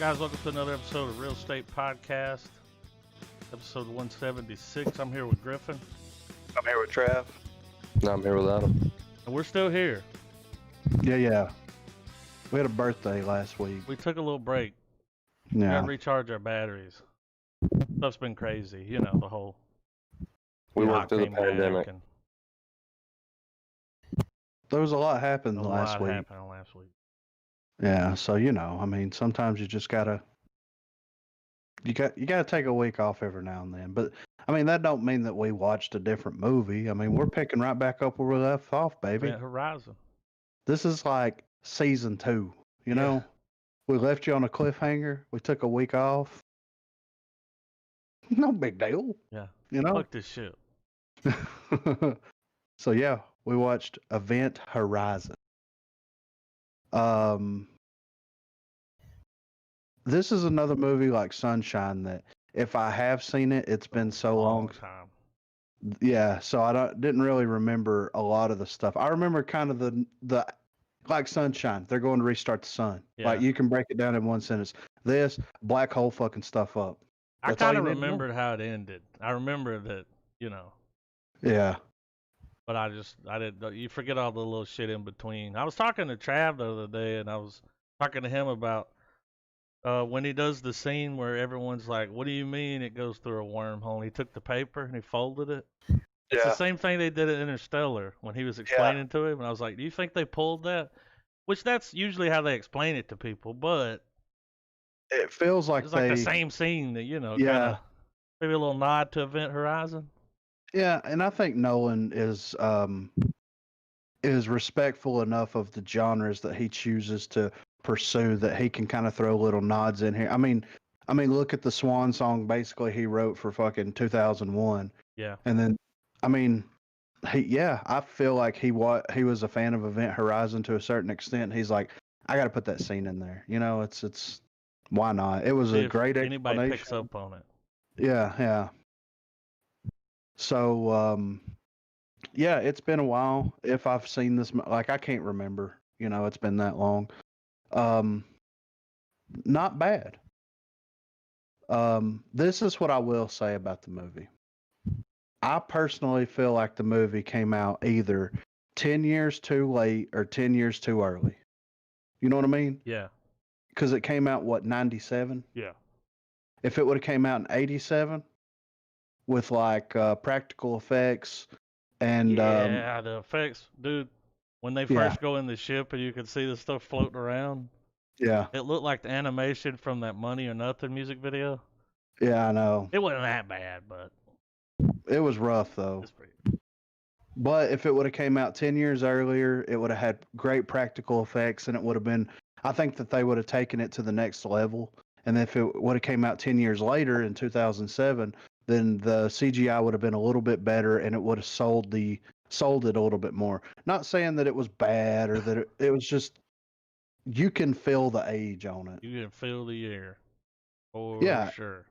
Guys, welcome to another episode of Real Estate Podcast, episode 176. I'm here with Griffin. I'm here with Trav. No, I'm here without him. And we're still here. Yeah. We had a birthday last week. We took a little break. We Yeah. gotta recharge our batteries. Stuff's been crazy, you know, the whole We yacht worked through the came back pandemic. and There was a lot happened a last lot week. happened last week. Yeah, so I mean, sometimes you just gotta take a week off every now and then. But I mean, that don't mean that we watched a different movie. I mean, we're picking right back up where we left off, baby. Event Horizon. This is like season 2. You know, we left you on a cliffhanger. We took a week off. No big deal. Yeah. You know. Fuck this shit. So yeah, we watched Event Horizon. This is another movie like Sunshine that if I have seen it, it's been so long. Time. Yeah, so I didn't really remember a lot of the stuff. I remember kind of the like Sunshine. They're going to restart the sun. Yeah. Like you can break it down in one sentence. This black hole fucking stuff up. I That's all kind you of need to know? remembered how it ended. I remember that, you know, Yeah. but I didn't. You forget all the little shit in between. I was talking to Trav the other day, and I was talking to him about when he does the scene where everyone's like, "What do you mean it goes through a wormhole?" And he took the paper and he folded it. It's the same thing they did at Interstellar when he was explaining to him, and I was like, "Do you think they pulled that?" Which that's usually how they explain it to people, but It feels like it's like the same scene that kinda, maybe a little nod to Event Horizon. Yeah, and I think Nolan is respectful enough of the genres that he chooses to pursue that he can kind of throw little nods in here. I mean, look at the Swan song basically he wrote for fucking 2001. Yeah. And then I mean, I feel like he was a fan of Event Horizon to a certain extent. He's like, I got to put that scene in there. You know, it's why not? It was See a if great anybody explanation. picks up on it. Yeah. So, yeah, it's been a while. If I've seen this, like I can't remember. You know, it's been that long. Not bad. This is what I will say about the movie. I personally feel like the movie came out either 10 years too late or 10 years too early. You know what I mean? Yeah. Because it came out, 97? Yeah. If it would have came out in 87 with like practical effects and yeah, the effects, dude. When they first go in the ship and you can see the stuff floating around, it looked like the animation from that Money or Nothing music video. Yeah, I know. It wasn't that bad, but it was rough though. But if it would have came out 10 years earlier, it would have had great practical effects, and it would have been. I think that they would have taken it to the next level. And if it would have came out 10 years later in 2007, then the CGI would have been a little bit better, and it would have sold it a little bit more. Not saying that it was bad or that it was just you can feel the age on it. You can feel the air, for sure.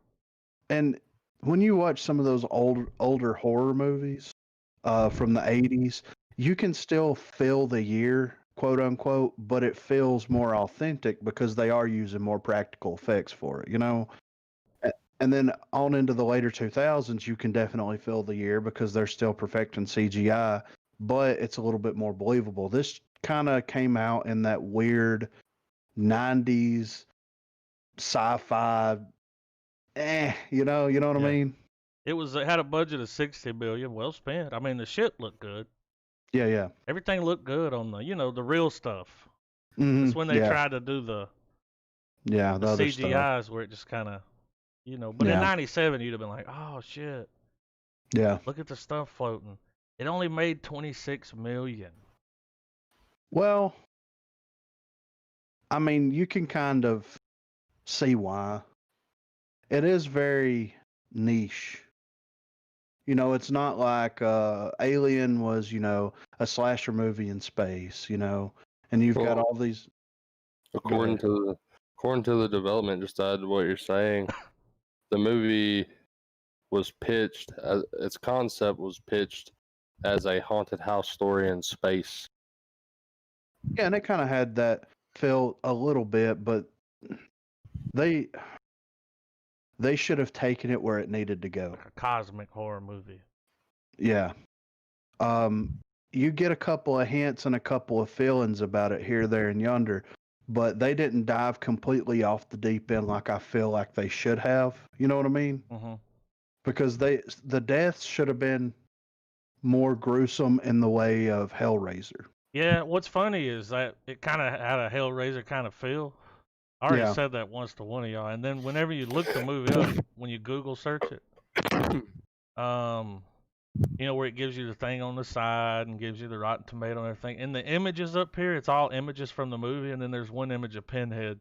And when you watch some of those older horror movies from the 80s, you can still feel the year, quote unquote, but it feels more authentic because they are using more practical effects for it, you know? And then on into the later 2000s, you can definitely feel the year because they're still perfecting CGI, but it's a little bit more believable. This kind of came out in that weird 90s sci-fi, you know what I mean? It had a budget of $60 million, well spent. I mean, the shit looked good. Yeah. Everything looked good on the real stuff. Mm-hmm. It's when they tried to do the other CGIs stuff where it just kind of, But in '97, you'd have been like, oh shit. Yeah. Look at the stuff floating. It only made $26 million. Well, I mean, you can kind of see why. It is very niche. It's not like Alien was, a slasher movie in space, and you've got all these. According to the development, just to add to what you're saying, the movie was pitched its concept was pitched as a haunted house story in space. Yeah, and it kind of had that feel a little bit, but They should have taken it where it needed to go. Like a cosmic horror movie. Yeah. You get a couple of hints and a couple of feelings about it here, there, and yonder, but they didn't dive completely off the deep end like I feel like they should have. You know what I mean? Mm-hmm. Because the deaths should have been more gruesome in the way of Hellraiser. Yeah, what's funny is that it kind of had a Hellraiser kind of feel. I already Yeah. said that once to one of y'all, and then whenever you look the movie up, when you Google search it, you know where it gives you the thing on the side and gives you the Rotten Tomato and everything. In the images up here, it's all images from the movie, and then there's one image of Pinhead.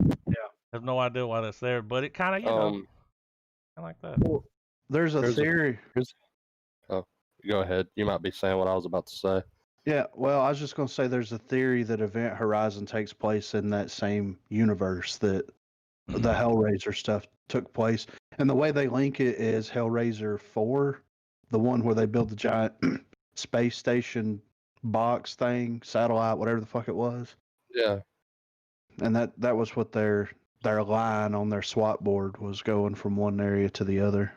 Yeah. I have no idea why that's there, but it kind of, kind of like that. Well, there's a theory. Go ahead. You might be saying what I was about to say. Yeah, well, I was just going to say there's a theory that Event Horizon takes place in that same universe that the Hellraiser stuff took place. And the way they link it is Hellraiser 4, the one where they build the giant space station box thing, satellite, whatever the fuck it was. Yeah. And that was what their line on their SWAT board was, going from one area to the other.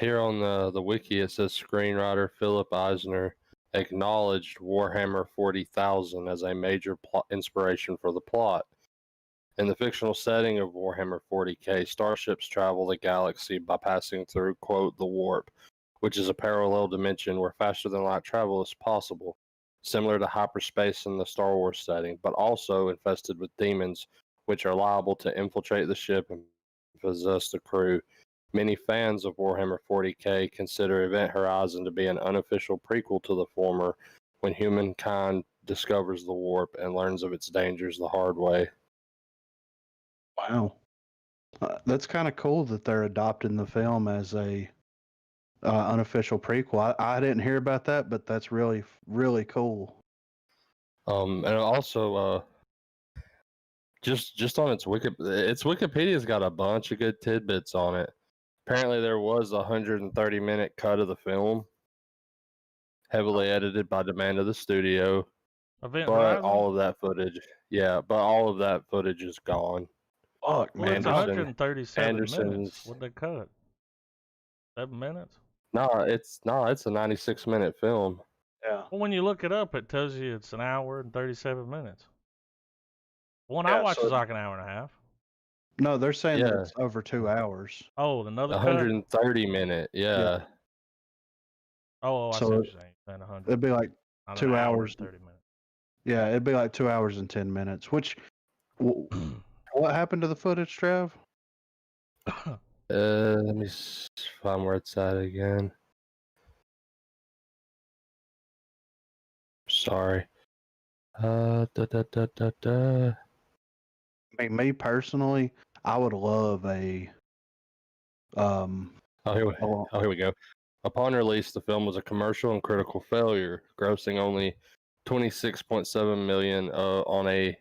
Here on the wiki, it says screenwriter Philip Eisner acknowledged Warhammer 40,000 as a major inspiration for the plot. In the fictional setting of Warhammer 40k, starships travel the galaxy by passing through, quote, the warp, which is a parallel dimension where faster-than-light travel is possible, similar to hyperspace in the Star Wars setting, but also infested with demons, which are liable to infiltrate the ship and possess the crew. Many fans of Warhammer 40k consider Event Horizon to be an unofficial prequel to the former, when humankind discovers the warp and learns of its dangers the hard way. Wow. That's kind of cool that they're adopting the film as a unofficial prequel. I didn't hear about that, but that's really, really cool. And also, just on its Wikipedia's got a bunch of good tidbits on it. Apparently, there was a 130-minute cut of the film, heavily edited by demand of the studio. Event But Horizon? all of that footage is gone. Fuck, Well, man. it's 137 minutes. What'd they cut? 7 minutes? No, it's a 96-minute film. Yeah. Well, when you look it up, it tells you it's an hour and 37 minutes. The one I watched is like an hour and a half. No, they're saying that it's over 2 hours. Oh, another 130-minute, yeah. Oh, I see what you're saying. 100. It'd be like 2 hours. 30 minutes. Yeah, it'd be like 2 hours and 10 minutes. Which, what happened to the footage, Trev? Let me find where it's at again. Sorry. I mean, me personally, I would love a. Here we go. Upon release, the film was a commercial and critical failure, grossing only $26.7 million on a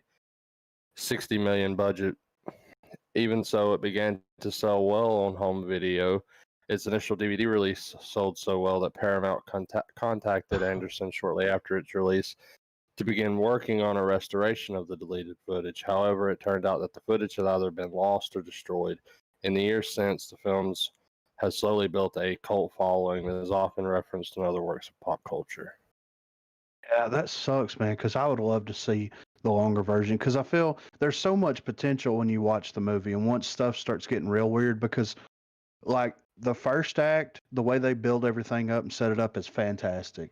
$60 million budget. Even so, it began to sell well on home video. Its initial DVD release sold so well that Paramount contacted Anderson shortly after its release to begin working on a restoration of the deleted footage. However, it turned out that the footage had either been lost or destroyed. In the years since, the films has slowly built a cult following that is often referenced in other works of pop culture. Yeah, that sucks, man, because I would love to see the longer version, because I feel there's so much potential when you watch the movie, and once stuff starts getting real weird, because like the first act, the way they build everything up and set it up is fantastic.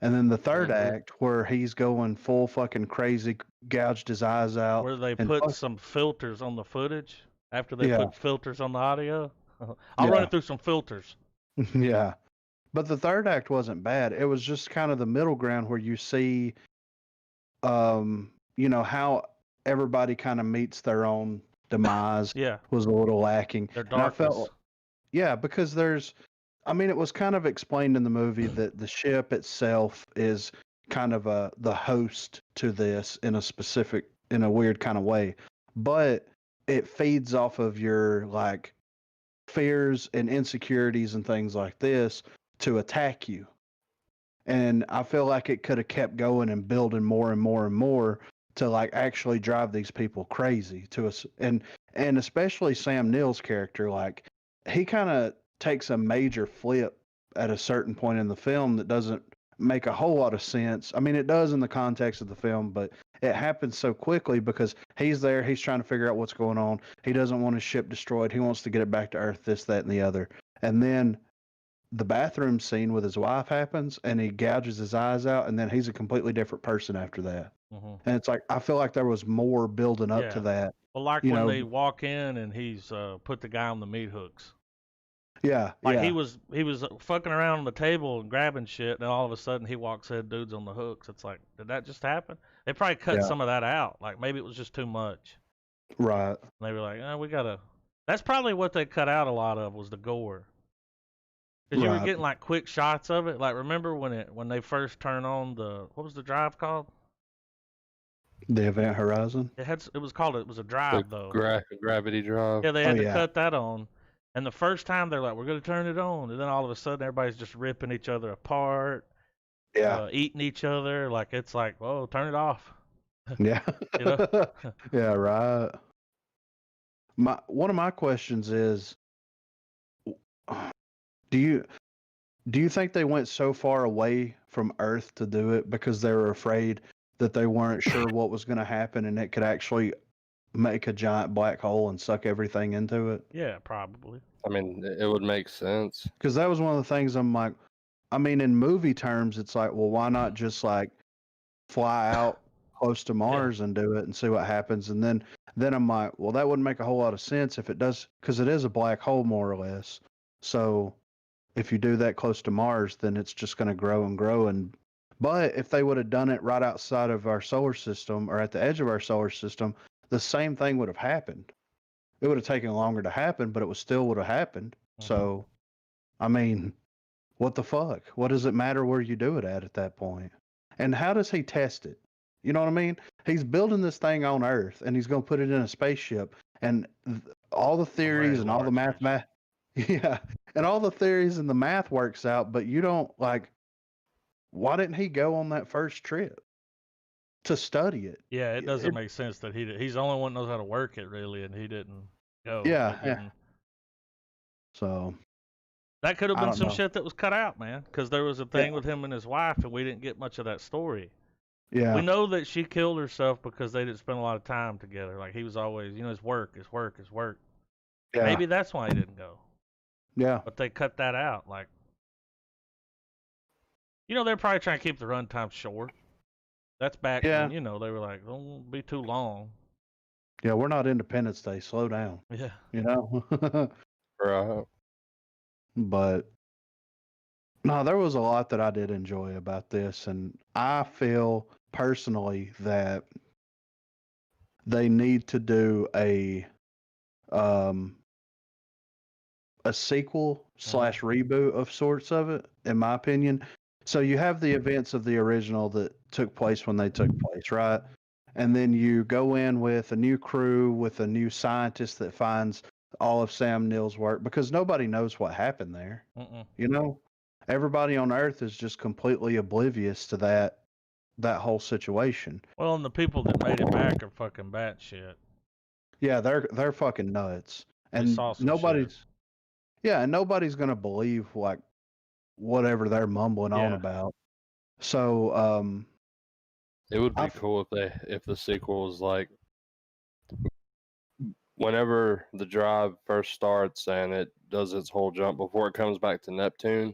And then the third act, where he's going full fucking crazy, gouged his eyes out. Where they put some filters on the footage after they put filters on the audio. I'll run it through some filters. Yeah. But the third act wasn't bad. It was just kind of the middle ground where you see, how everybody kind of meets their own demise. Was a little lacking. Their darkness. Because it was kind of explained in the movie that the ship itself is kind of the host to this in a weird kind of way. But it feeds off of your like fears and insecurities and things like this to attack you. And I feel like it could have kept going and building more and more and more to like actually drive these people crazy to us, and especially Sam Neill's character, like he kind of takes a major flip at a certain point in the film that doesn't make a whole lot of sense. I mean, it does in the context of the film, but it happens so quickly because he's there, he's trying to figure out what's going on. He doesn't want his ship destroyed. He wants to get it back to Earth, this, that, and the other. And then the bathroom scene with his wife happens and he gouges his eyes out, and then he's a completely different person after that. And it's like, I feel like there was more building up to that. Well, like you when know, they walk in and he's put the guy on the meat hooks. Yeah. Like yeah. he was fucking around on the table and grabbing shit, and all of a sudden he walks in, dude's on the hooks. It's like, did that just happen? They probably cut some of that out. Like maybe it was just too much. Right. And they were like, we gotta. That's probably what they cut out a lot of, was the gore. Because you were getting like quick shots of it. Like remember when they first turn on what was the drive called? The Event Horizon. It was a drive though. Gravity drive. Yeah, they had to cut that on. And the first time they're like, we're going to turn it on. And then all of a sudden everybody's just ripping each other apart. Yeah. Eating each other. Like, it's like, oh, turn it off. Yeah. You know? Yeah, right. One of my questions is, do you think they went so far away from Earth to do it because they were afraid that they weren't sure what was going to happen and it could actually make a giant black hole and suck everything into it? Yeah, probably. I mean, it would make sense. Because that was one of the things I'm like, I mean, in movie terms, it's like, well, why not just like fly out close to Mars and do it and see what happens? And then I'm like, well, that wouldn't make a whole lot of sense if it does, because it is a black hole more or less. So if you do that close to Mars, then it's just going to grow and grow. But if they would have done it right outside of our solar system or at the edge of our solar system, the same thing would have happened. It would have taken longer to happen, but it still would have happened. So, I mean, what the fuck? What does it matter where you do it at that point? And how does he test it? You know what I mean? He's building this thing on Earth, and he's going to put it in a spaceship, and all the theories and all the math, and all the theories and the math works out, but you don't like. Why didn't he go on that first trip to study it? Yeah, it doesn't make sense that he's the only one that knows how to work it, really, and he didn't go. Yeah. So that could have been some shit that was cut out, man, because there was a thing with him and his wife, and we didn't get much of that story. Yeah. We know that she killed herself because they didn't spend a lot of time together. Like, he was always, his work. Yeah. Maybe that's why he didn't go. Yeah. But they cut that out. Like, they're probably trying to keep the runtime short. That's back when, they were like, don't be too long. Yeah, we're not Independence Day. Slow down. Yeah. Right. But no, there was a lot that I did enjoy about this, and I feel personally that they need to do a sequel / reboot of sorts of it, in my opinion. So you have the events of the original that took place when they took place, right? And then you go in with a new crew, with a new scientist that finds all of Sam Neill's work, because nobody knows what happened there. Everybody on Earth is just completely oblivious to that whole situation. Well, and the people that made it back are fucking batshit. Yeah, they're fucking nuts, and nobody's gonna believe like whatever they're mumbling on about. So it would be cool if the sequel was like, whenever the drive first starts and it does its whole jump before it comes back to Neptune,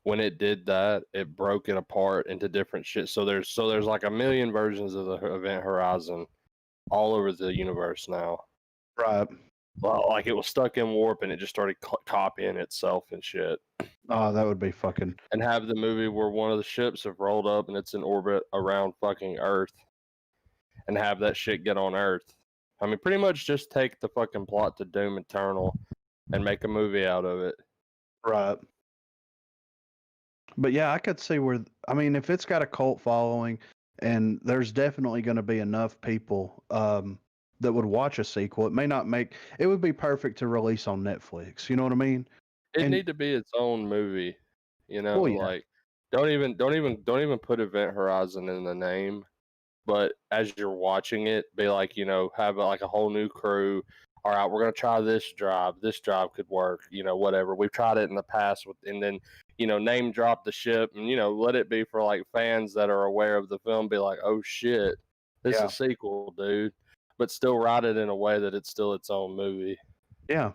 when it did that, it broke it apart into different shit. So there's like a million versions of the Event Horizon all over the universe now. Right. Well, like it was stuck in warp and it just started copying itself and shit. Oh, that would be fucking. And have the movie where one of the ships have rolled up and it's in orbit around fucking Earth, and have that shit get on Earth. I mean, pretty much just take the fucking plot to Doom Eternal and make a movie out of it. Right. But yeah, I could see if it's got a cult following, and there's definitely going to be enough people that would watch a sequel. It would be perfect to release on Netflix. You know what I mean? It'd need to be its own movie. Like don't even put Event Horizon in the name. but as you're watching it, be like, have like a whole new crew. All right, we're gonna try this job. This job could work. Whatever. We've tried it in the past, and then name drop the ship, and let it be for like fans that are aware of the film. Be like, oh shit, this is a sequel, dude. But still write it in a way that it's still its own movie. Yeah.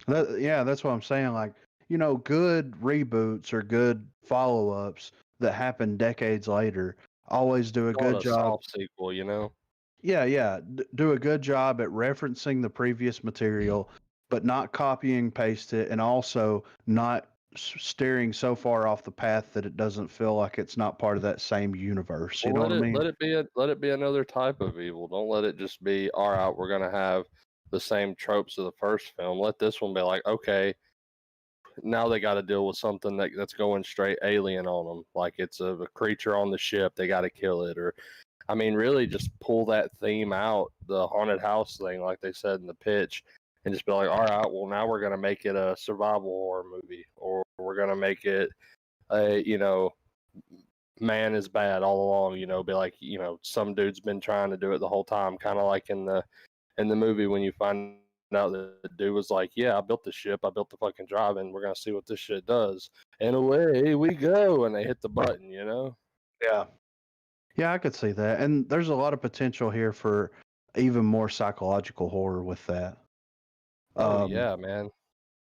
That's what I'm saying. Like, good reboots or good follow-ups that happen decades later always do a Call good it a job. soft sequel, Yeah. Do a good job at referencing the previous material, but not copying and paste it, and also not steering so far off the path that it doesn't feel like it's not part of that same universe. You know what I mean? Let it be another type of evil. Don't let it just be, all right, we're gonna have the same tropes of the first film. Let this one be like, okay, now they got to deal with something that's going straight alien on them. Like it's a creature on the ship, they got to kill it, or I mean, really just pull that theme out, the haunted house thing, like they said in the pitch, and just be like, all right, well, now we're going to make it a survival horror movie, or we're going to make it a, man is bad all along, be like, some dude's been trying to do it the whole time, kind of like in the movie when you find out that the dude was like, yeah, I built the ship, I built the fucking drive, and we're going to see what this shit does. And away we go, and they hit the button, Yeah. Yeah, I could see that. And there's a lot of potential here for even more psychological horror with that. Oh yeah, man.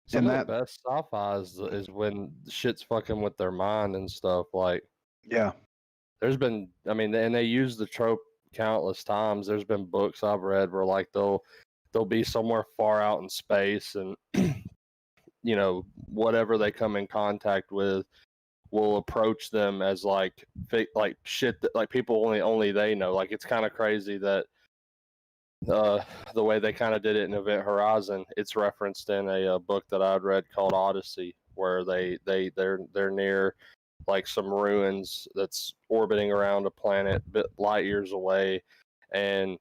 Some and of the best sci-fi is when shit's fucking with their mind and stuff. Like, yeah, there's been, I mean, and they use the trope countless times. There's been books I've read where like they'll be somewhere far out in space, and whatever they come in contact with will approach them as like shit that like people only they know. Like it's kind of crazy that the way they kind of did it in Event Horizon, it's referenced in a book that I'd read called Odyssey, where they're near like some ruins that's orbiting around a planet light years away, and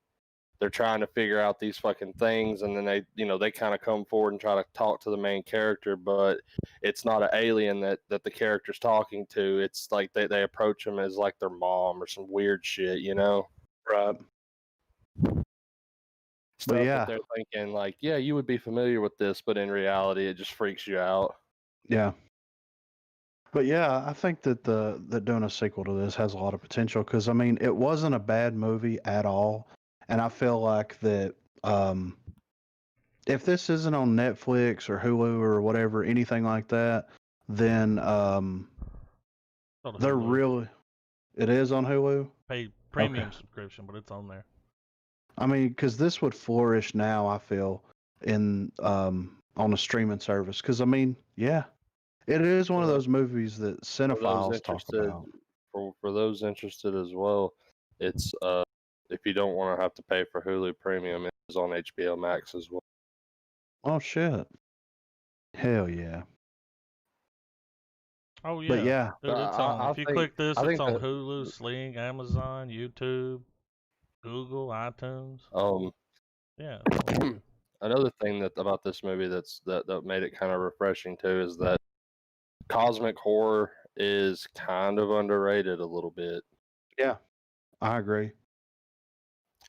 they're trying to figure out these fucking things, and then they kind of come forward and try to talk to the main character, but it's not an alien that the character's talking to. It's like they approach him as like their mom or some weird shit, Right. Stuff that they're thinking like, yeah, you would be familiar with this, but in reality, it just freaks you out. Yeah. But yeah, I think that doing a sequel to this has a lot of potential, because I mean, it wasn't a bad movie at all, and I feel like that if this isn't on Netflix or Hulu or whatever, anything like that, then they're really, it is on Hulu. Pay premium subscription, but it's on there. I mean, because this would flourish now, I feel, in on a streaming service. Because I mean, yeah, it is one of those movies that cinephiles talk about. For those interested as well, it's if you don't want to have to pay for Hulu Premium, it's on HBO Max as well. Oh shit! Hell yeah! Oh yeah, but yeah, dude, it's on. If you click this, it's on Hulu, Sling, Amazon, YouTube, Google, iTunes. Yeah. Another thing about this movie that made it kind of refreshing too is that cosmic horror is kind of underrated a little bit. Yeah, I agree.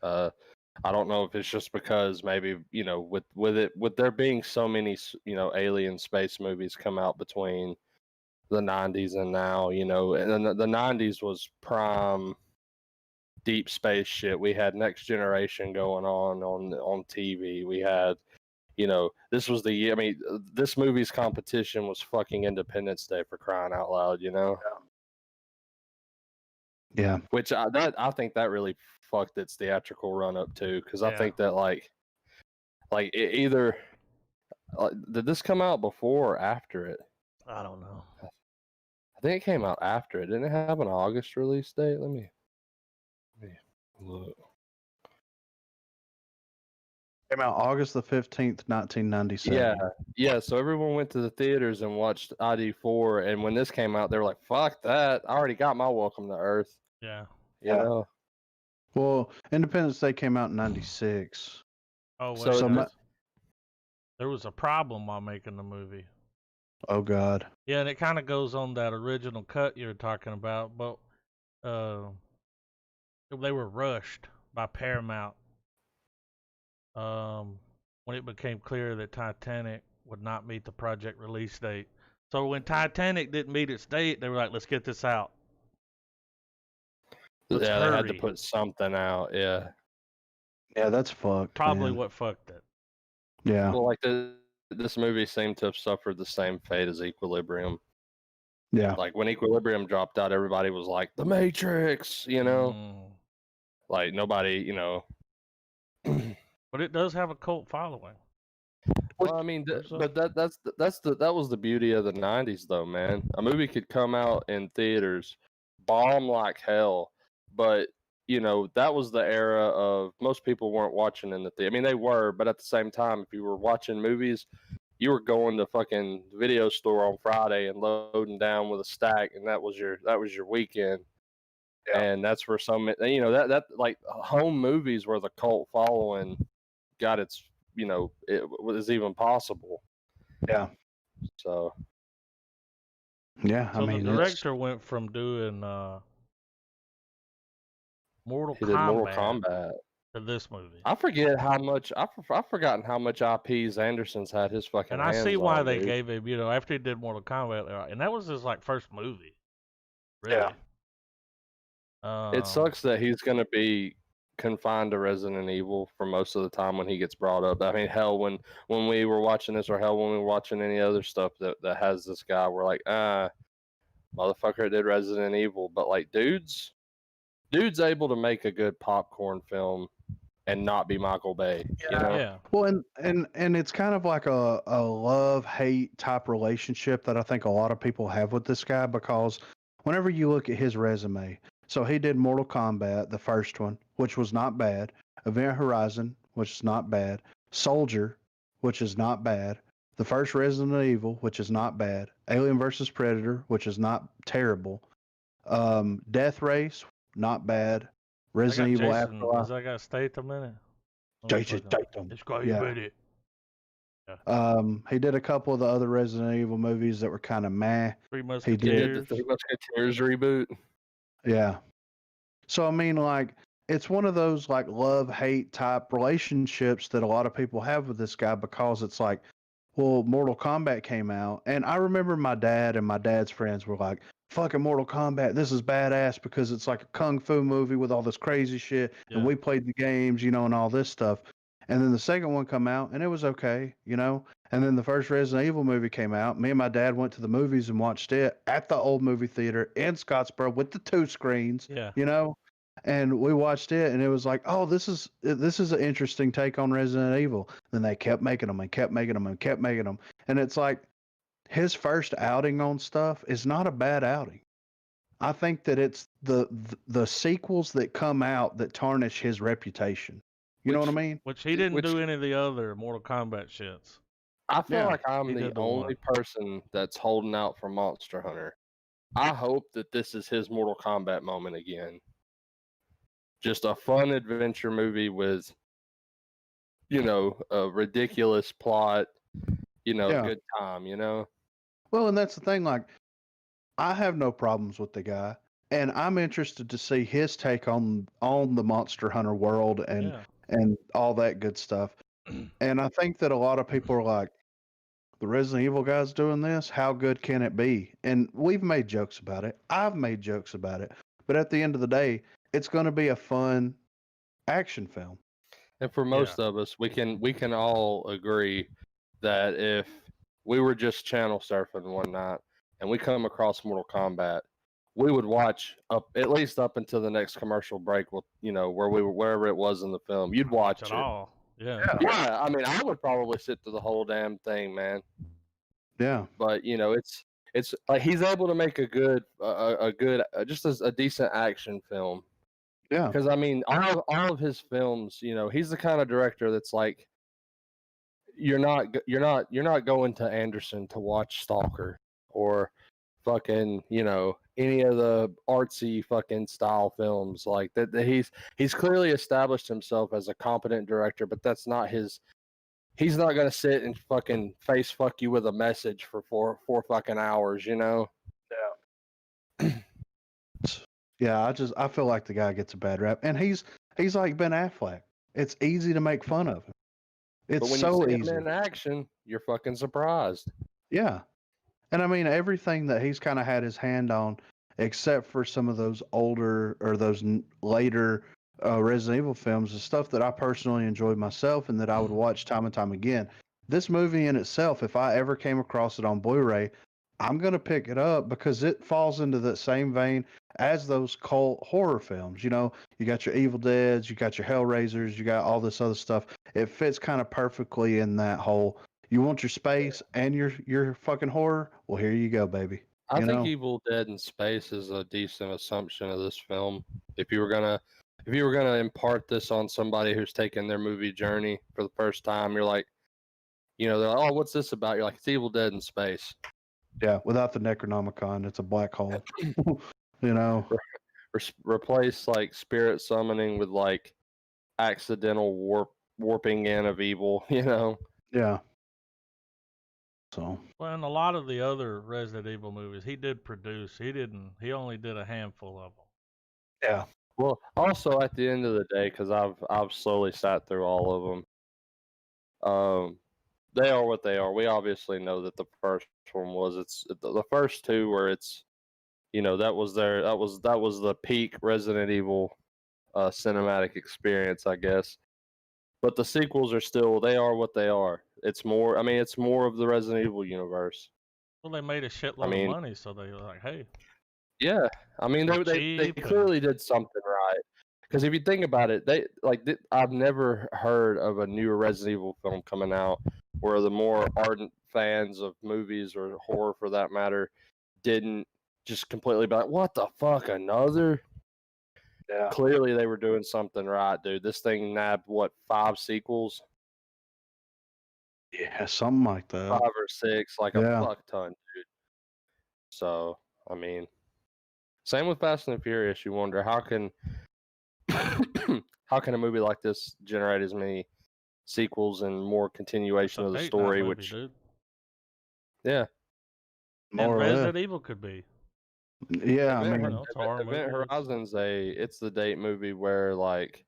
I don't know if it's just because maybe with there being so many alien space movies come out between the 90s and now, and then the 90s was prime deep space shit. We had Next Generation going on TV. We had, this was the year. I mean, this movie's competition was fucking Independence Day, for crying out loud, Yeah. Which I think that really fucked its theatrical run up too, because I think that like it either did this come out before or after it? I don't know. I think it came out after it. Didn't it have an August release date? Let me look. Came out August the 15th, 1997. Yeah. So everyone went to the theaters and watched ID4, and when this came out, they were like, "Fuck that! I already got my Welcome to Earth." Yeah. You know? Well, Independence Day came out in '96. Oh, wait, so there was a problem while making the movie. Oh God. Yeah, and it kind of goes on that original cut you're talking about, but they were rushed by Paramount when it became clear that Titanic would not meet the project release date. So when Titanic didn't meet its date, they were like, "Let's get this out." Let's They had to hurry. put something out. Yeah. Yeah, that's fucked. Probably man. what fucked it. Yeah. Well, like this movie seemed to have suffered the same fate as Equilibrium. Yeah. Like when Equilibrium dropped out, everybody was like, "The Matrix," you know. Like nobody, you know. But it does have a cult following. Well, I mean, but that was the beauty of the '90s, though, man. A movie could come out in theaters, bomb like hell, but you know that was the era of most people weren't watching in the theater. I mean, they were, but at the same time, if you were watching movies, you were going to fucking video store on Friday and loading down with a stack, and that was your weekend. Yeah. And that's where some, you know, that like home movies where the cult following got its, you know, it was even possible. Yeah. So Yeah. So I mean, the director went from doing Mortal he did Mortal Kombat Kombat. to this movie. I forget how much I've forgotten how much IPs Anderson's had his fucking And I hands see why on, they dude. gave him, you know, after he did Mortal Kombat, and that was his like first movie. Really. Yeah. It sucks that he's going to be confined to Resident Evil for most of the time when he gets brought up. I mean, hell, when we were watching this, or hell, when we were watching any other stuff that has this guy, we're like, motherfucker did Resident Evil. But like, dude's able to make a good popcorn film and not be Michael Bay. You know? Yeah. Well, and it's kind of like a love-hate type relationship that I think a lot of people have with this guy, because whenever you look at his resume, so he did Mortal Kombat, the first one, which was not bad, Event Horizon, which is not bad, Soldier, which is not bad, the first Resident Evil, which is not bad, Alien versus Predator, which is not terrible, Death Race, not bad, Resident Evil Afterlife. Does that got Statham in it? Jason Statham. It's got Yeah. it. Yeah. He did a couple of the other Resident Evil movies that were kind of meh. Three He did the Musketeers. Three Musketeers reboot. Yeah. So I mean, like, it's one of those like love-hate type relationships that a lot of people have with this guy, because it's like, well, Mortal Kombat came out, and I remember my dad and my dad's friends were like, fucking Mortal Kombat, this is badass because it's like a kung fu movie with all this crazy shit, Yeah. and we played the games, you know, and all this stuff. And then the second one come out, and it was okay, you know. And then the first Resident Evil movie came out. Me and my dad went to the movies and watched it at the old movie theater in Scottsboro with the 2 screens, Yeah. you know. And we watched it, and it was like, oh, this is an interesting take on Resident Evil. Then they kept making them and kept making them and kept making them, and it's like his first outing on stuff is not a bad outing. I think that it's the sequels that come out that tarnish his reputation. You know what I mean? Which he didn't do any of the other Mortal Kombat shits. I feel Yeah. like I'm He the did the only person that's holding out for Monster Hunter. I hope that this is his Mortal Kombat moment again. Just a fun adventure movie with, you know, a ridiculous plot, you know, Yeah. good time, you know? Well, and that's the thing. Like, I have no problems with the guy, and I'm interested to see his take on the Monster Hunter world and Yeah. and all that good stuff. And I think that a lot of people are like, the Resident Evil guy's doing this. How good can it be? And we've made jokes about it. I've made jokes about it. But at the end of the day, it's going to be a fun action film. And for most of us, we can all agree that if we were just channel surfing one night and we come across Mortal Kombat, we would watch at least up until the next commercial break. You know, wherever it was in the film, you'd watch it. All. Yeah. Yeah, I mean, I would probably sit through the whole damn thing, man. Yeah. But you know, it's like he's able to make a good, just a decent action film. Yeah. Because I mean, all of his films, you know, he's the kind of director that's like, you're not going to Anderson to watch Stalker or fucking, you know, any of the artsy fucking style films like that. He's clearly established himself as a competent director, but that's not his. He's not gonna sit and fucking face fuck you with a message for four fucking hours, you know. Yeah. Yeah, I feel like the guy gets a bad rap, and he's like Ben Affleck. It's easy to make fun of him. But It's when you so see him easy. in action, you're fucking surprised. Yeah, and I mean everything that he's kind of had his hand on, except for some of those older or those later Resident Evil films, is stuff that I personally enjoyed myself and that I would watch time and time again. This movie in itself, if I ever came across it on Blu-ray, I'm gonna pick it up because it falls into that same vein as those cult horror films. You know, you got your Evil Deads, you got your Hellraisers, you got all this other stuff. It fits kind of perfectly in that whole. You want your space and your fucking horror? Well, here you go, baby. I You think know? Evil Dead in Space is a decent assumption of this film. If you were gonna impart this on somebody who's taking their movie journey for the first time, you're like, they're like, oh, what's this about? You're like, it's Evil Dead in Space. Yeah, without the Necronomicon, it's a black hole. You know? Replace like spirit summoning with like accidental warping in of evil. Yeah. So. Well, in a lot of the other Resident Evil movies, he did produce. He didn't. He only did a handful of them. Yeah. Well, also at the end of the day, because I've slowly sat through all of them. They are what they are. We obviously know that the first one was the first two where it's that was the peak Resident Evil cinematic experience, I guess. But the sequels they are what they are. It's more of the Resident Evil universe. Well, they made a shitload of money, so they were like, "Hey." Yeah, I mean they clearly did something right. Because if you think about it, I've never heard of a new Resident Evil film coming out where the more ardent fans of movies or horror, for that matter, didn't just completely be like, "What the fuck, another?" Yeah. Clearly, they were doing something right, dude. This thing nabbed 5 sequels? Yeah, something like that. 5 or 6, like a Yeah. fuck ton, dude. So, I mean, same with Fast and the Furious. You wonder how can how can a movie like this generate as many sequels and more continuation of the story? Movie, which, dude. yeah, And Resident Evil could be. Yeah, Event, I mean, Event Horizon's it's the date movie where like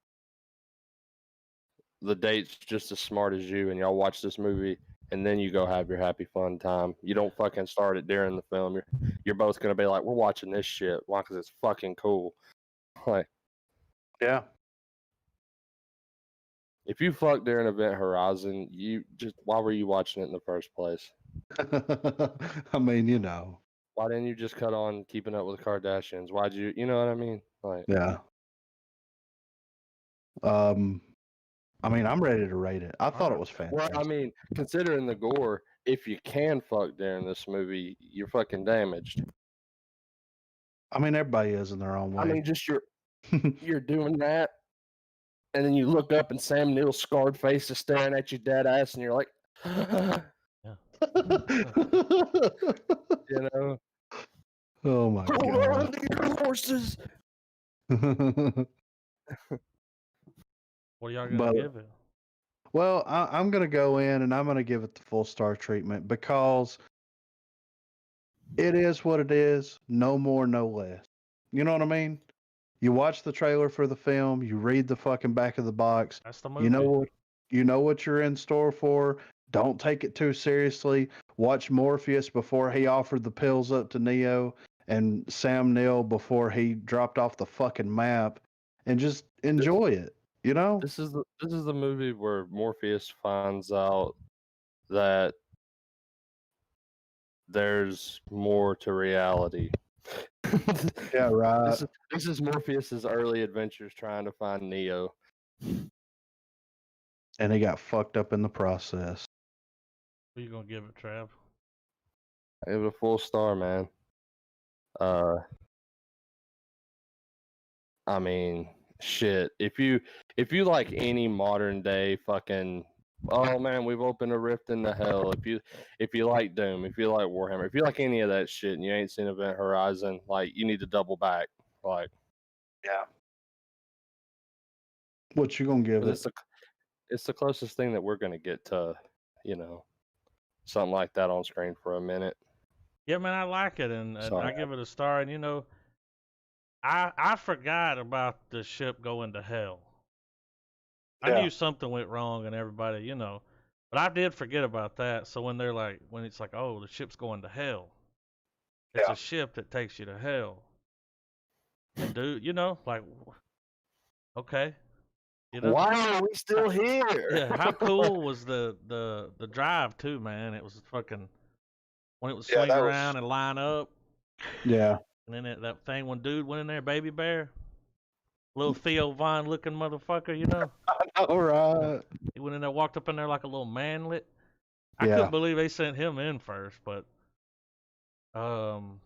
the date's just as smart as you, and y'all watch this movie, and then you go have your happy fun time. You don't fucking start it during the film. You're both gonna be like, we're watching this shit. Why? Because it's fucking cool. Like, yeah. if you fuck during Event Horizon, why were you watching it in the first place? I mean, Why didn't you just cut on Keeping Up with the Kardashians? Why'd you know what I mean? Like, yeah. I mean, I'm ready to rate it. I thought it was fantastic. well, I mean, considering the gore, if you can fuck during this movie, you're fucking damaged. I mean, everybody is in their own way. I mean, just you're doing that, and then you look up and Sam Neill's scarred face is staring at you dead ass, and you're like, Oh my god! Hold on to your horses. What are y'all gonna give it? Well, I'm gonna go in and I'm gonna give it the full star treatment because it is what it is. No more, no less. You know what I mean? You watch the trailer for the film, you read the fucking back of the box. That's the movie. You know what you're in store for. Don't take it too seriously. Watch Morpheus before he offered the pills up to Neo, and Sam Neill before he dropped off the fucking map, and just enjoy it. You know? This is the movie where Morpheus finds out that there's more to reality. Yeah, right. This is Morpheus's early adventures trying to find Neo. And he got fucked up in the process. What are you gonna give it, Trav? I give it a full star, man. I mean, shit. If you like any modern day fucking, oh man, we've opened a rift into hell. If you like Doom, if you like Warhammer, if you like any of that shit and you ain't seen Event Horizon, like you need to double back. Like, yeah. What you gonna give it? It's the closest thing that we're gonna get to, something like that on screen for a minute. Yeah, man, I like it, and I give it a star. And I forgot about the ship going to hell. I Yeah. knew something went wrong and everybody, but I did forget about that. So when when it's like, oh, the ship's going to hell, it's Yeah. a ship that takes you to hell. And dude, like, okay, you know, Why are we still yeah. here? How cool was the drive too, man? It was fucking when it would Yeah, swing that around was. and line up, Yeah. and then that thing when dude went in there, Baby Bear, little Theo Von looking motherfucker. All right. He went in there, walked up in there like a little manlet. I Yeah. couldn't believe they sent him in first, but um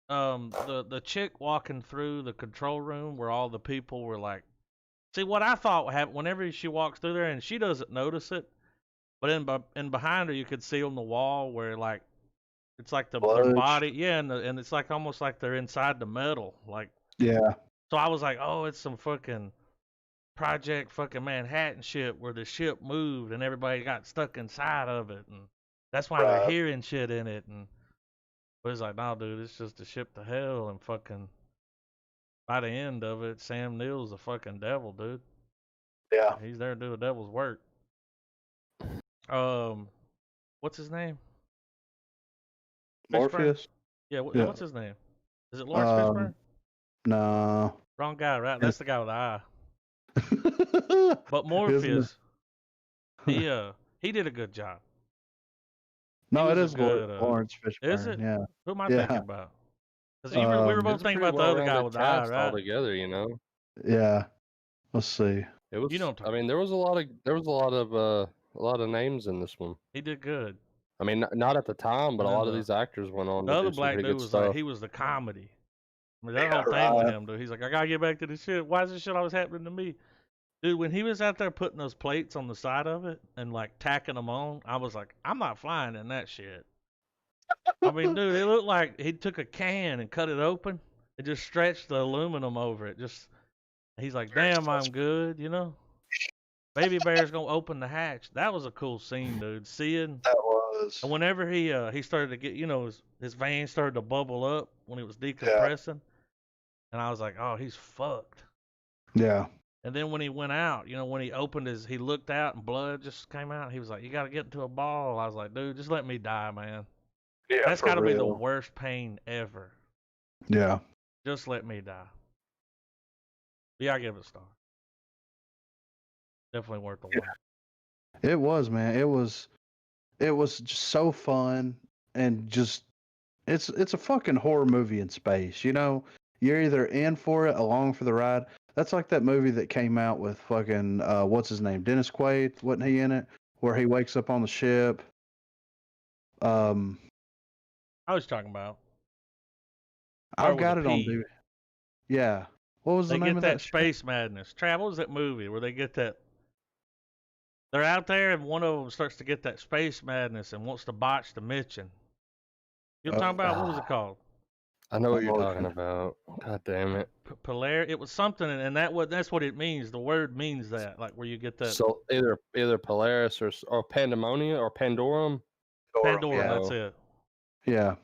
the chick walking through the control room where all the people were like, see what I thought happened whenever she walks through there and she doesn't notice it, but in behind her you could see on the wall where like it's like their Bludge. body, yeah, and it's like almost like they're inside the metal, like. Yeah. So I was like, oh, it's some fucking Project fucking Manhattan shit where the ship moved and everybody got stuck inside of it, and that's why they're Right. hearing shit in it. And but it's like, nah, dude, it's just a ship to hell. And fucking by the end of it, Sam Neill's a fucking devil, dude. Yeah. He's there to do the devil's work. Um, what's his name? Fishburne? Morpheus. Yeah, Yeah. what's his name? Is it Laurence Um. Fishburne? No. Wrong guy, right? That's the guy with the eye. But Isn't it? Morpheus, he did a good job. He No, it was a is good. Lawrence Is Fishburne. it? Yeah. Who am I thinking Yeah. about? Because we were Um. both It's a thinking pretty about the other guy well-rounded with the eye, cast right? altogether, you know. Yeah. Let's see. It You know was. what I'm I talking mean, about. there was a lot of names in this one. He did good. I mean, not at the time, but And a then lot of these actors went on the to other do some black pretty dude good was like, stuff. he was the comedy. I mean, that Yeah. whole thing with Right. him, dude. He's like, I gotta get back to the shit. Why is this shit always happening to me? Dude, when he was out there putting those plates on the side of it and like tacking them on, I was like, I'm not flying in that shit. I mean, dude, it looked like he took a can and cut it open and just stretched the aluminum over it. Just he's like, damn, I'm good. Baby Bear's gonna open the hatch. That was a cool scene, dude. Seeing That was. and whenever he started to get, his veins started to bubble up when he was Yeah. decompressing, and I was like, oh, he's fucked. Yeah. And then when he went out, when he opened he looked out and blood just came out. He was like, you got to get into a ball. I was like, dude, just let me die, man. Yeah. That's For got to be the real. worst pain ever. Yeah. Just let me die. Yeah, I give it a star. Definitely worth the watch. It was, man. It was. It was just so fun and just. It's a fucking horror movie in space. You're either in for it, along for the ride. That's like that movie that came out with fucking what's his name, Dennis Quaid. Wasn't he in it? Where he wakes up on the ship. Um, I was talking about. I've Start with a got it on P. DVD. Yeah. What was the They name get of that that ship? space madness. Trav, what was that movie where they get that? They're out there and one of them starts to get that space madness and wants to botch the mission. You know what I'm talking about? What was it called? I know what you're I'm talking looking. about. God damn it! Polar. It was something, and that's what it means. The word means that, like where you get that So either Polaris or Pandemonium or Pandorum. Pandora. Yeah. That's So it. Yeah.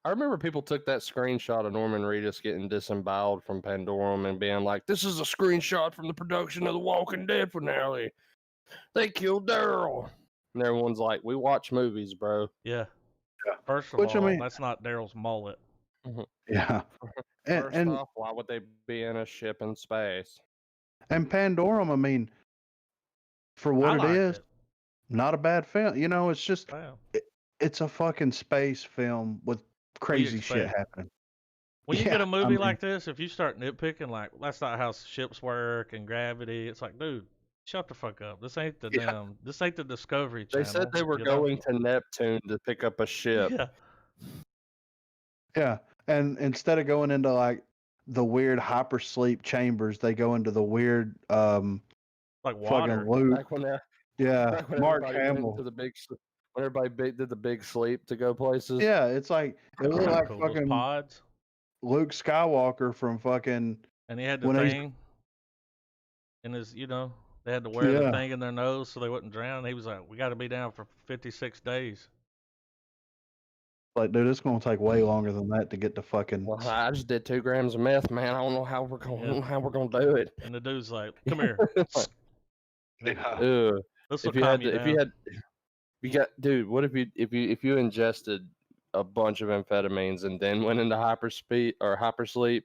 I remember people took that screenshot of Norman Reedus getting disemboweled from Pandorum and being like, "This is a screenshot from the production of The Walking Dead finale. They killed Daryl." And everyone's like, "We watch movies, bro." Yeah. Yeah. First of Which I all, mean, that's not Daryl's mullet. yeah. And First and off, why would they be in a ship in space? and Pandorum, I mean, for I what it liked is, it. not a bad film. It's just Wow. it's a fucking space film with What do you crazy shit expect? happening. When you get Yeah, a I movie mean, like this, if you start nitpicking, like that's not how ships work and gravity, it's like, dude, shut the fuck up. This ain't the yeah, damn. This ain't the Discovery They said Channel. they were going to Neptune to pick up a ship. Yeah. yeah. And instead of going into like the weird hypersleep chambers, they go into the weird Like fucking water. loop. Back when Yeah, back when Mark everybody went into Hamill. the when everybody did the big sleep to go places. Yeah, it's like it That's looked kind of like cool. Those fucking pods. Luke Skywalker from fucking And he had the when he's thing in his, they had to wear the yeah. thing in their nose so they wouldn't drown. He was like, we got to be down for 56 days. Like, dude, it's gonna take way longer than that to get to fucking. Well, I just did 2 grams of meth, man. I don't know how we're gonna do it. And the dude's like, "Come here." Yeah. This will If you calm had you to, down. you got, dude. What if you ingested a bunch of amphetamines and then went into hypersleep?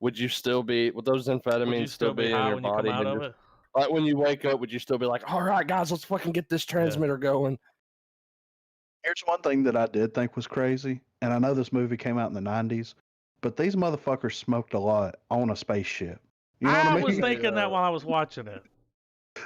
Would you still be? Would those Would you amphetamines still be in high your when you come body? out And of just, it? like when you wake up, would you still be like, "All right, guys, let's fucking get this transmitter going"? Here's one thing that I did think was crazy, and I know this movie came out in the '90s, but these motherfuckers smoked a lot on a spaceship. You know what I I mean? was thinking that while I was watching it.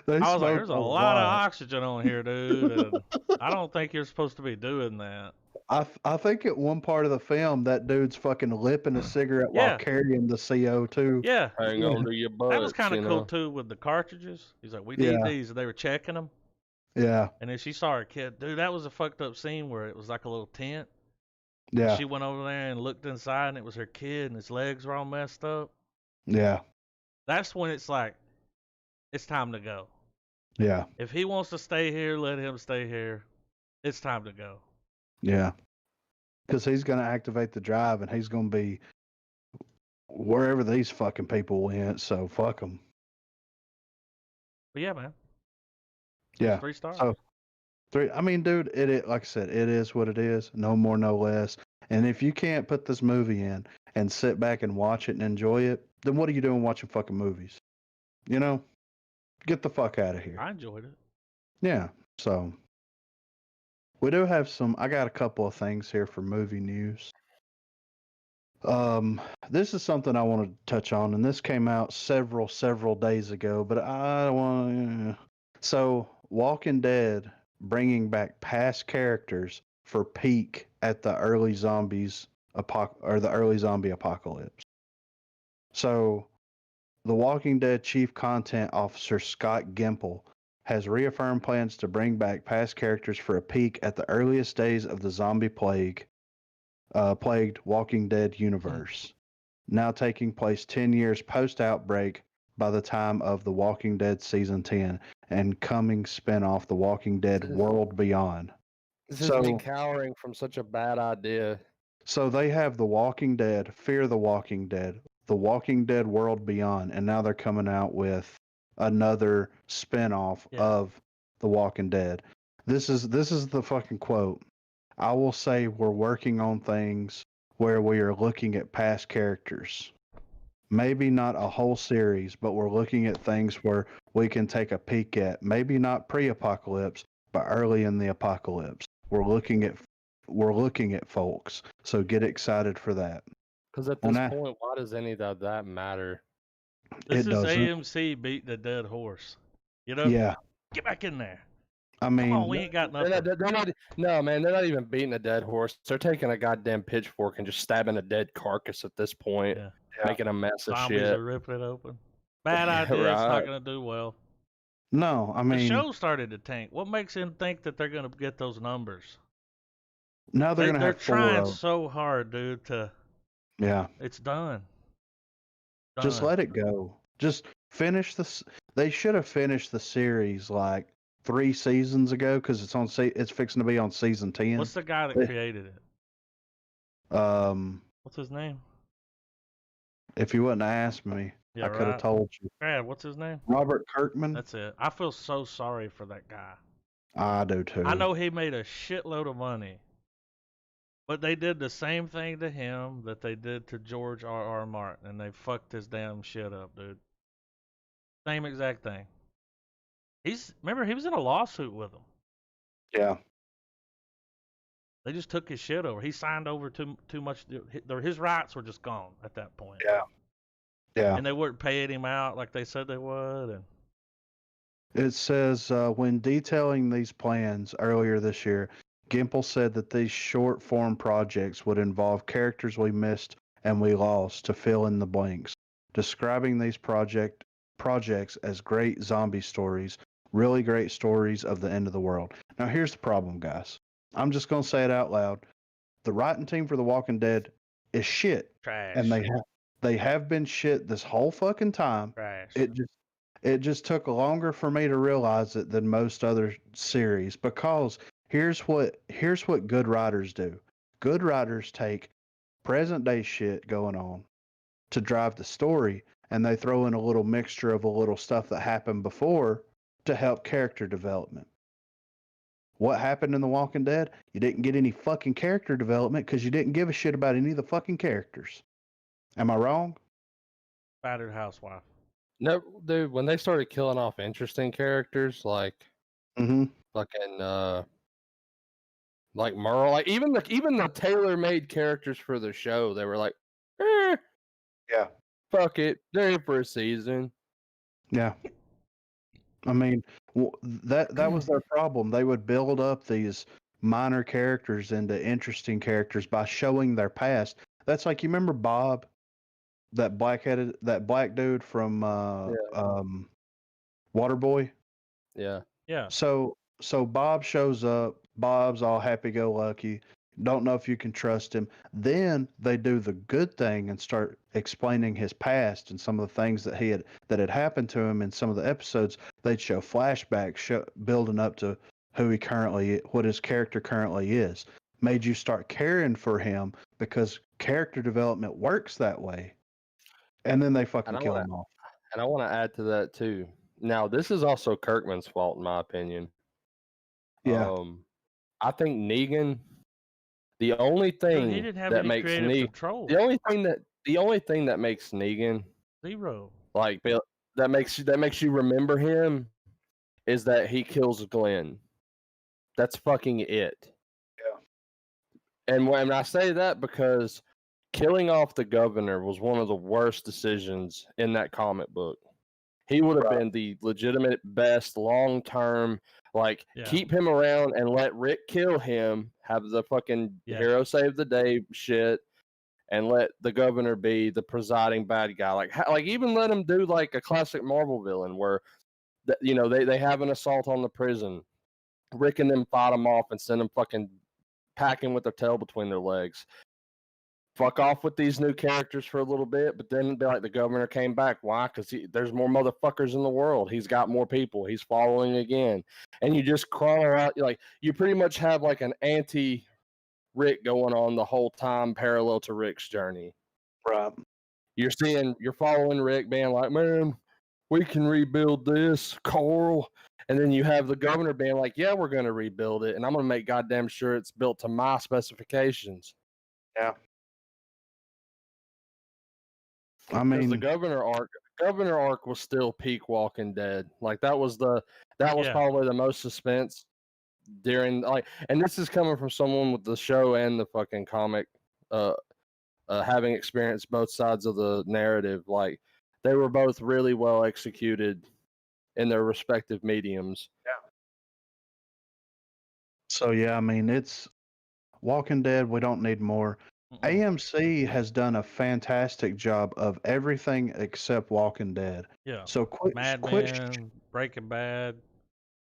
They I was like, smoked "There's a lot of oxygen on here, dude." And I don't think you're supposed to be doing that. I think at one part of the film, that dude's fucking lipping a cigarette while Yeah. carrying the CO2. Yeah, Hang on to your butts. that was kind of you cool know? too with the cartridges. He's like, "We Yeah. need these," and they were checking them. Yeah, And then she saw her kid. Dude, that was a fucked up scene where it was like a little tent. yeah, She went over there and looked inside, and it was her kid, and his legs were all messed up. yeah, That's when it's like, it's time to go. yeah, If he wants to stay here, let him stay here. It's time to go. yeah. Because he's gonna activate the drive, and he's gonna be wherever these fucking people went. So fuck them. But yeah, man. Yeah. 3 stars. So 3. I mean, dude, like I said, it is what it is. No more, no less. And if you can't put this movie in and sit back and watch it and enjoy it, then what are you doing watching fucking movies? You know, get the fuck out of here. I enjoyed it. Yeah. So we do have some. I got a couple of things here for movie news. This is something I want to touch on, and this came out several days ago, but I want. So, Walking Dead bringing back past characters for peak at the early the early zombie apocalypse. So, the Walking Dead chief content officer Scott Gimple has reaffirmed plans to bring back past characters for a peek at the earliest days of the zombie plagued Walking Dead universe, now taking place 10 years post-outbreak by the time of The Walking Dead Season 10 and coming spin-off The Walking Dead World Beyond. This is me cowering from such a bad idea. So they have The Walking Dead, Fear the Walking Dead, The Walking Dead World Beyond, and now they're coming out with another spin-off of The Walking Dead. This is the fucking quote. I will say we're working on things where we are looking at past characters. Maybe not a whole series, but we're looking at things where we can take a peek at. Maybe not pre-apocalypse, but early in the apocalypse. We're looking at folks. So get excited for that. Because at this point, why does any of that matter? This is AMC beating a dead horse. You know? Yeah. Get back in there. I mean, come on, we ain't got nothing. No, man, they're not even beating a dead horse. They're taking a goddamn pitchfork and just stabbing a dead carcass at this point, making a mess of Zombies shit. are ripping it open. Bad idea. It's not going to do well. No, I mean, the show started to tank. What makes him think that they're going to get those numbers? Now they're going to have trying so hard, dude. It's done. Just let it go. Just finish this. They should have finished the series like 3 seasons ago because it's fixing to be on season 10. What's the guy that created it? What's his name? If you wouldn't have asked me, I could have told you. Brad, what's his name? Robert Kirkman. That's it. I feel so sorry for that guy. I do too. I know he made a shitload of money, but they did the same thing to him that they did to George R.R. Martin, and they fucked his damn shit up, dude. Same exact thing. Remember, he was in a lawsuit with them. Yeah. They just took his shit over. He signed over too much. His rights were just gone at that point. Yeah. Yeah. And they weren't paying him out like they said they would. And it says when detailing these plans earlier this year, Gimple said that these short-form projects would involve characters we missed and we lost to fill in the blanks, describing these projects as great zombie stories, really great stories of the end of the world. Now, here's the problem, guys. I'm just going to say it out loud. The writing team for The Walking Dead is shit. Trash. And they have been shit this whole fucking time. Trash. It just took longer for me to realize it than most other series because here's what good writers do. good writers take present day shit going on to drive the story, and they throw in a little mixture of a little stuff that happened before to help character development. What happened in The Walking Dead? You didn't get any fucking character development because you didn't give a shit about any of the fucking characters. Am I wrong? Battered housewife. No, dude, when they started killing off interesting characters like Mm-hmm. fucking like Merle, like even the tailor-made characters for the show, they were like, Yeah. fuck it, they're in for a season. Yeah. I mean, that was their problem. They would build up these minor characters into interesting characters by showing their past. That's like, you remember Bob, that black dude from Waterboy? Yeah. Yeah. So Bob shows up. Bob's all happy-go-lucky. Don't know if you can trust him. Then they do the good thing and start explaining his past and some of the things that had happened to him in some of the episodes. They'd show flashbacks, building up to what his character currently is. Made you start caring for him because character development works that way. And then they fucking kill him off. And I want to add to that too. Now, this is also Kirkman's fault, in my opinion. Yeah. I think Negan. The only thing He didn't have that any makes creative control. the only thing that makes Negan Zero. like that makes you remember him is that he kills Glenn. That's fucking it. Yeah. And when I say that, because killing off the governor was one of the worst decisions in that comic book. He would have been the legitimate best long-term, like, keep him around and let Rick kill him, have the fucking hero save the day shit, and let the governor be the presiding bad guy. Like even let him do like a classic Marvel villain where, they have an assault on the prison. Rick and them fight them off and send them fucking packing with their tail between their legs. Fuck off with these new characters for a little bit, but then be like, the governor came back. Why? Because there's more motherfuckers in the world. He's got more people. He's following again. And you just crawl out. Like, you pretty much have like an anti-Rick going on the whole time parallel to Rick's journey. Right. You're following Rick being like, man, we can rebuild this, Carl. And then you have the governor being like, yeah, we're going to rebuild it. And I'm going to make goddamn sure it's built to my specifications. Yeah. I mean, the governor arc was still peak Walking Dead. Like that was probably the most suspense during and this is coming from someone with the show and the fucking comic, having experienced both sides of the narrative. Like they were both really well executed in their respective mediums. Yeah. So yeah, I mean, it's Walking Dead. We don't need more. AMC has done a fantastic job of everything except Walking Dead. Yeah. So quit Breaking Bad.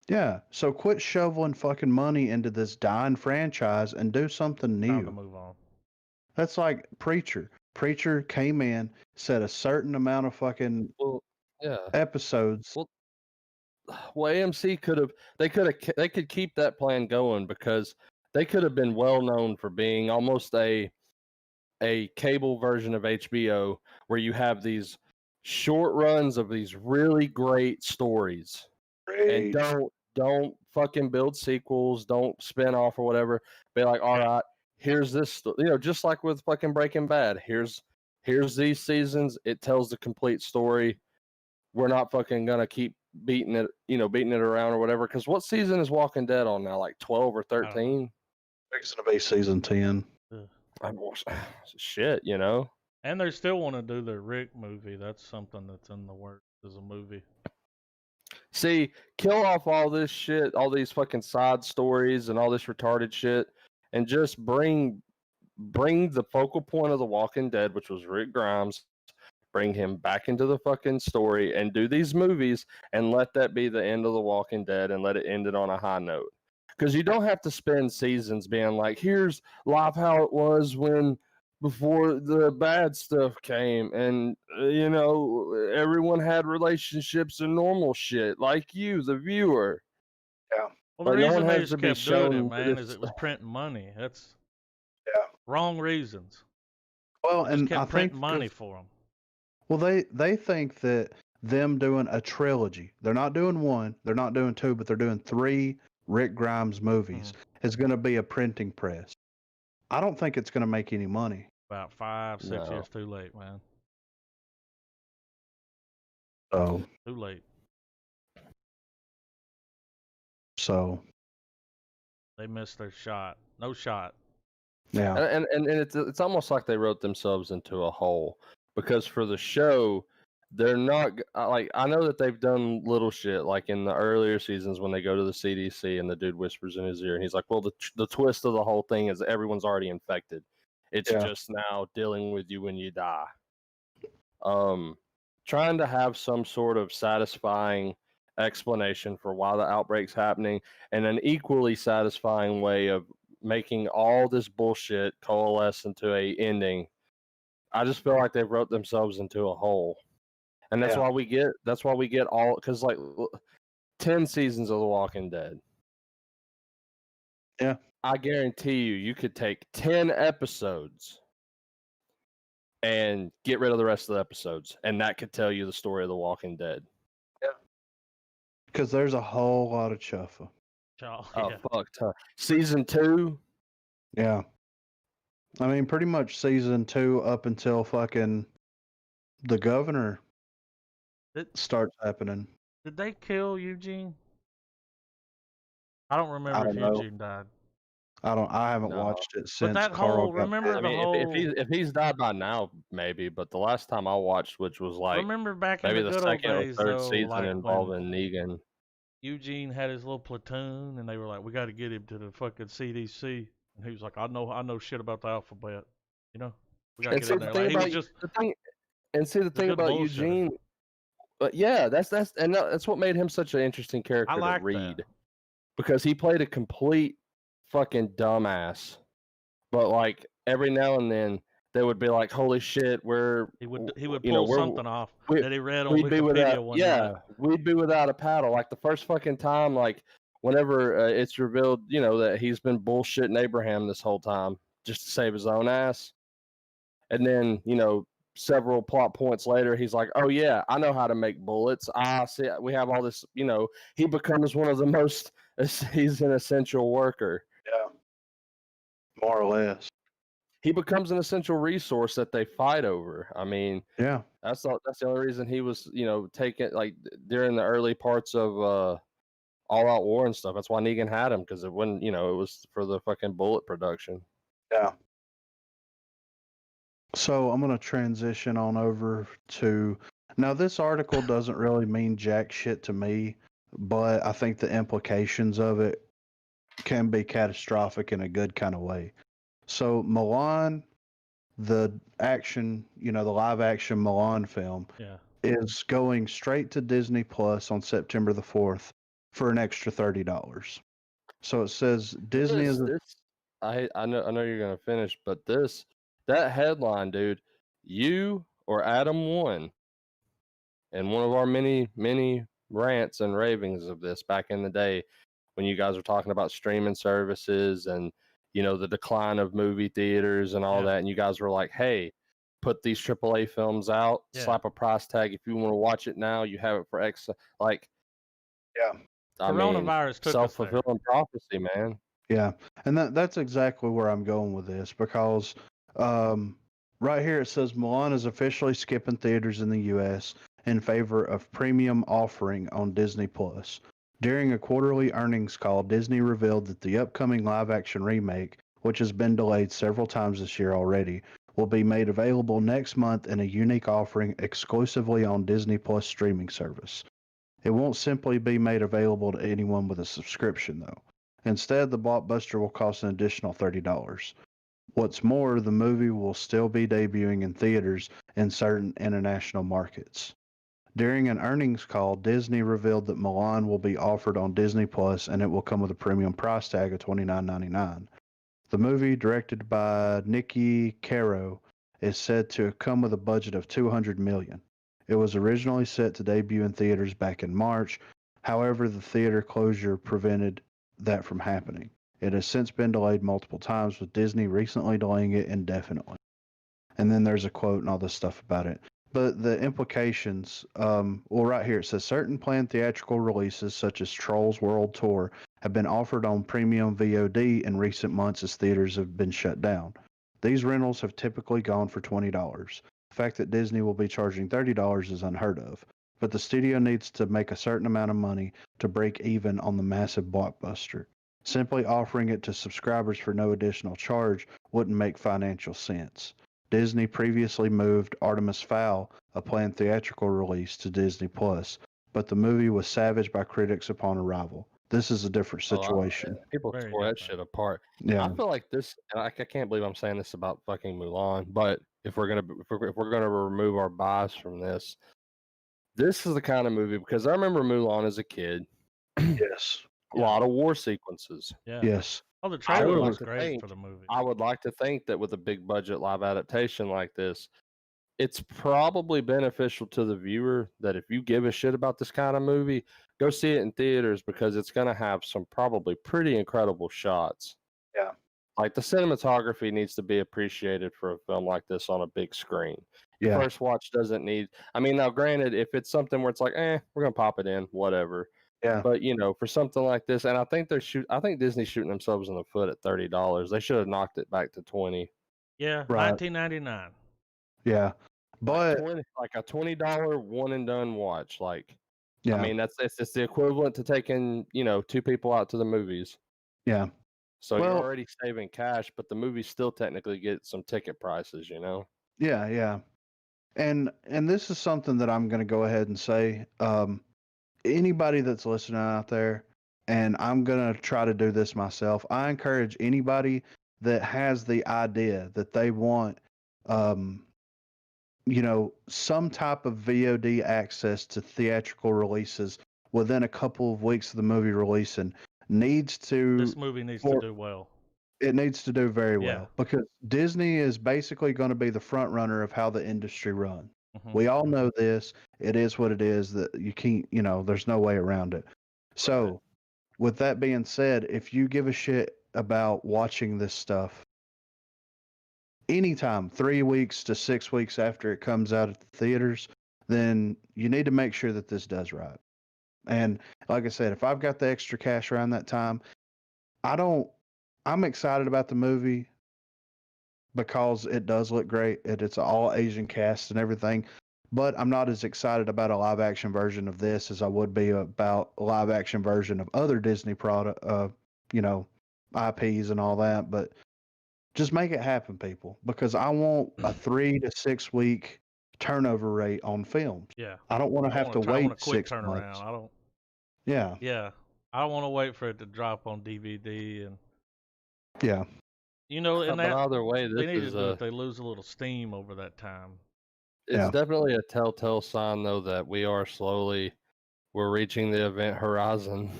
Yeah. So quit shoveling fucking money into this dying franchise and do something new. Time to move on. That's like Preacher. Preacher came in, said a certain amount of fucking episodes. Well, AMC could keep that plan going because they could have been well known for being almost a cable version of HBO where you have these short runs of these really great stories. And don't fucking build sequels, don't spin off or whatever. Be like, all right, here's this, just like with fucking Breaking Bad. Here's these seasons. It tells the complete story. We're not fucking gonna keep beating it around or whatever. Because what season is Walking Dead on now? Like 12 or 13? It's gonna be season 10. Shit, And they still want to do the Rick movie. That's something that's in the works as a movie. See, kill off all this shit, all these fucking side stories and all this retarded shit, and just bring the focal point of The Walking Dead, which was Rick Grimes, bring him back into the fucking story and do these movies and let that be the end of The Walking Dead and let it end it on a high note. Because you don't have to spend seasons being like, here's life how it was before the bad stuff came, and everyone had relationships and normal shit like you, the viewer. Yeah. Well, the reason they just kept doing it, man, is it was printing money. That's Wrong reasons. Well, Just and kept I think printing money for them. well, they think that them doing a trilogy, they're not doing one, they're not doing two, but they're doing 3 Rick Grimes movies, is going to be a printing press. I don't think it's going to make any money. About 5, 6 No. years too late, man. So, Too late. so They missed their shot. No shot. yeah, And it's almost like they wrote themselves into a hole, because for the show, they're not like, I know that they've done little shit like in the earlier seasons when they go to the CDC and the dude whispers in his ear and he's like, well, the twist of the whole thing is everyone's already infected. It's Yeah. just now dealing with you when you die. Trying to have some sort of satisfying explanation for why the outbreak's happening, and an equally satisfying way of making all this bullshit coalesce into a ending. I just feel like they wrote themselves into a hole, and that's Yeah. why we get all, because like 10 seasons of The Walking Dead. Yeah. I guarantee you could take 10 episodes and get rid of the rest of the episodes, and that could tell you the story of The Walking Dead. because there's a whole lot of chuffa. Oh, Oh yeah. fuck ton. Season 2, Yeah. I mean, pretty much season 2 up until fucking the governor Did, starts happening. did they kill Eugene? I don't remember I don't if know. Eugene died. I haven't No. watched it But since that Carl whole, got remember I the mean, whole, if he's died by now, maybe. But the last time I watched, which was like remember back in maybe the the good old second or days, third though, season like when involving Negan. Eugene had his little platoon, and they were like, "We got to get him to the fucking CDC," and he was like, "I know shit about the alphabet, you know, we got to And get see in the there." thing Like he was about just the thing, and see the a thing good about bullshitter. Eugene. But yeah, that's what made him such an interesting character I like to read, that. because he played a complete fucking dumbass. But like every now and then they would be like, "Holy shit, He would you know, pull something off we that he read on we'd be without Wikipedia one night. we'd be without a paddle." Like the first fucking time, like whenever it's revealed, that he's been bullshitting Abraham this whole time just to save his own ass, and then several plot points later, he's like, "Oh yeah, I know how to make bullets. I see. We have all this." He becomes one of the most. He's an essential worker. Yeah. More or less. He becomes an essential resource that they fight over. I mean, Yeah. that's the only reason he was, taken like during the early parts of All Out War and stuff. That's why Negan had him, because it was for the fucking bullet production. Yeah. So I'm going to transition on over to now. This article doesn't really mean jack shit to me, but I think the implications of it can be catastrophic in a good kind of way. So Milan, the action, the live action Milan film, Yeah. is going straight to Disney Plus on September the 4th for an extra $30. So it says Disney is I know you're gonna finish, but that headline, dude, you or Adam won, and one of our many rants and ravings of this back in the day, when you guys were talking about streaming services and the decline of movie theaters and all Yeah. that, and you guys were like, hey, put these AAA films out, Yeah. slap a price tag. If you want to watch it now, you have it for X. Like, yeah. I mean, Coronavirus took us there. self-fulfilling prophecy, man. Yeah, and that's exactly where I'm going with this, because right here it says Milan is officially skipping theaters in the U.S. in favor of premium offering on Disney Plus. During a quarterly earnings call, Disney revealed that the upcoming live-action remake, which has been delayed several times this year already, will be made available next month in a unique offering exclusively on Disney Plus streaming service. It won't simply be made available to anyone with a subscription, though. Instead, the blockbuster will cost an additional $30. What's more, the movie will still be debuting in theaters in certain international markets. During an earnings call, Disney revealed that Milan will be offered on Disney Plus, and it will come with a premium price tag of $29.99. The movie, directed by Nikki Caro, is said to come with a budget of $200 million. It was originally set to debut in theaters back in March. However, the theater closure prevented that from happening. It has since been delayed multiple times, with Disney recently delaying it indefinitely. And then there's a quote and all this stuff about it. But the implications, well, right here it says certain planned theatrical releases, such as Trolls World Tour, have been offered on premium VOD in recent months as theaters have been shut down. These rentals have typically gone for $20. The fact that Disney will be charging $30 is unheard of, but the studio needs to make a certain amount of money to break even on the massive blockbuster. Simply offering it to subscribers for no additional charge wouldn't make financial sense. Disney previously moved Artemis Fowl, a planned theatrical release, to Disney Plus, but the movie was savaged by critics upon arrival. This is a different situation. People Very tore that different. shit apart. Yeah, I feel like this. I can't believe I'm saying this about fucking Mulan, but if we're gonna remove our bias from this, this is the kind of movie, because I remember Mulan as a kid. yes, A lot of war sequences. Yeah. yes, Oh, the I trailer would looks like to great think- for the movie. I would like to think that with a big budget live adaptation like this, it's probably beneficial to the viewer that if you give a shit about this kind of movie, go see it in theaters, because it's going to have some probably pretty incredible shots. Yeah. Like, the cinematography needs to be appreciated for a film like this on a big screen. Your yeah, first watch doesn't need, I mean, now granted, if it's something where it's like, we're going to pop it in, whatever. yeah. But for something like this, and I think I think Disney's shooting themselves in the foot at $30. They should have knocked it back to 20. Yeah, Right. 1999. Yeah, but Like a $20 one and done watch. Like, yeah, I mean, it's the equivalent to taking, two people out to the movies. yeah, So you're Well- already saving cash, but the movie still technically gets some ticket prices, yeah. And this is something that I'm going to go ahead and say. Anybody that's listening out there, and I'm going to try to do this myself. I encourage anybody that has the idea that they want, some type of VOD access to theatrical releases within a couple of weeks of the movie releasing needs to. This movie needs to do well. It needs to do very Yeah. well because Disney is basically going to be the front runner of how the industry runs. Mhm. We all know this. It is what it is, that you can't, there's no way around it. So, with that being said, if you give a shit about watching this stuff anytime, 3 weeks to 6 weeks after it comes out at the theaters, then you need to make sure that this does right. And like I said, if I've got the extra cash around that time, I'm excited about the movie because it does look great. It's all Asian cast and everything, but I'm not as excited about a live action version of this as I would be about a live action version of other Disney product, IPs and all that. But just make it happen, people, because I want a 3 to 6 week turnover rate on films. Yeah. I don't want to have to I wait want a quick 6 turnaround. months. I don't. Yeah, Yeah. I don't want to wait for it to drop on DVD and yeah, and But that either way, they this need to is do it. They lose a little steam over that time. it's Yeah. definitely a telltale sign, though, that we're reaching the event horizon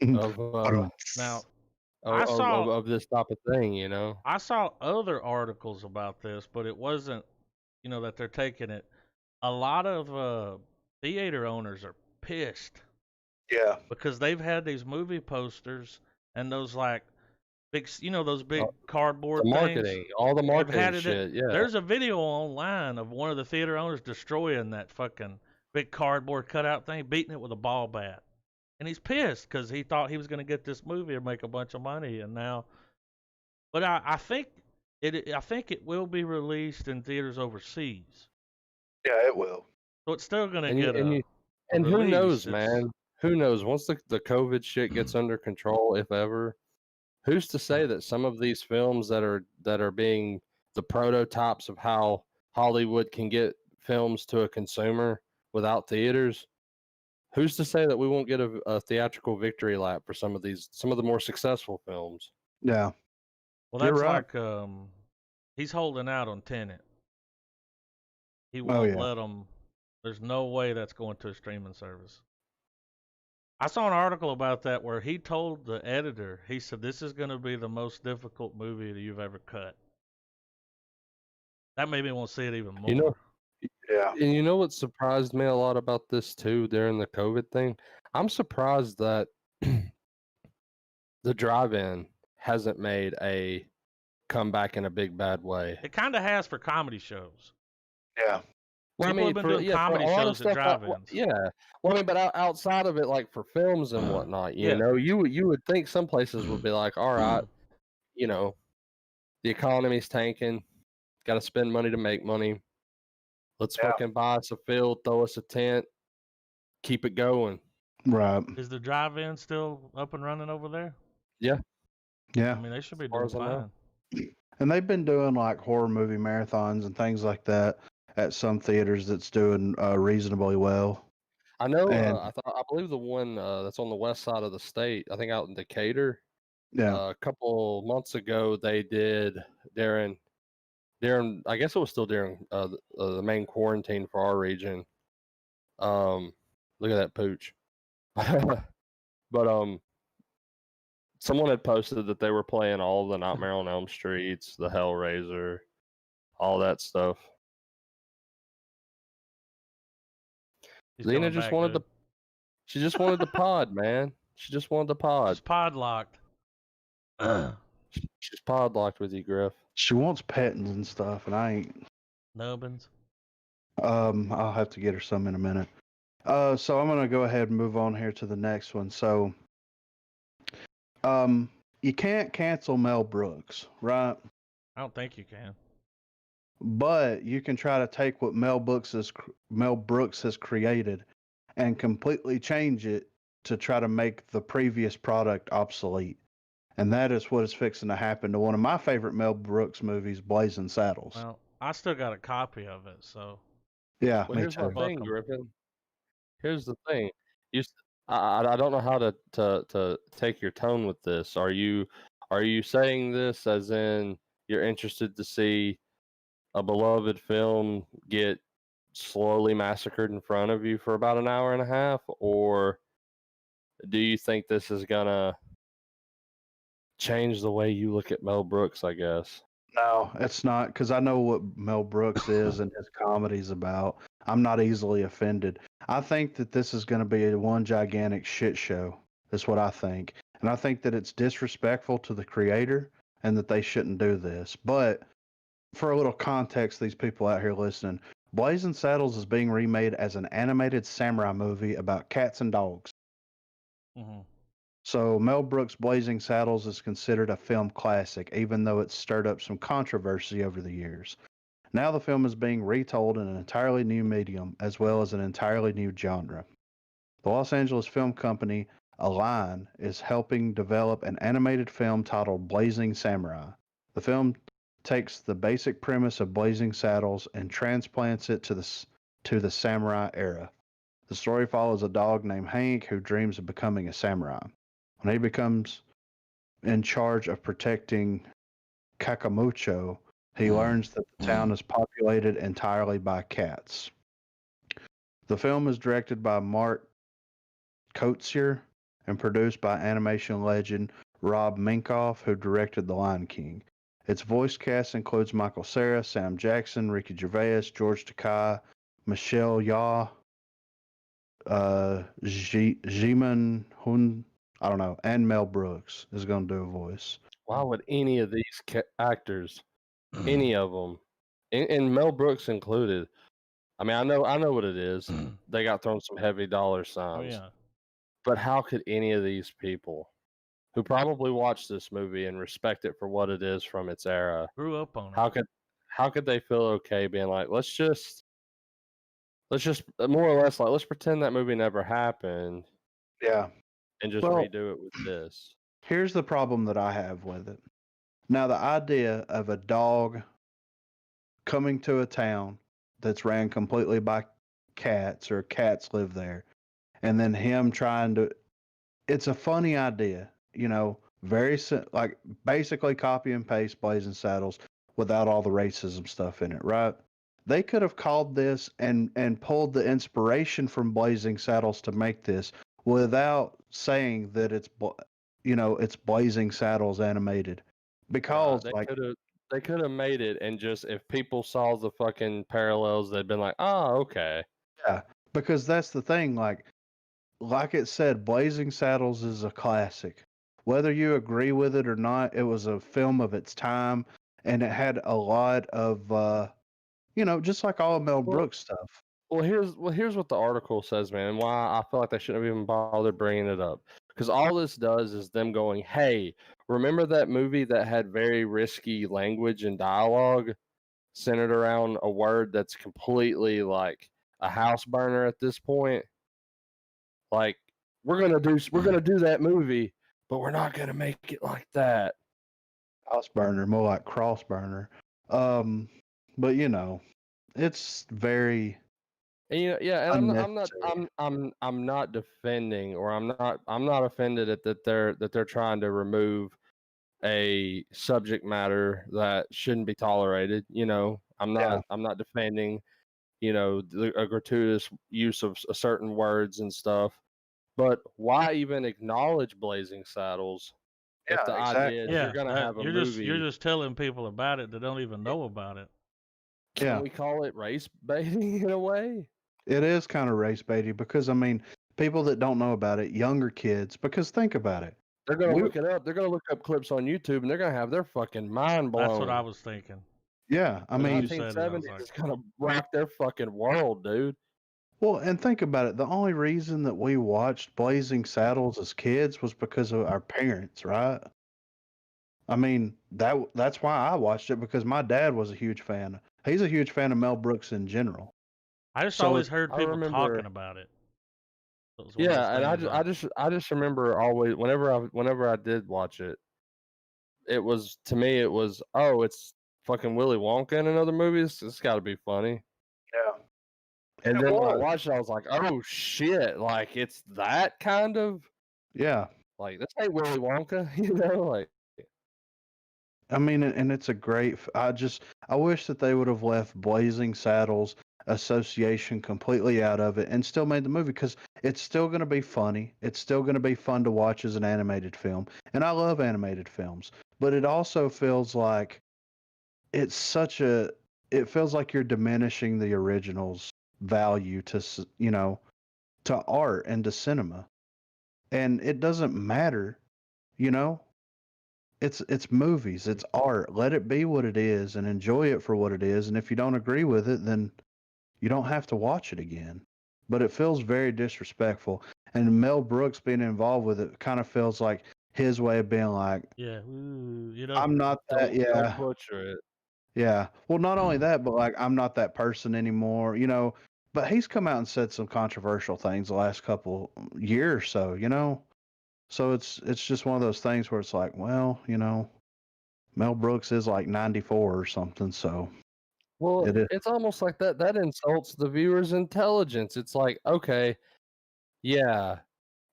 of Now, of this type of thing, I saw other articles about this, but it wasn't, that they're taking it. A lot of theater owners are pissed yeah, because they've had these movie posters and those like big, those big cardboard The things. marketing, all the had marketing it shit, yeah. There's a video online of one of the theater owners destroying that fucking big cardboard cutout thing, beating it with a ball bat. And he's pissed because he thought he was going to get this movie and make a bunch of money, and now. But I think it will be released in theaters overseas, yeah, it will. so it's still going to And you- get and a. you- a And who release. knows, It's- man? Who knows? Once the COVID shit gets under control, if ever, who's to say that some of these films that are being the prototypes of how Hollywood can get films to a consumer without theaters? Who's to say that we won't get a theatrical victory lap for some of the more successful films? Yeah, Well, You're that's right. like he's holding out on Tenet. He Oh, won't yeah. let him. There's no way that's going to a streaming service. I saw an article about that where he told the editor, he said, "This is going to be the most difficult movie that you've ever cut." That made me want to see it even more. You know- yeah, And you know what surprised me a lot about this too during the COVID thing? I'm surprised that the drive-in hasn't made a comeback in a big bad way. It kind of has for comedy shows. Yeah. Well, People have been doing comedy for a lot of shows at stuff, drive-ins. yeah. Well, I mean, but outside of it, like for films and whatnot, you Yeah. know, you would think some places would be like, all right, you know, the economy's tanking, got to spend money to make money. Let's fucking buy us a field, throw us a tent, keep it going. Right. Is the drive-in still up and running over there? Yeah. I mean, they should be doing as I know. fine. And they've been doing like horror movie marathons and things like that at some theaters that's doing reasonably well. I know. And I believe the one that's on the west side of the state, I think out in Decatur, yeah, a couple months ago they did during I guess it was still during the main quarantine for our region. Look at that pooch. But someone had posted that they were playing all the Nightmare on Elm Streets, the Hellraiser, all that stuff. He's Lena coming just back, wanted dude. she just wanted the pod, man. She just wanted the pod. It's pod locked. She's pod locked with you, Griff. she wants pettings and stuff, and I ain't. Nubbins. I'll have to get her some in a minute. So I'm gonna go ahead and move on here to the next one. So, you can't cancel Mel Brooks, right? I don't think you can. But you can try to take what Mel Brooks has created and completely change it to try to make the previous product obsolete. And that is what is fixing to happen to one of my favorite Mel Brooks movies, Blazing Saddles. Well, I still got a copy of it, so Yeah, Well, me here's my too. thing, Welcome. Griffin. Here's the thing. I don't know how to take your tone with this. Are you saying this as in you're interested to see a beloved film get slowly massacred in front of you for about an hour and a half, or do you think this is gonna change the way you look at Mel Brooks, I guess? No, it's not, because I know what Mel Brooks is and his comedy's about. I'm not easily offended. I think that this is going to be one gigantic shit show. That's what I think. And I think that it's disrespectful to the creator and that they shouldn't do this. But for a little context, these people out here listening, Blazing Saddles is being remade as an animated samurai movie about cats and dogs. Mm-hmm. So Mel Brooks' Blazing Saddles is considered a film classic, even though it's stirred up some controversy over the years. Now the film is being retold in an entirely new medium, as well as an entirely new genre. The Los Angeles film company Align is helping develop an animated film titled Blazing Samurai. The film takes the basic premise of Blazing Saddles and transplants it to the samurai era. The story follows a dog named Hank who dreams of becoming a samurai. When he becomes in charge of protecting Kakamucho, he learns that the town is populated entirely by cats. The film is directed by Mark Koetsier and produced by animation legend Rob Minkoff, who directed The Lion King. Its voice cast includes Michael Cera, Sam Jackson, Ricky Gervais, George Takei, Michelle Yeoh, Jimin Hun, I don't know, and Mel Brooks is going to do a voice. Why would any of these actors, any of them, and Mel Brooks included? I mean, I know what it is. They got thrown some heavy dollar signs. Oh yeah. But how could any of these people, who probably watched this movie and respect it for what it is from its era, Grew up on it. how could they feel okay being like, let's just more or less like, let's pretend that movie never happened. Yeah. And just redo it with this. Here's the problem that I have with it. Now, the idea of a dog coming to a town that's ran completely by cats, or cats live there, and then him trying to, it's a funny idea, you know, like basically copy and paste Blazing Saddles without all the racism stuff in it, right? They could have called this and pulled the inspiration from Blazing Saddles to make this without saying that it's Blazing Saddles animated, because they could have made it, and just if people saw the fucking parallels, they'd been like, oh, okay. Yeah, because that's the thing. Like it said, Blazing Saddles is a classic. Whether you agree with it or not, it was a film of its time, and it had a lot of just like all of Mel Well, Brooks stuff. here's what the article says, man, and why I feel like they shouldn't have even bothered bringing it up. Because all this does is them going, "Hey, remember that movie that had very risky language and dialogue centered around a word that's completely like a house burner at this point? Like, we're gonna do that movie, but we're not gonna make it like that." House burner, more like cross burner. But it's very And yeah, and unnecessary. I'm not defending, or I'm not offended at that they're trying to remove a subject matter that shouldn't be tolerated. Yeah, I'm not defending, a gratuitous use of certain words and stuff. But why even acknowledge Blazing Saddles if the yeah, idea is exactly. you're Yeah, gonna that have a you're movie? just telling people about it that don't even know about it. Can Yeah, we call it race baiting in a way? it is kind of race baity because I mean, people that don't know about it, younger kids, because think about it. They're gonna We look it up. They're gonna look up clips on YouTube, and they're gonna have their fucking mind That's what I blown. was thinking. Yeah, I As The you mean, said it, I was 1970s like, is gonna rock their fucking world, dude. well, and think about it. The only reason that we watched Blazing Saddles as kids was because of our parents, right? I mean, that's why I watched it because my dad was a huge fan. He's a huge fan of Mel Brooks in general. I just So always it's heard I people talking remember, about it. It was one of those yeah, and things like, I just remember always whenever I did watch it, it was to me it was, oh, it's fucking Willy Wonka in another movie. It's got to be funny. yeah, and And it then when I was. watched it, I was like, oh shit, like it's that kind of Yeah, like this ain't Willy Wonka, like. I mean, and it's a great. I wish that they would have left Blazing Saddles association completely out of it and still made the movie because it's still going to be funny. It's still going to be fun to watch as an animated film, and I love animated films. But it also feels like it's such a. It feels like you're diminishing the original's value to art and to cinema, and it doesn't matter. You know, it's movies, it's art. Let it be what it is and enjoy it for what it is. And if you don't agree with it, then you don't have to watch it again. But it feels very disrespectful. And Mel Brooks being involved with it kind of feels like his way of being like, yeah, ooh, I'm not that, Don't yeah, butcher it. yeah. Well, not only that, but like, I'm not that person anymore. But he's come out and said some controversial things the last couple years or so. So it's just one of those things where it's like, well. Mel Brooks is like 94 or something, so Well, it is. it's almost like that insults the viewer's intelligence. It's like, okay, yeah,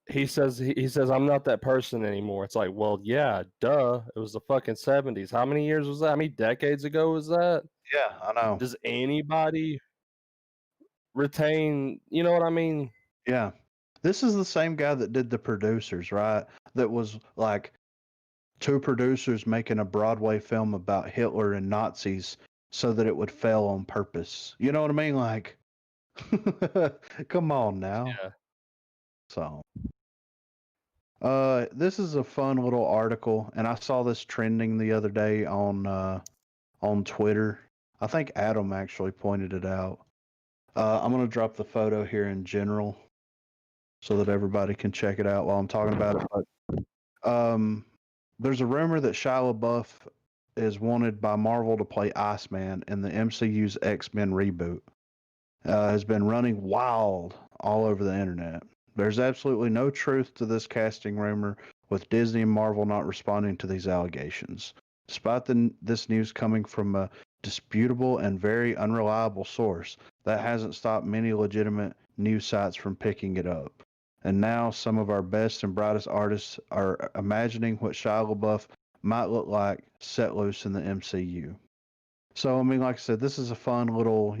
he says I'm not that person anymore. It's like, well, yeah, duh. It was the fucking 70s. How many years was that? How many decades ago was that? Yeah, I know. Does anybody retain, you know what I mean? Yeah. This is the same guy that did the producers, right? That was like two producers making a Broadway film about Hitler and Nazis so that it would fail on purpose. You know what I mean? Like, come on now. Yeah. So, this is a fun little article, and I saw this trending the other day on Twitter. I think Adam actually pointed it out. I'm going to drop the photo here in general so that everybody can check it out while I'm talking about it. But there's a rumor that Shia LaBeouf is wanted by Marvel to play Iceman in the MCU's X-Men reboot. Has been running wild all over the internet. There's absolutely no truth to this casting rumor, with Disney and Marvel not responding to these allegations. Despite this news coming from a disputable and very unreliable source, that hasn't stopped many legitimate news sites from picking it up. And now some of our best and brightest artists are imagining what Shia LaBeouf might look like set loose in the MCU. So, I mean, like I said, this is a fun little.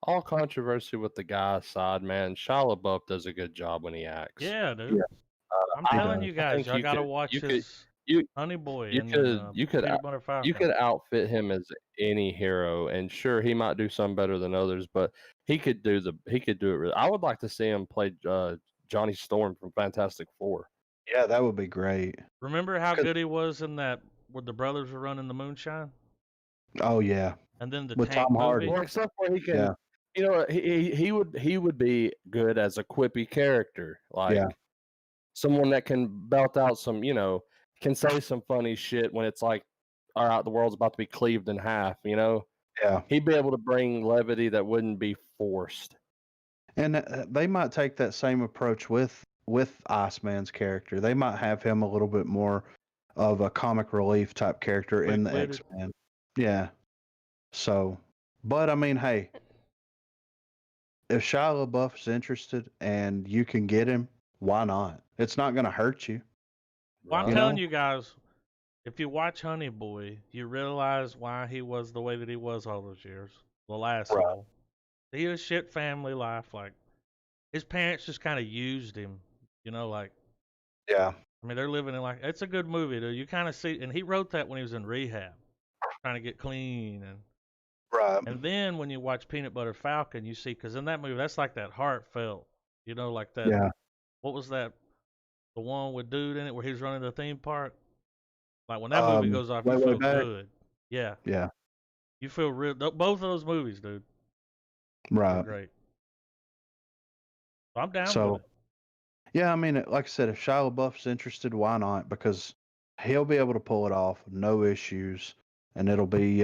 All controversy with the guy aside, man, Shia LaBeouf does a good job when he acts. yeah, Yeah, dude. I'm he telling does. you I guys, think y'all gotta watch you could his you Honey Boy you and could you could Peanut Butter you Falcon. could outfit him as any hero, and sure, he might do some better than others, but he could do it really. I would like to see him play Johnny Storm from Fantastic Four. Yeah, that would be great. Remember how 'Cause- good he was in that where the brothers were running the moonshine, Oh yeah, and then the with tank Tom Hardy. movie. Or except where he can, Yeah. you know, he would be good as a quippy character, like Yeah. someone that can belt out some, you know, can say some funny shit when it's like, all right, the world's about to be cleaved in half, you know. Yeah. He'd be able to bring levity that wouldn't be forced. And they might take that same approach with Iceman's character. They might have him a little bit more of a comic relief type character in the Quick-witted. X-Men. Yeah. So, but I mean, hey, if Shia LaBeouf's interested and you can get him, why not? It's not going to hurt you. Well, I'm right? telling know? you guys, if you watch Honey Boy, you realize why he was the way that he was all those years. The last Right. hole. He had a shit family life. Like his parents just kind of used him. You know, like Yeah. I mean, they're living in like it's a good movie. Though. You kind of see, and he wrote that when he was in rehab, trying to get clean, Right. and then when you watch Peanut Butter Falcon, you see because in that movie that's like that heartfelt. You know, like that. Yeah. What was that? The one with dude in it where he's running the theme park. Like when that movie goes off, you Way feel Back. good. Yeah, Yeah. you feel real. Both of those movies, dude, are Right. great. So I'm down So, with it. yeah, I mean, like I said, if Shia LaBeouf's interested, why not? Because he'll be able to pull it off, no issues, and it'll be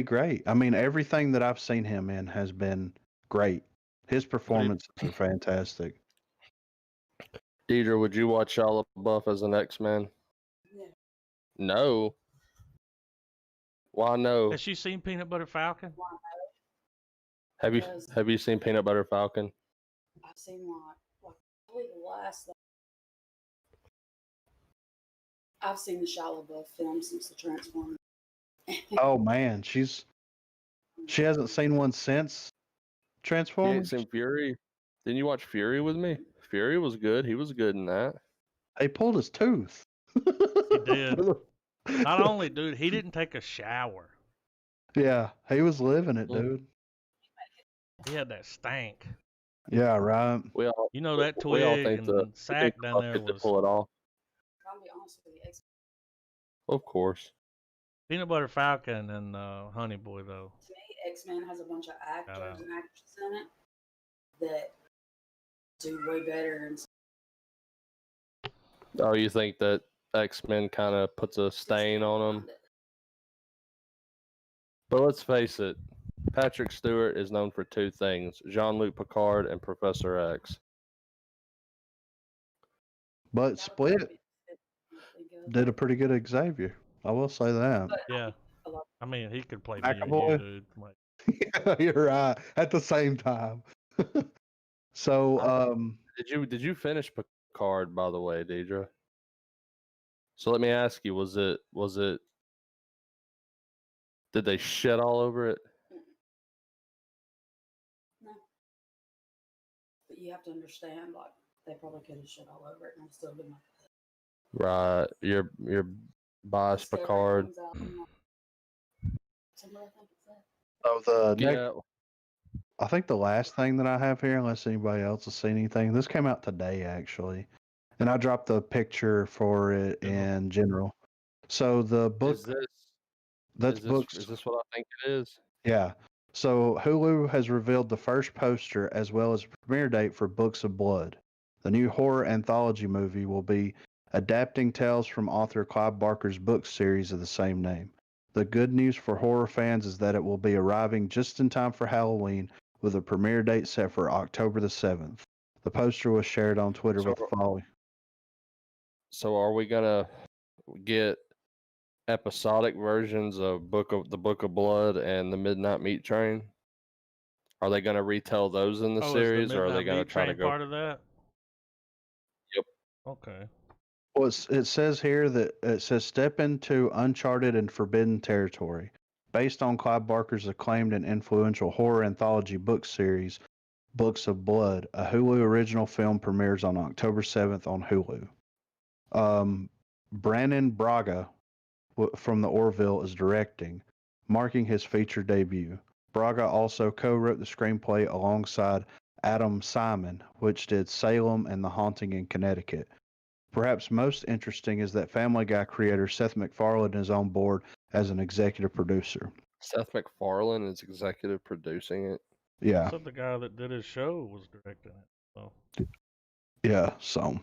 great. I mean, everything that I've seen him in has been great. His performances are fantastic. Deidre, would you watch Shia LaBeouf as an X-Men? Yeah. No. Why no? Has she seen Peanut Butter Falcon? Have you Because- have you seen Peanut Butter Falcon? I've seen like probably the last. I've seen the Shia LaBeouf film since the Transformers. Oh man, she hasn't seen one since You ain't Transformers. seen Fury? Didn't you watch Fury with me? Fury was good. He was good in that. They pulled his tooth. He did. Not only, dude, he didn't take a shower. Yeah, he was living it, Mm. dude. He had that stank. Yeah, right. We all You know that we all twig think and the sack down there to was pull it off. I'll be honest with you, Of course. Peanut Butter Falcon and Honey Boy though. to me, X-Men has a bunch of actors out. and actresses in it that do way better. And Oh, you think that X-Men kind of puts a stain on them? But let's face it, Patrick Stewart is known for two things: Jean-Luc Picard and Professor X. But Split did a pretty good Xavier. I will say that. Yeah. I mean, he could play me and McAvoy? you, dude. Like, You're right. At the same time. So, Did you finish Picard, by the way, Deidre? So let me ask you: was it? Did they shit all over it? No. But you have to understand, like, they probably could have shit all over it and still been like, Right, your biased still Picard. comes out and, like, somebody think it's that. so the next, Yeah, I think the last thing that I have here, unless anybody else has seen anything, this came out today actually, and I dropped the picture for it in general. So the book, that's books. Is this what I think it is? Yeah. So Hulu has revealed the first poster as well as a premiere date for Books of Blood. The new horror anthology movie will be adapting tales from author Clive Barker's book series of the same name. The good news for horror fans is that it will be arriving just in time for Halloween with a premiere date set for October the 7th. The poster was shared on Twitter with the following. So are we gonna get episodic versions of the Book of Blood and the Midnight Meat Train? Are they gonna retell those in the oh, series, is the or are they Midnight gonna Meat try to Train go? part of that? Yep. Okay. Well, it says here that it says step into uncharted and forbidden territory. Based on Clive Barker's acclaimed and influential horror anthology book series, Books of Blood, a Hulu original film premieres on October 7th on Hulu. Brannon Braga from the Orville is directing, marking his feature debut. Braga also co-wrote the screenplay alongside Adam Simon, which did Salem and The Haunting in Connecticut. Perhaps most interesting is that Family Guy creator Seth MacFarlane is on board as an executive producer. Seth MacFarlane is executive producing it. Yeah, So the guy that did his show was directing it. So yeah. So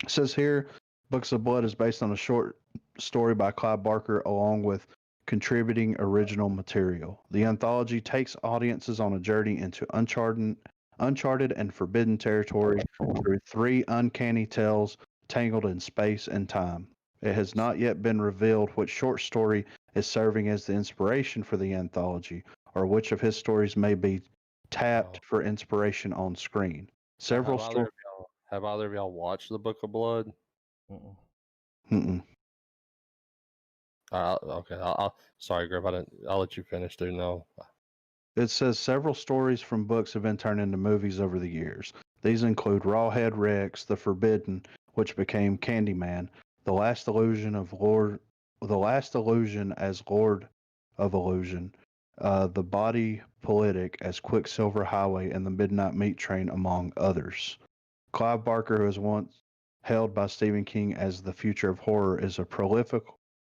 it says here, Books of Blood is based on a short story by Clive Barker along with contributing original material. The anthology takes audiences on a journey into uncharted and forbidden territory through 3 uncanny tales tangled in space and time. It has not yet been revealed which short story is serving as the inspiration for the anthology, or which of his stories may be tapped for inspiration on screen. So Several stories. have either of y'all watched the Book of Blood? mm-mm. Okay. Sorry, Griff. I'll let you finish, dude. No. It says several stories from books have been turned into movies over the years. These include Rawhead Rex, The Forbidden, which became Candyman, The Last Illusion as Lord of Illusion, The Body Politic as Quicksilver Highway, and The Midnight Meat Train, among others. Clive Barker, who is once held by Stephen King as the future of horror, is a prolific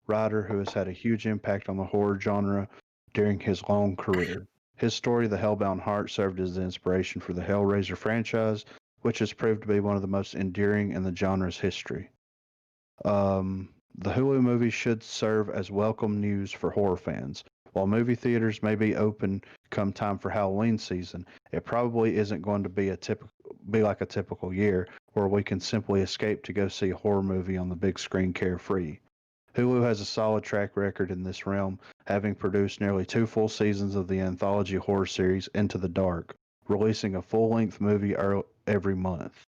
writer who has had a huge impact on the horror genre during his long career. His story, The Hellbound Heart, served as the inspiration for the Hellraiser franchise, which has proved to be one of the most enduring in the genre's history. The Hulu movie should serve as welcome news for horror fans. While movie theaters may be open come time for Halloween season, it probably isn't going to be like a typical year where we can simply escape to go see a horror movie on the big screen carefree. Hulu has a solid track record in this realm, having produced nearly 2 full seasons of the anthology horror series Into the Dark, releasing a full-length movie every month.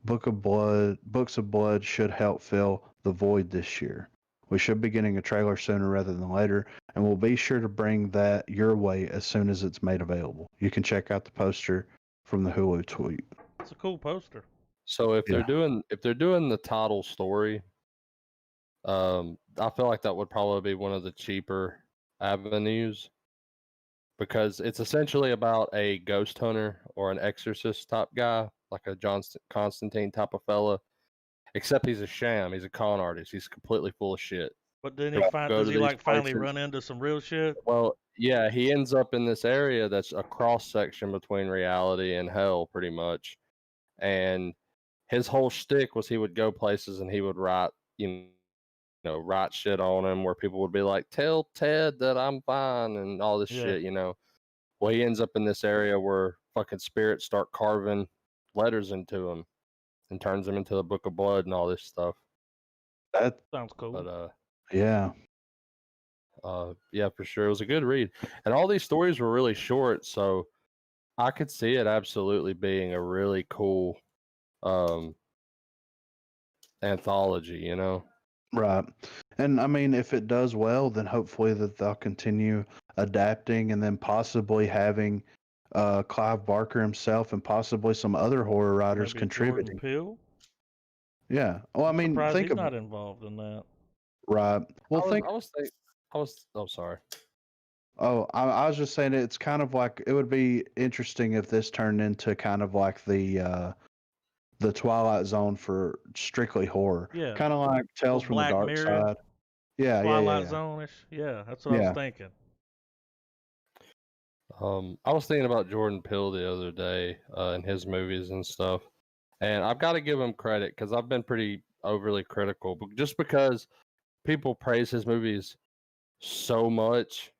Books of Blood should help fill the void this year. We should be getting a trailer sooner rather than later, and we'll be sure to bring that your way as soon as it's made available. You can check out the poster from the Hulu tweet. It's a cool poster. So if they're doing the title story, I feel like that would probably be one of the cheaper avenues, because it's essentially about a ghost hunter or an exorcist type guy, like a John Constantine type of fella, except he's a sham. He's a con artist. He's completely full of shit. But then Does he like finally run into some real shit? Well, yeah, he ends up in this area that's a cross section between reality and hell, pretty much. And his whole shtick was he would go places and he would write, write shit on him where people would be like, "Tell Ted that I'm fine," and all this shit, Well, he ends up in this area where fucking spirits start carving letters into him and turns him into the Book of Blood and all this stuff. That sounds cool. But yeah. Yeah, for sure. It was a good read. And all these stories were really short, so I could see it absolutely being a really cool anthology, Right. And I mean, if it does well, then hopefully that they'll continue adapting and then possibly having Clive Barker himself and possibly some other horror writers Maybe contributing. Jordan Peele? Yeah. Well, I mean, Surprised think he's of not involved in that. Right. Well, Oh, sorry. Oh, I was just saying it's kind of like it would be interesting if this turned into kind of like the Twilight Zone for strictly horror. Yeah. Kind of like Tales from the Black Dark Mirror, Side. Yeah, Twilight yeah. Zone-ish. Yeah, that's what I was thinking. I was thinking about Jordan Peele the other day and his movies and stuff, and I've got to give him credit because I've been pretty overly critical, but just because people praise his movies so much,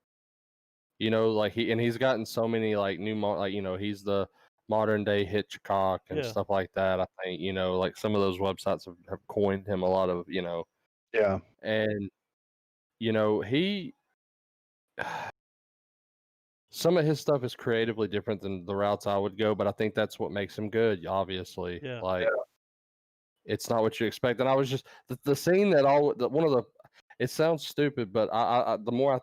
like he's gotten so many like new he's the modern day Hitchcock and stuff like that. I think like some of those websites have coined him a lot of Yeah. and he. Some of his stuff is creatively different than the routes I would go, but I think that's what makes him good, obviously. Yeah. It's not what you expect. And I was just the scene it sounds stupid, but the more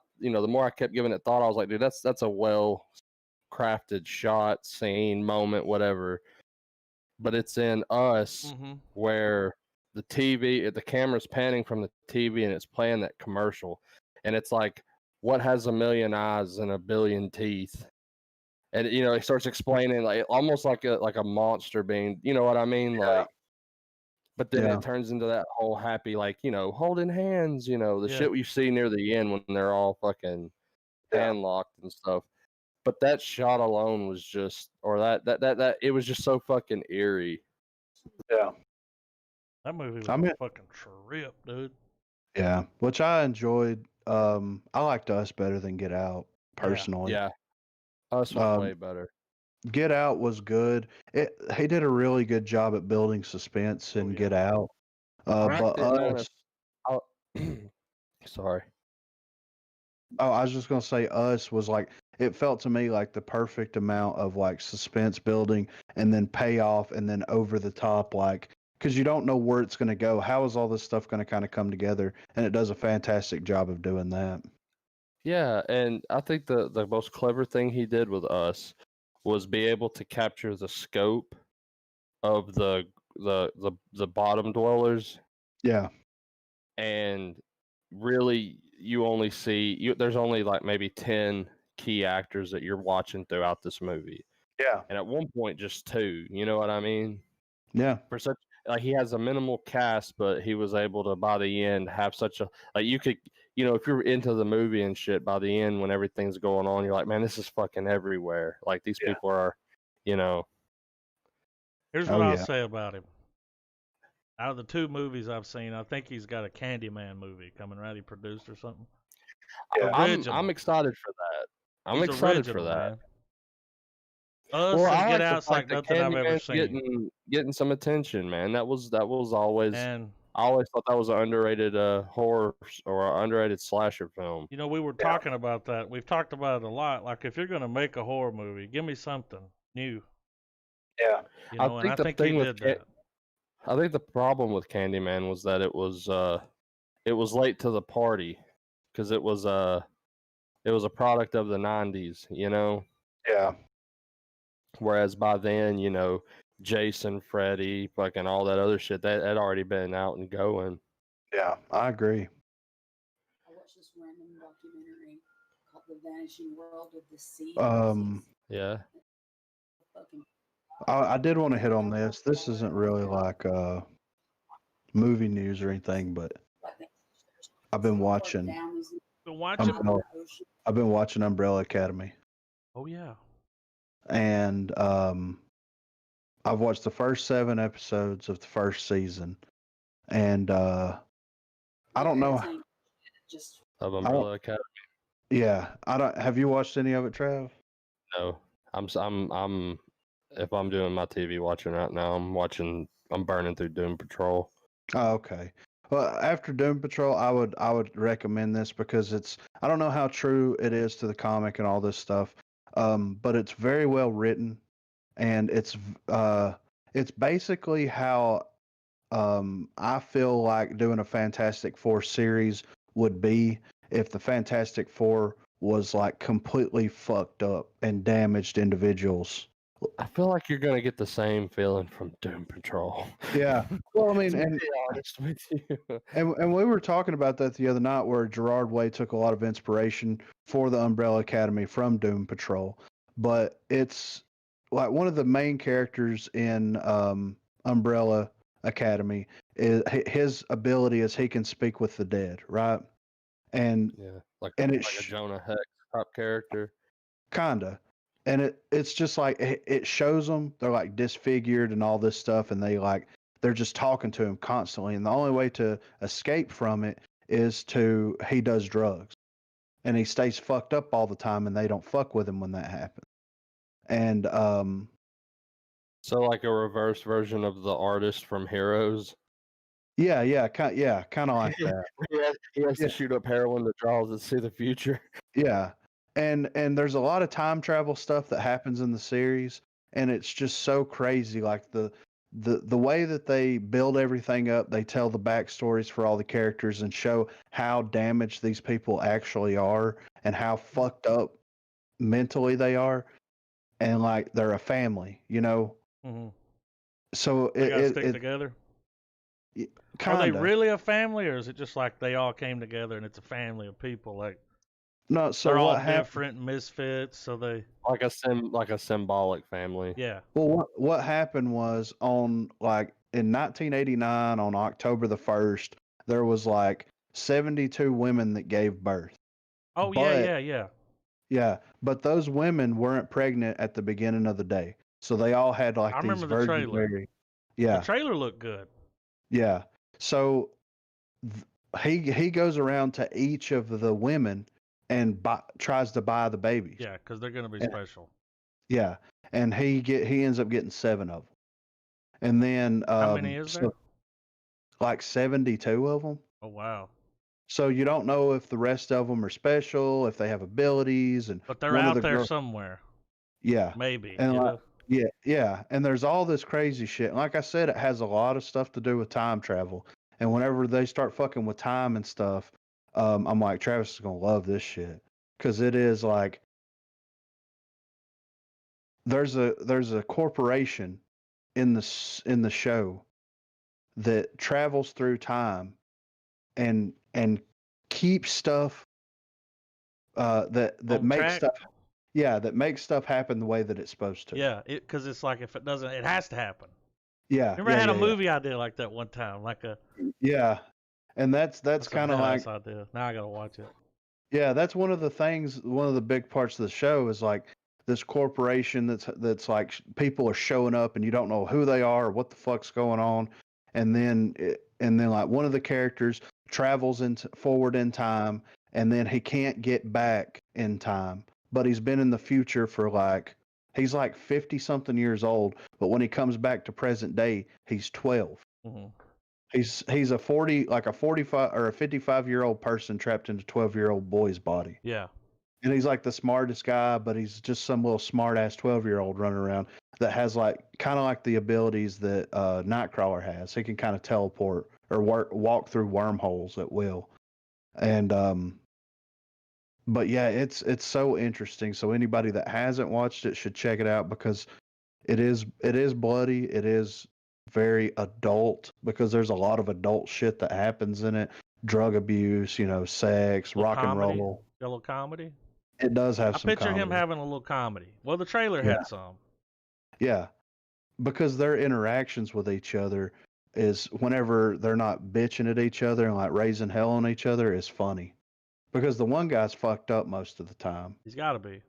I kept giving it thought, I was like, dude, that's a well crafted shot, scene, moment, whatever. But it's in Us where the camera's panning from the TV and it's playing that commercial. And it's like, what has a million eyes and a billion teeth? and he starts explaining like almost like a monster being, you know what I mean, like. But then it turns into that whole happy, like, holding hands, the shit you see near the end when they're all fucking hand locked and stuff. But that shot alone was just, or that it was just so fucking eerie. Yeah. That movie was a fucking trip, dude. Yeah, which I enjoyed. I liked Us better than Get Out, personally. Yeah. Us was way better. Get Out was good. He did a really good job at building suspense in Get Out. But Us, sorry. Oh, I was just gonna say Us was like, it felt to me like the perfect amount of like suspense building and then payoff and then over the top, like, because you don't know where it's gonna go. How is all this stuff gonna kind of come together? And it does a fantastic job of doing that. Yeah, and I think the most clever thing he did with Us was be able to capture the scope of the bottom dwellers. Yeah. And really, you only see there's only like maybe 10 key actors that you're watching throughout this movie. Yeah. And at one point, just 2. You know what I mean? Yeah. For such, like, he has a minimal cast, but he was able to, by the end, have such a, like, you could, if you're into the movie and shit, by the end, when everything's going on, you're like, man, this is fucking everywhere. Like, these people are, Here's what I'll say about him. Out of the 2 movies I've seen, I think he's got a Candyman movie coming, right? He produced or something. Yeah. I'm excited for that. I'm excited for that. Man. Us and Get Out's like nothing I've ever seen. Getting some attention, man. That was always. And I always thought that was an underrated horror or an underrated slasher film. We were talking about that. We've talked about it a lot. Like, if you're gonna make a horror movie, give me something new. Yeah. I think he did that. I think the problem with Candyman was that it was late to the party because it was a product of the 90s, Yeah. Whereas by then, Jason, Freddy, fucking all that other shit that had already been out and going. Yeah, I agree. I watched this random documentary called The Vanishing World of the Sea. Yeah. I did want to hit on this. This isn't really like movie news or anything, but I've been watching. I've been watching Umbrella Academy. Oh yeah. And I've watched the first 7 episodes of the first season, and I don't know. Of Umbrella Academy. Yeah, I don't. Have you watched any of it, Trav? No, I'm. If I'm doing my TV watching right now, I'm burning through Doom Patrol. Oh, okay. Well, after Doom Patrol, I would recommend this because I don't know how true it is to the comic and all this stuff, but it's very well written, and it's basically how I feel like doing a Fantastic Four series would be if the Fantastic Four was like completely fucked up and damaged individuals. I feel like you're gonna get the same feeling from Doom Patrol. Yeah. Well, I mean, to be honest with you. And we were talking about that the other night, where Gerard Way took a lot of inspiration for the Umbrella Academy from Doom Patrol, but it's like one of the main characters in Umbrella Academy is his ability is he can speak with the dead, right? And like a Jonah Hex type character, kinda. And it's just like it shows them they're like disfigured and all this stuff, and they're just talking to him constantly, and the only way to escape from it is he does drugs, and he stays fucked up all the time, and they don't fuck with him when that happens. And so like a reverse version of the artist from Heroes. Yeah, kind of like that. he has to shoot up heroin to draw to see the future. Yeah. And there's a lot of time travel stuff that happens in the series, and it's just so crazy. Like the way that they build everything up, they tell the backstories for all the characters and show how damaged these people actually are and how fucked up mentally they are, and like they're a family, Mm-hmm. So they gotta stick together. Kinda. Are they really a family, or is it just like they all came together and it's a family of people? Like, No, so They're all what happened? different misfits, so they like a symbolic family. yeah. Well, what happened was on like in 1989 on October the 1st, there was like 72 women that gave birth. Oh But yeah. but those women weren't pregnant at the beginning of the day. So they all had like I these remember the virgin trailer. berry. The Yeah. trailer looked good. Yeah. So he goes around to each of the women and tries to buy the babies. Yeah, because they're gonna be Yeah. special. Yeah. And he ends up getting 7 of them. And then How many is there? like 72 of them. Oh wow. So you don't know if the rest of them are special, if they have abilities, and But they're one of out the there girls, somewhere. yeah, Maybe. and You like, know? yeah, and there's all this crazy shit. Like I said, it has a lot of stuff to do with time travel. And whenever they start fucking with time and stuff, I'm like, Travis is gonna love this shit because it is like there's a corporation in the show that travels through time and keeps stuff that On makes track. stuff that makes stuff happen the way that it's supposed to. Yeah, because it's like if it doesn't, it has to happen. Yeah. Remember, I had a movie idea like that one time, like a Yeah. And that's a kind of like badass idea. Now I gotta watch it. yeah, that's one of the things. One of the big parts of the show is like this corporation that's like people are showing up and you don't know who they are or what the fuck's going on, and then like one of the characters travels forward in time, and then he can't get back in time, but he's been in the future for like he's like 50 something years old, but when he comes back to present day, he's 12. Mm-hmm. He's a 45 or a 55-year-old person trapped in a 12-year-old boy's body. Yeah. And he's like the smartest guy, but he's just some little smart ass 12-year-old running around that has like kind of like the abilities that Nightcrawler has. He can kind of teleport or walk through wormholes at will. And but yeah, it's so interesting. So anybody that hasn't watched it should check it out because it is bloody. It is very adult because there's a lot of adult shit that happens in it. Drug abuse, sex, rock comedy? and roll. Yellow comedy. It does have I some picture comedy. him having a little comedy. Well, the trailer had some. Yeah, because their interactions with each other is whenever they're not bitching at each other and like raising hell on each other is funny. Because the one guy's fucked up most of the time. He's got to be.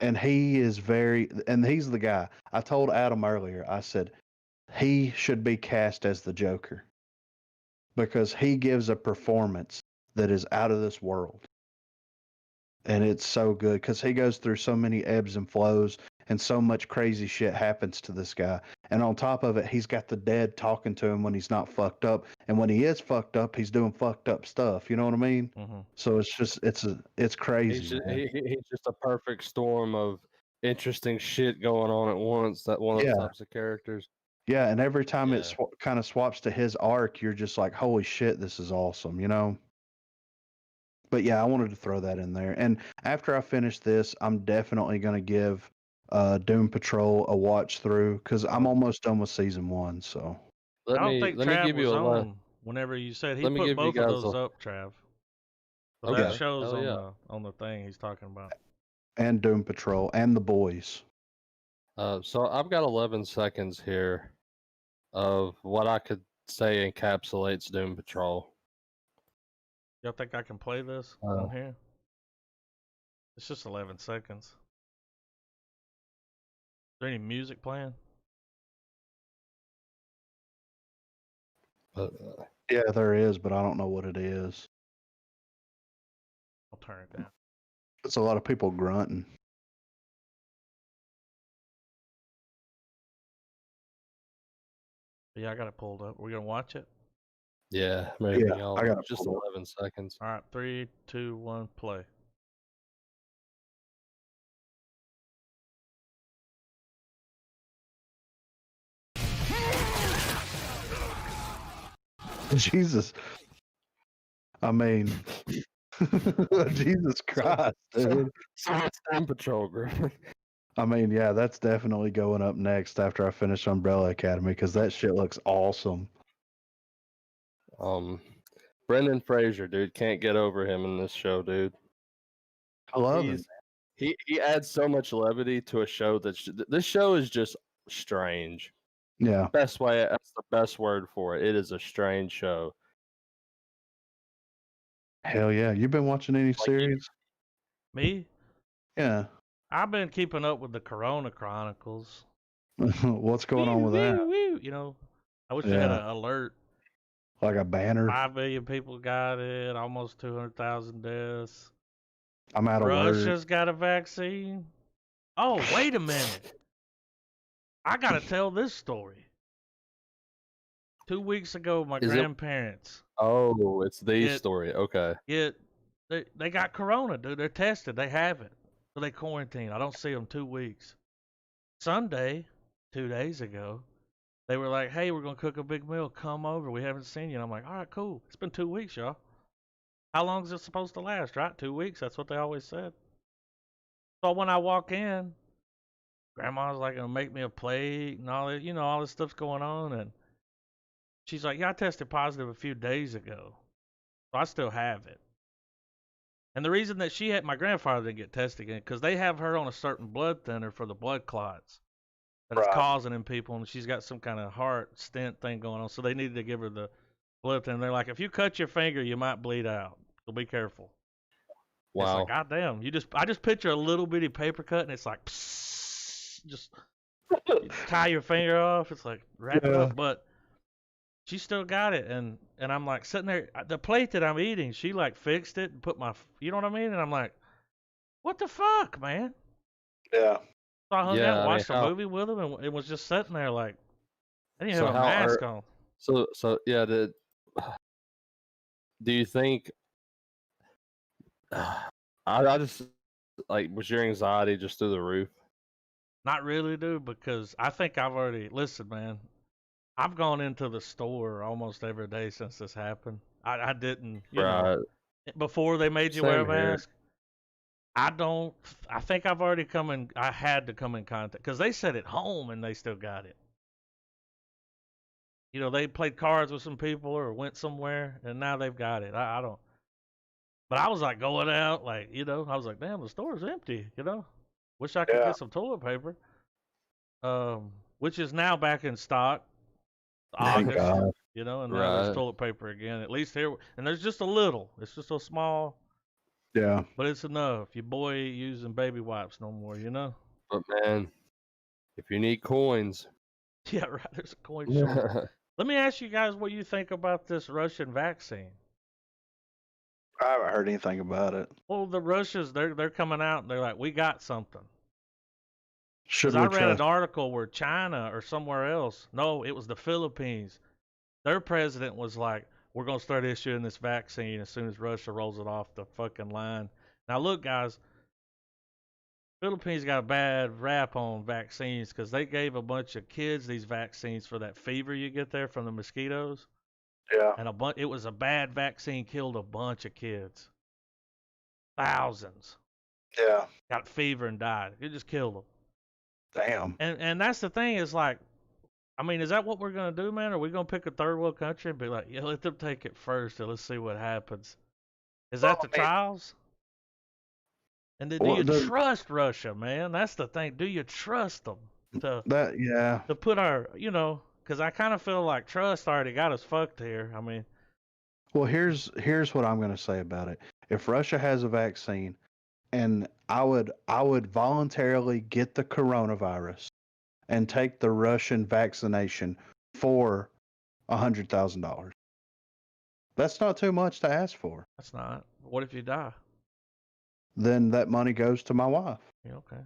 And he's the guy. I told Adam earlier, I said, he should be cast as the Joker because he gives a performance that is out of this world. And it's so good because he goes through so many ebbs and flows and so much crazy shit happens to this guy. And on top of it, he's got the dead talking to him when he's not fucked up. And when he is fucked up, he's doing fucked up stuff. You know what I mean? Mm-hmm. So it's just, it's crazy. He's just a perfect storm of interesting shit going on at once. That one of the types of characters. Yeah, and every time it kind of swaps to his arc, you're just like, holy shit, this is awesome, But yeah, I wanted to throw that in there. And after I finish this, I'm definitely going to give Doom Patrol a watch through because I'm almost done with season 1. So I don't think Trav was on whenever you said he put both of those up, Trav. But that shows on the thing he's talking about. And Doom Patrol and The Boys. So I've got 11 seconds here of what I could say encapsulates Doom Patrol. Y'all think I can play this on here? It's just 11 seconds. Is there any music playing? Yeah, there is, but I don't know what it is. I'll turn it down. It's a lot of people grunting. Yeah, I got it pulled up. We're gonna watch it. Yeah, maybe. Yeah, I got it just 11 seconds. All right, 3, 2, 1, play. Jesus. I mean, Jesus Christ, dude. So it's Doom Patrol, Griffin. I mean, yeah, that's definitely going up next after I finish Umbrella Academy because that shit looks awesome. Brendan Fraser, dude, can't get over him in this show, dude. I love He's it. he adds so much levity to a show this show is just strange. Yeah. That's the best word for it. It is a strange show. Hell yeah. You been watching any you- series? Me? Yeah. I've been keeping up with the Corona Chronicles. What's going on with that? You know, I wish they had Yeah. an alert. Like a banner? 5 million people got it, almost 200,000 deaths. I'm out of words. Russia's got a vaccine. Oh, wait a minute. I got to tell this story. 2 weeks ago, my grandparents. Oh, it's the story. Okay. They got corona, dude. They're tested. They have it. So they quarantine. I don't see them 2 weeks. Sunday, 2 days ago, they were like, hey, we're going to cook a big meal. Come over. We haven't seen you. And I'm like, all right, cool. It's been 2 weeks, y'all. How long is it supposed to last, right? 2 weeks. That's what they always said. So when I walk in, Grandma's like going to make me a plate and all that, all this stuff's going on. And she's like, yeah, I tested positive a few days ago. So I still have it. And the reason that my grandfather didn't get tested again, because they have her on a certain blood thinner for the blood clots that it's causing in people, and she's got some kind of heart stent thing going on. So they needed to give her the blood thinner. They're like, if you cut your finger, you might bleed out. So be careful. Wow. It's like, goddamn. I just picture a little bitty paper cut, and it's like, psst, just you tie your finger off. It's like, wrap it up. But she still got it, and I'm like sitting there. The plate that I'm eating, she like fixed it and put you know what I mean? And I'm like, what the fuck, man? Yeah. So I hung out and watched a movie with him, and it was just sitting there like, I didn't have a mask on. So yeah, do you think? I just was your anxiety just through the roof? Not really, dude, because I think I've already listen, man. I've gone into the store almost every day since this happened. I didn't, before they made you wear a mask. I think I've already I had to come in contact, because they said at home and they still got it. They played cards with some people or went somewhere, and now they've got it. I don't. But I was like going out, I was like, damn, the store's empty, Wish I could get some toilet paper. Which is now back in stock. August, and now there's toilet paper again. At least here, and there's just a little. It's just a small. Yeah. But it's enough. Your boy ain't using baby wipes no more, But man, if you need coins. Yeah, right. There's a coin short. Let me ask you guys what you think about this Russian vaccine. I haven't heard anything about it. Well, the Russians, they're coming out and they're like, we got something. Because I read an article where China or somewhere else, no, it was the Philippines. Their president was like, we're going to start issuing this vaccine as soon as Russia rolls it off the fucking line. Now, look, guys, Philippines got a bad rap on vaccines because they gave a bunch of kids these vaccines for that fever you get there from the mosquitoes. Yeah. And it was a bad vaccine, killed a bunch of kids. Thousands. Yeah. Got fever and died. It just killed them. Damn. And that's the thing is like, I mean, is that what we're going to do, man? Are we going to pick a third world country and be like, yeah, let them take it first and let's see what happens? Is that the trials? And then do you trust Russia, man? That's the thing. Do you trust them to put our, because I kind of feel like trust already got us fucked here. I mean, well, here's what I'm going to say about it. If Russia has a vaccine, and I would voluntarily get the coronavirus and take the Russian vaccination for $100,000. That's not too much to ask for. That's not. What if you die? Then that money goes to my wife. Yeah, okay.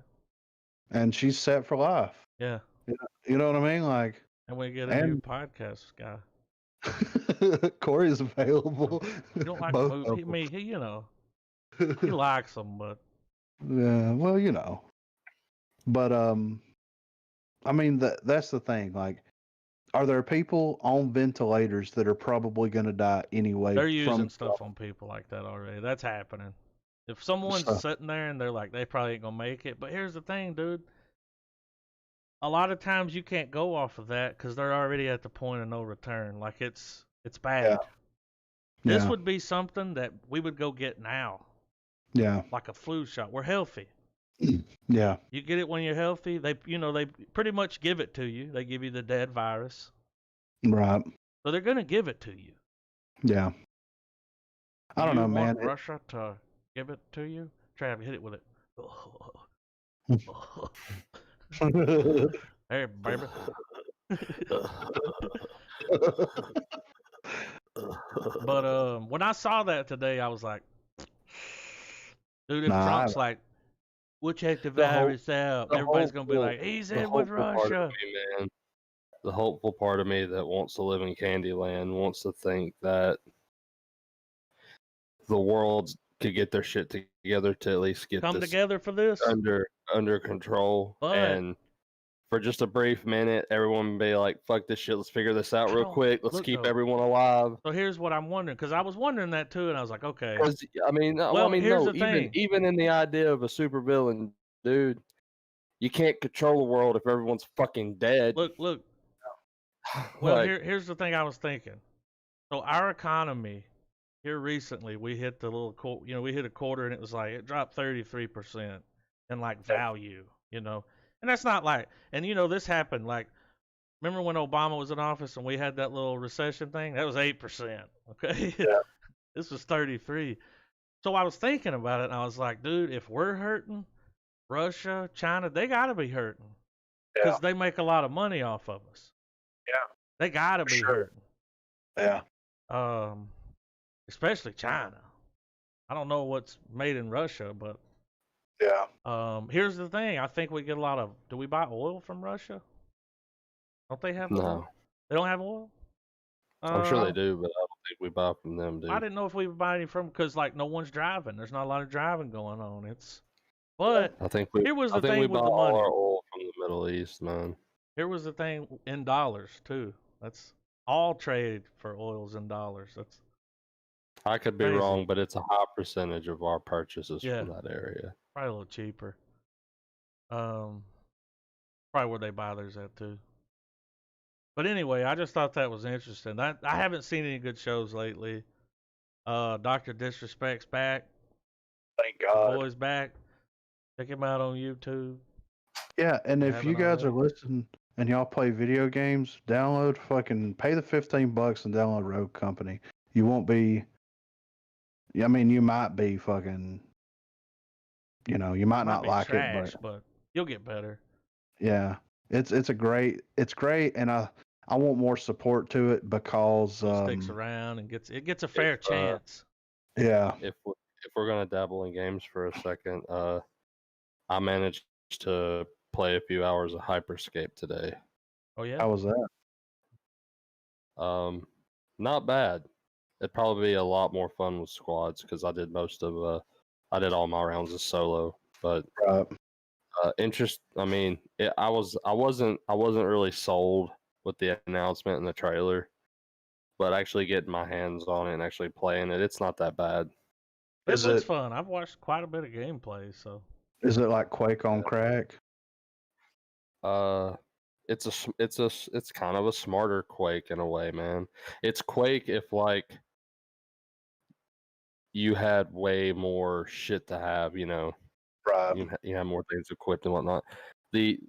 And she's set for life. Yeah. You know what I mean? Like. And we get a new podcast guy. Corey's available. You don't like movies? He likes them, but. Yeah, well, But I mean that's the thing. Like, are there people on ventilators that are probably going to die anyway? They're using stuff on people like that already. That's happening. If someone's sitting there and they're like, they probably ain't gonna make it. But here's the thing, dude. A lot of times you can't go off of that because they're already at the point of no return. Like it's bad. Yeah. This would be something that we would go get now. Yeah. like a flu shot. We're healthy. Yeah. You get it when you're healthy. They pretty much give it to you. They give you the dead virus. Right. So they're gonna give it to you. Yeah. I don't know, You want man. Russia to give it to you? Trav, hit it with it. Hey, baby. But when I saw that today, I was like, dude, if Nah, Trump's like, we'll check the The hope- virus out, the everybody's gonna be hopeful- like, he's the in with hopeful part of Russia. me, man, the hopeful part of me that wants to live in Candyland wants to think that the world could get their shit together to at least get Come this together for this. under control. But- And for just a brief minute, everyone would be like, fuck this shit, let's figure this out real quick. Let's look, keep though. everyone alive. So here's what I'm wondering, because I was wondering that too, and I was like, okay. Because I mean, Well, here's the thing. even in the idea of a supervillain, dude, you can't control the world if everyone's fucking dead. Look. Well, Like, here's the thing I was thinking. So our economy here recently, we hit the little, we hit a quarter, and it was like it dropped 33% in like value, and that's not like, and this happened like, remember when Obama was in office and we had that little recession thing? That was 8%. Okay, Yeah. This was 33. So I was thinking about it, and I was like, dude, if we're hurting, Russia, China, they gotta be hurting because they make a lot of money off of us. Yeah. They gotta be hurting. Yeah. Especially China. I don't know what's made in Russia, but Yeah. here's the thing. I think we get a lot of. Do we buy oil from Russia? Don't they have oil? no, They don't have oil. I'm sure they do, but I don't think we buy from them, dude. I didn't know if we would buy any from because like no one's driving. There's not a lot of driving going on. But I think we. here was I the think thing we with buy the all money. our oil from the Middle East, man. Here was the thing in dollars too. That's all trade for oils in dollars. That's I could be crazy. wrong, but it's a high percentage of our purchases Yeah. from that area. probably a little cheaper. Probably where they buy theirs at too. But anyway, I just thought that was interesting. I haven't seen any good shows lately. Dr. Disrespect's back. Thank The God. boy's back. Check him out on YouTube. Yeah, and if haven't you guys are already. listening and y'all play video games, pay the $15 and download Rogue Company. You won't be. I mean, you might be fucking. You might not be like trash, it, but you'll get better. yeah, it's great, and I want more support to it because He sticks around and gets a fair chance. yeah, If we're gonna dabble in games for a second, I managed to play a few hours of Hyperscape today. Oh yeah. how was that? Not bad. It'd probably be a lot more fun with squads because I did I did all my rounds as solo. But Right. I mean, I wasn't really sold with the announcement and the trailer, but actually getting my hands on it and actually playing it, it's not that bad. It looks fun. I've watched quite a bit of gameplay, so. Is it like Quake on crack? It's kind of a smarter Quake in a way, man. It's Quake if like you had way more shit to have, Right. you have more things equipped and whatnot. The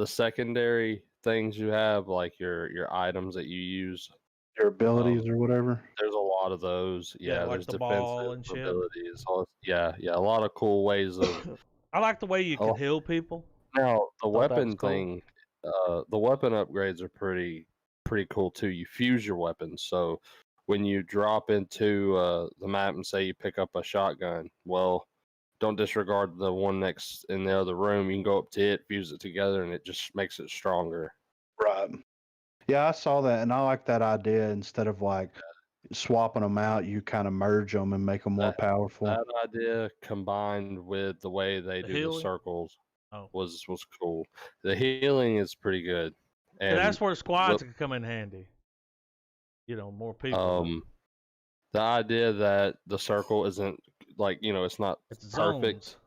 secondary things you have, like your items that you use, Your abilities or whatever. there's a lot of those. Yeah, like there's the defensive ball and shit. abilities. Yeah, a lot of cool ways of. I like the way you can Oh. heal people. Now the Thought that was weapon cool. thing, the weapon upgrades are pretty cool too. You fuse your weapons, so when you drop into the map and say you pick up a shotgun, well, don't disregard the one next in the other room. You can go up to it, fuse it together, and it just makes it stronger. Right. Yeah, I saw that, and I like that idea. Instead of like swapping them out, you kind of merge them and make them more powerful. That idea combined with the way they The do healing? the circles Oh. was cool. The healing is pretty good. And that's where squads can come in handy. More people. The idea that the circle isn't like it's not It's perfect. zones.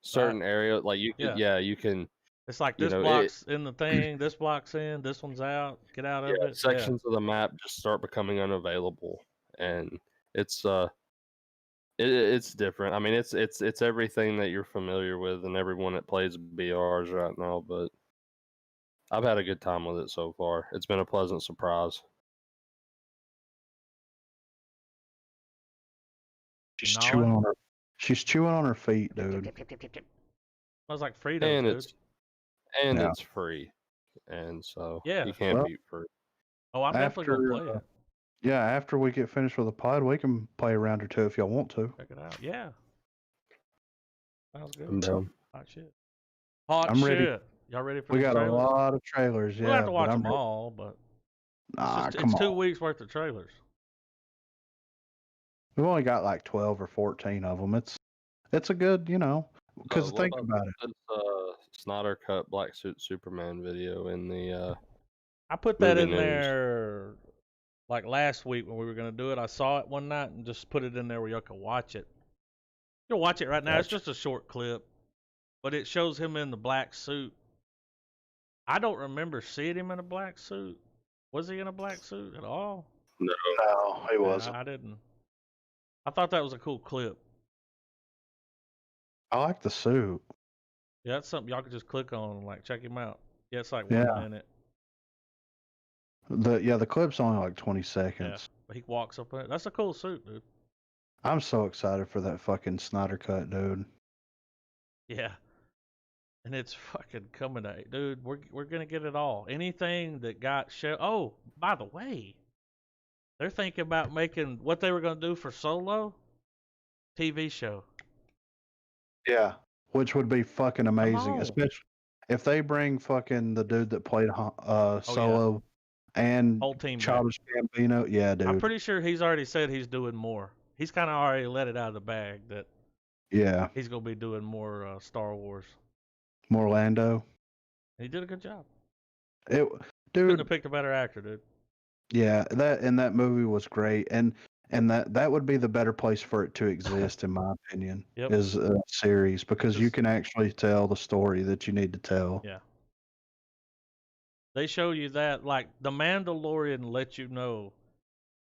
Certain area, like you can, you can. It's like this block's in the thing, this block's in, this one's out. Get out of it. Sections of the map just start becoming unavailable, and it's It's different. I mean, it's everything that you're familiar with, and everyone that plays BRs right now. But I've had a good time with it so far. It's been a pleasant surprise. She's Gnawing? chewing on her. She's chewing on her feet, dude. Smells like Fritos, And dude. Yeah. it's free, and so Yeah. you can't Well, beat free. Oh, I'm definitely After gonna play it. yeah, after we get finished with the pod, we can play a round or two if y'all want to. Check it out. Yeah. Sounds good. I'm down. Hot shit. Hot I'm ready. shit. Y'all ready for We the got trailers? a lot of trailers, We'll have yeah, to but watch I'm them ready. all, but Nah, it's come 2 on. weeks worth of trailers. We've only got like 12 or 14 of them. It's a good, because What think about about it. this Snyder cut Black Suit Superman video in the I put that movie in news? there like last week when we were gonna do it. I saw it one night and just put it in there where y'all can watch it. You'll watch it right now. It's Gotcha. just a short clip, but it shows him in the black suit. I don't remember seeing him in a black suit. Was he in a black suit at all? No. No, it Yeah, wasn't. I didn't. I thought that was a cool clip. I like the suit. Yeah, that's something y'all could just click on and like check him out. Yeah, it's like Yeah. 1 minute. The clip's only like 20 Yeah, seconds. but he walks up in it. That's a cool suit, dude. I'm so excited for that fucking Snyder cut, dude. Yeah, and it's fucking coming out, dude. We're gonna get it all. Anything that got show. Oh, by the way, they're thinking about making what they were gonna do for Solo TV show. Yeah, which would be fucking amazing, on. especially if they bring fucking the dude that played Solo and Whole team back. Childish Gambino. Yeah, I'm dude. pretty sure he's already said he's doing more. He's kind of already let it out of the bag that Yeah, he's gonna be doing more Star Wars. Morlando. And he did a good job. It, Couldn't dude. have picked a better actor, dude. Yeah, that movie was great, and that would be the better place for it to exist, in my opinion, Yep. is a series because you Just- can actually tell the story that you need to tell. Yeah. They show you that, like, The Mandalorian lets you know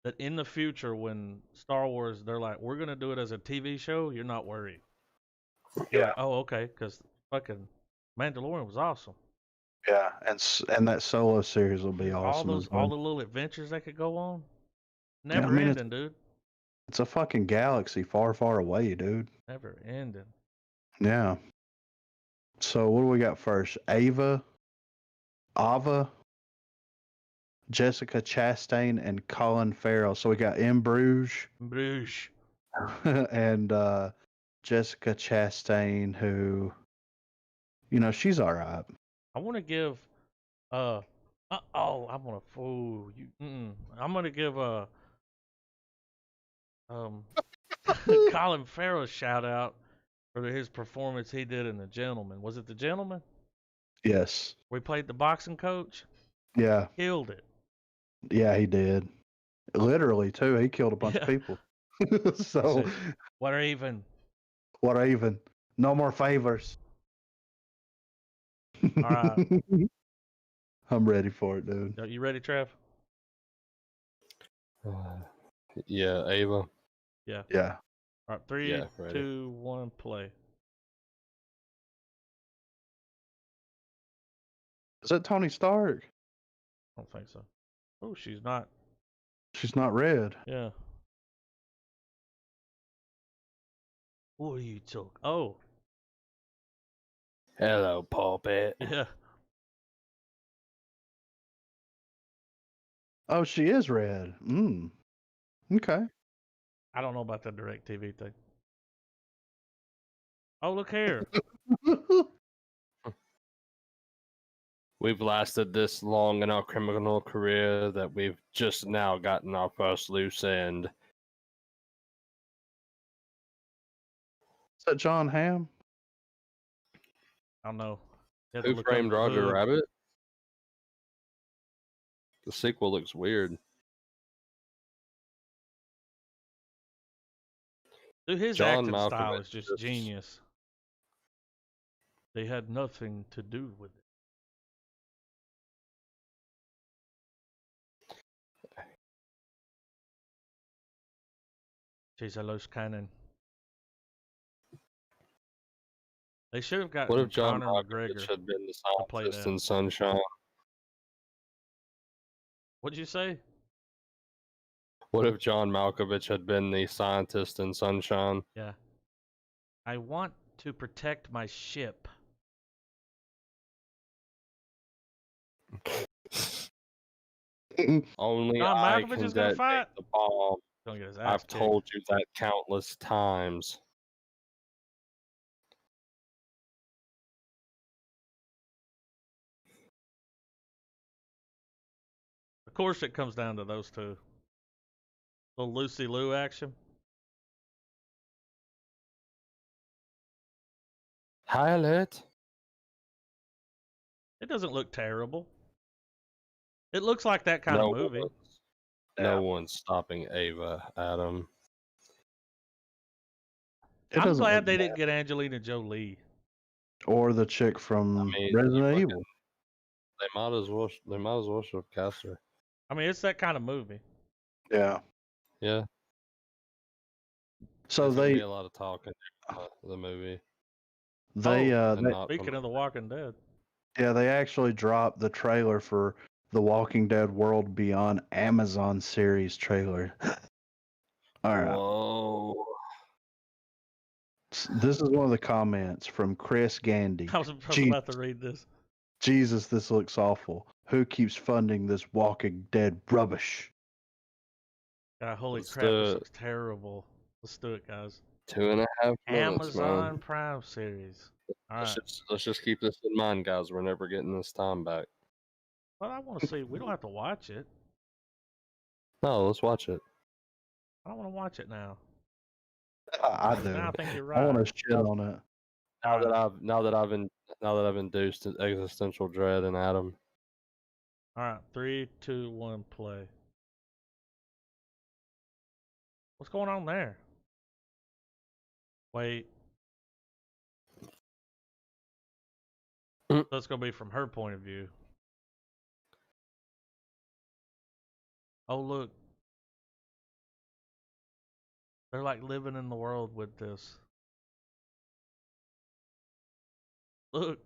that in the future when Star Wars, they're like, we're going to do it as a TV show, you're not worried. You're like, oh, okay, because fucking Mandalorian was awesome. Yeah, and that Solo series will be awesome as well. All the little adventures they could go on. Yeah, Never ending, dude. It's a fucking galaxy far, far away, dude. Never ending. Yeah. So what do we got first? Ava, Jessica Chastain, and Colin Farrell. So we got M. Bruges Bruges. and Jessica Chastain, who, she's all right. I want to give, I'm gonna fool you. I'm gonna give Colin Farrell a shout out for his performance he did in The Gentleman. Was it The Gentleman? Yes. Where he played the boxing coach? Yeah. Killed it. Yeah, he did. Literally too. He killed a bunch of people. So what are even? No more favors. All right. I'm ready for it, dude. Are you ready, Trev? Yeah, Ava. Yeah. Yeah. All right, 3, Yeah, ready. 2, 1, play. Is that Tony Stark? I don't think so. Oh, she's not. She's not red. Yeah. What are you talking? Oh. Hello, puppet. Yeah. Oh, she is red. Okay. I don't know about that direct TV thing. Oh, look here. We've lasted this long in our criminal career that we've just now gotten our first loose end. Is that John Hamm? I don't know. You have to Who look up Framed the Roger hood. Rabbit? The sequel looks weird. Dude, his John acting style Malkovich is just just- genius. They had nothing to do with it. She's a loose cannon. They should have What gotten if John Conor Malkovich McGregor. had been the to play scientist that. in Sunshine? What'd you say? What if John Malkovich had been the scientist in Sunshine? Yeah. I want to protect my ship. Only John I Malkovich can is gonna detonate fight. the bomb. Gonna get his ass I've kicked. told you that countless times. Of course, it comes down to those two. Little Lucy Liu action. Pilot. It doesn't look terrible. It looks like that kind of movie. No one's stopping Ava, Adam. I'm glad they didn't get Angelina Jolie. Or the chick from Resident Evil. They might as well. They might as well have cast her. I mean, it's that kind of movie. Yeah. Yeah. So There's gonna be they a lot of talking in the movie. Speaking of The Walking Dead. Yeah, they actually dropped the trailer for The Walking Dead World Beyond Amazon series trailer. All right. Whoa. This is one of the comments from Chris Gandy. I was about to read this. Jesus, this looks awful. Who keeps funding this Walking Dead rubbish? God, holy Let's crap, do this it. looks terrible. Let's do it, guys. 2.5 minutes, Amazon man. Prime series. All right. Let's just keep this in mind, guys. We're never getting this time back. Well, I want to see. We don't have to watch it. No, let's watch it. I don't want to watch it now. I do. Now I think you're I right. want to shit on it. Now that I've induced existential dread in Adam. All right, 3, 2, 1, play. What's going on there? Wait. So it's gonna be from her point of view. Oh look. They're like living in the world with this. Look.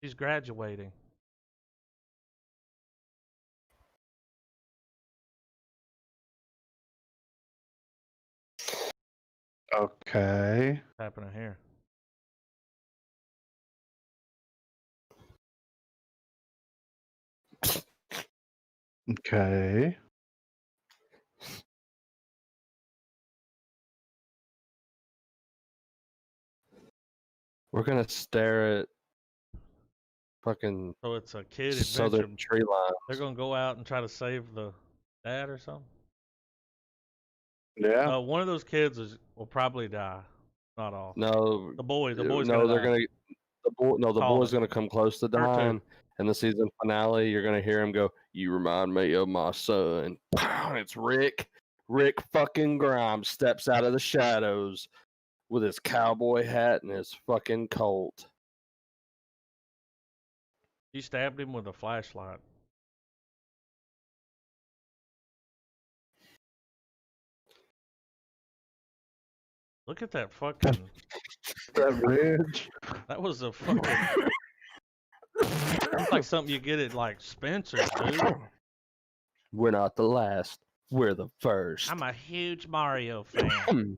She's graduating. Okay. What's happening here? Okay. We're gonna stare at fucking So it's a kid adventure. southern tree line. They're gonna go out and try to save the dad or something. Yeah. One of those kids will probably die. Not all. No, The boy's no, gonna they're die. gonna. The Call boy's it. gonna come close to Her too. dying. In the season finale, you're gonna hear him go, "You remind me of my son." And it's Rick. Rick fucking Grimes steps out of the shadows with his cowboy hat and his fucking Colt. She stabbed him with a flashlight. Look at that fucking. That ridge. That was a fucking. It's like something you get at like Spencer's, dude. We're not the last. We're the first. I'm a huge Mario fan.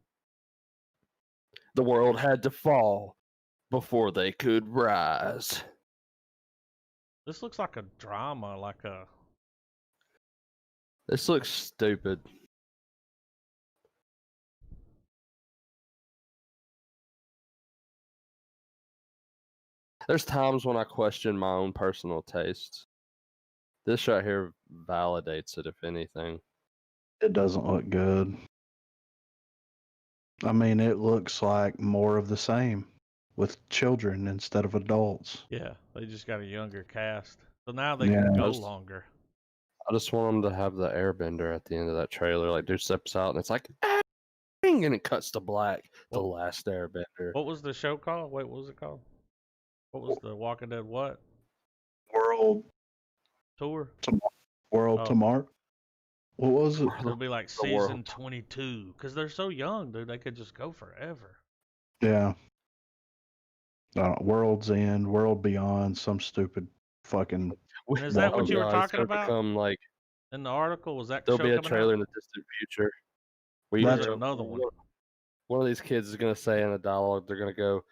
The world had to fall before they could rise. This looks like a drama, like a. This looks stupid. There's times when I question my own personal tastes. This right here validates it, if anything. It doesn't look good. I mean, it looks like more of the same with children instead of adults. Yeah, they just got a younger cast, so now they can go longer. I just want them to have the airbender at the end of that trailer. Like, dude steps out and it's like, and it cuts to black. The last airbender. What was the show called? Wait, what was it called? What was the Walking Dead what? World Tour? Tomorrow. What was it? It'll be like The world. season 22 because they're so young, dude. They could just go forever. Yeah. World's End, World Beyond, some stupid fucking. And is that what you were It's talking gonna about become like in the article? Was that there'll show be a coming trailer out? in the distant future. Where Or you is That's- there know, another one? one of these kids is gonna say in a dialogue, they're gonna go,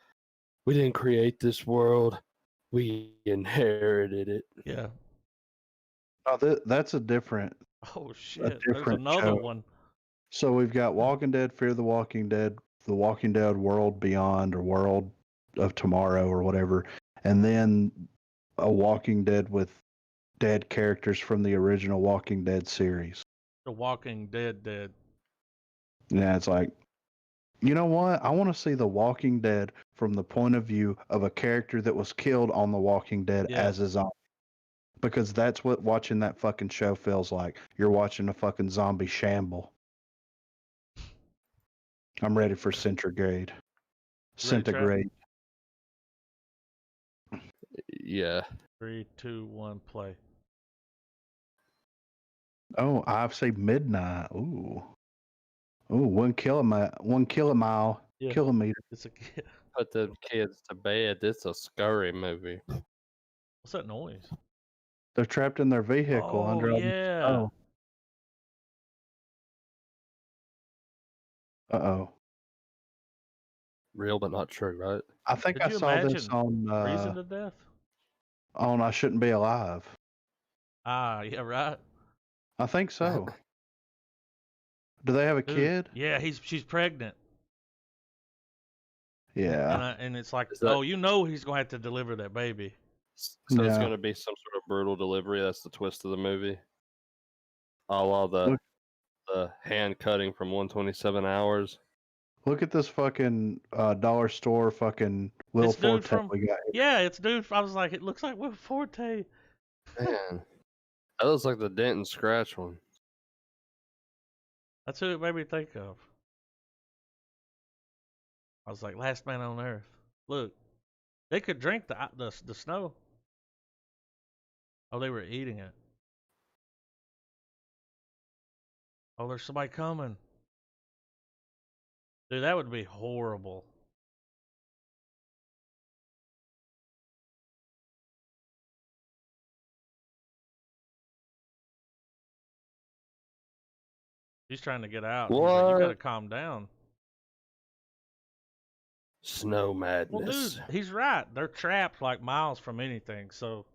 "We didn't create this world, we inherited it." Yeah. No, that's a different Oh shit. There's different another show. one. So we've got Walking Dead, Fear the Walking Dead, The Walking Dead World Beyond, or World of Tomorrow, or whatever, and then a Walking Dead with dead characters from the original Walking Dead series. The Walking Dead. Yeah, it's like, you know what? I want to see The Walking Dead from the point of view of a character that was killed on The Walking Dead Yeah. as a zombie. Because that's what watching that fucking show feels like. You're watching a fucking zombie shamble. I'm ready for Centigrade. Ready, Trap? Centigrade. Yeah. 3, 2, 1, play. Oh, I say midnight. Ooh. Ooh, 1 kilometer. Yeah. Kilometer. It's a kid. Put the kids to bed. It's a scary movie. What's that noise? They're trapped in their vehicle Oh under all the yeah. snow. Uh-oh. Real but not true, right? I think Could I you saw this imagine on freezing to death? I Shouldn't Be Alive. Ah, yeah, right. I think so. Do they have a Dude, kid? yeah, she's pregnant. Yeah. And it's like, Is that- oh, you know he's gonna have to deliver that baby. So it's Yeah. gonna be some sort of brutal delivery. That's the twist of the movie. All the Look- the hand cutting from 127 hours. Look at this fucking dollar store fucking Will It's dude Forte from- we got here. Yeah, it's dude. I was like, it looks like Will Forte. Man, that looks like the dent and scratch one. That's who it made me think of. I was like, Last Man on Earth. Look, they could drink the snow. Oh, they were eating it. Oh, there's somebody coming. Dude, that would be horrible. He's trying to get out. He's like, you What? gotta calm down. Snow Well, madness. dude, he's right. They're trapped like miles from anything. So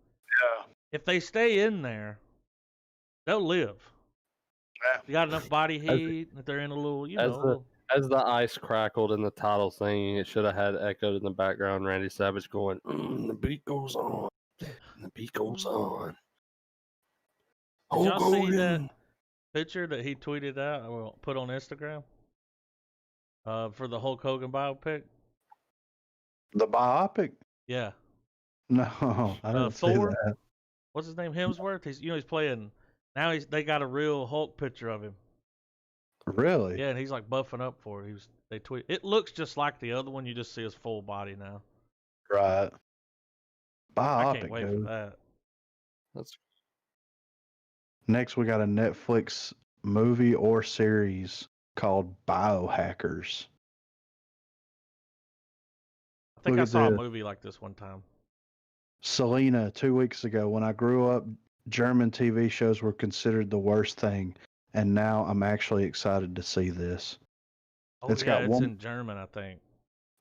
Yeah. if they stay in there, they'll live. Yeah. You got enough body heat that they're in a little, as the- As the ice crackled in the title thing, it should have had echoed in the background Randy Savage going, "The beat goes on. The beat goes on." Did y'all Hulk see that Hogan. picture that he tweeted out or put on Instagram? For the Hulk Hogan biopic? The biopic? Yeah. No, I didn't see Thor? that. What's his name? Hemsworth? He's playing now they got a real Hulk picture of him. Really? Yeah, and he's like buffing up for it. They tweet. It looks just like the other one. You just see his full body now. Right. I Biopic, can't wait for dude. that. That's Next, we got a Netflix movie or series called Biohackers. I think Look I at saw a this. movie like this one time. Selena, 2 weeks ago. When I grew up, German TV shows were considered the worst thing, and now I'm actually excited to see this. Oh It's yeah, got it's one- in German, I think.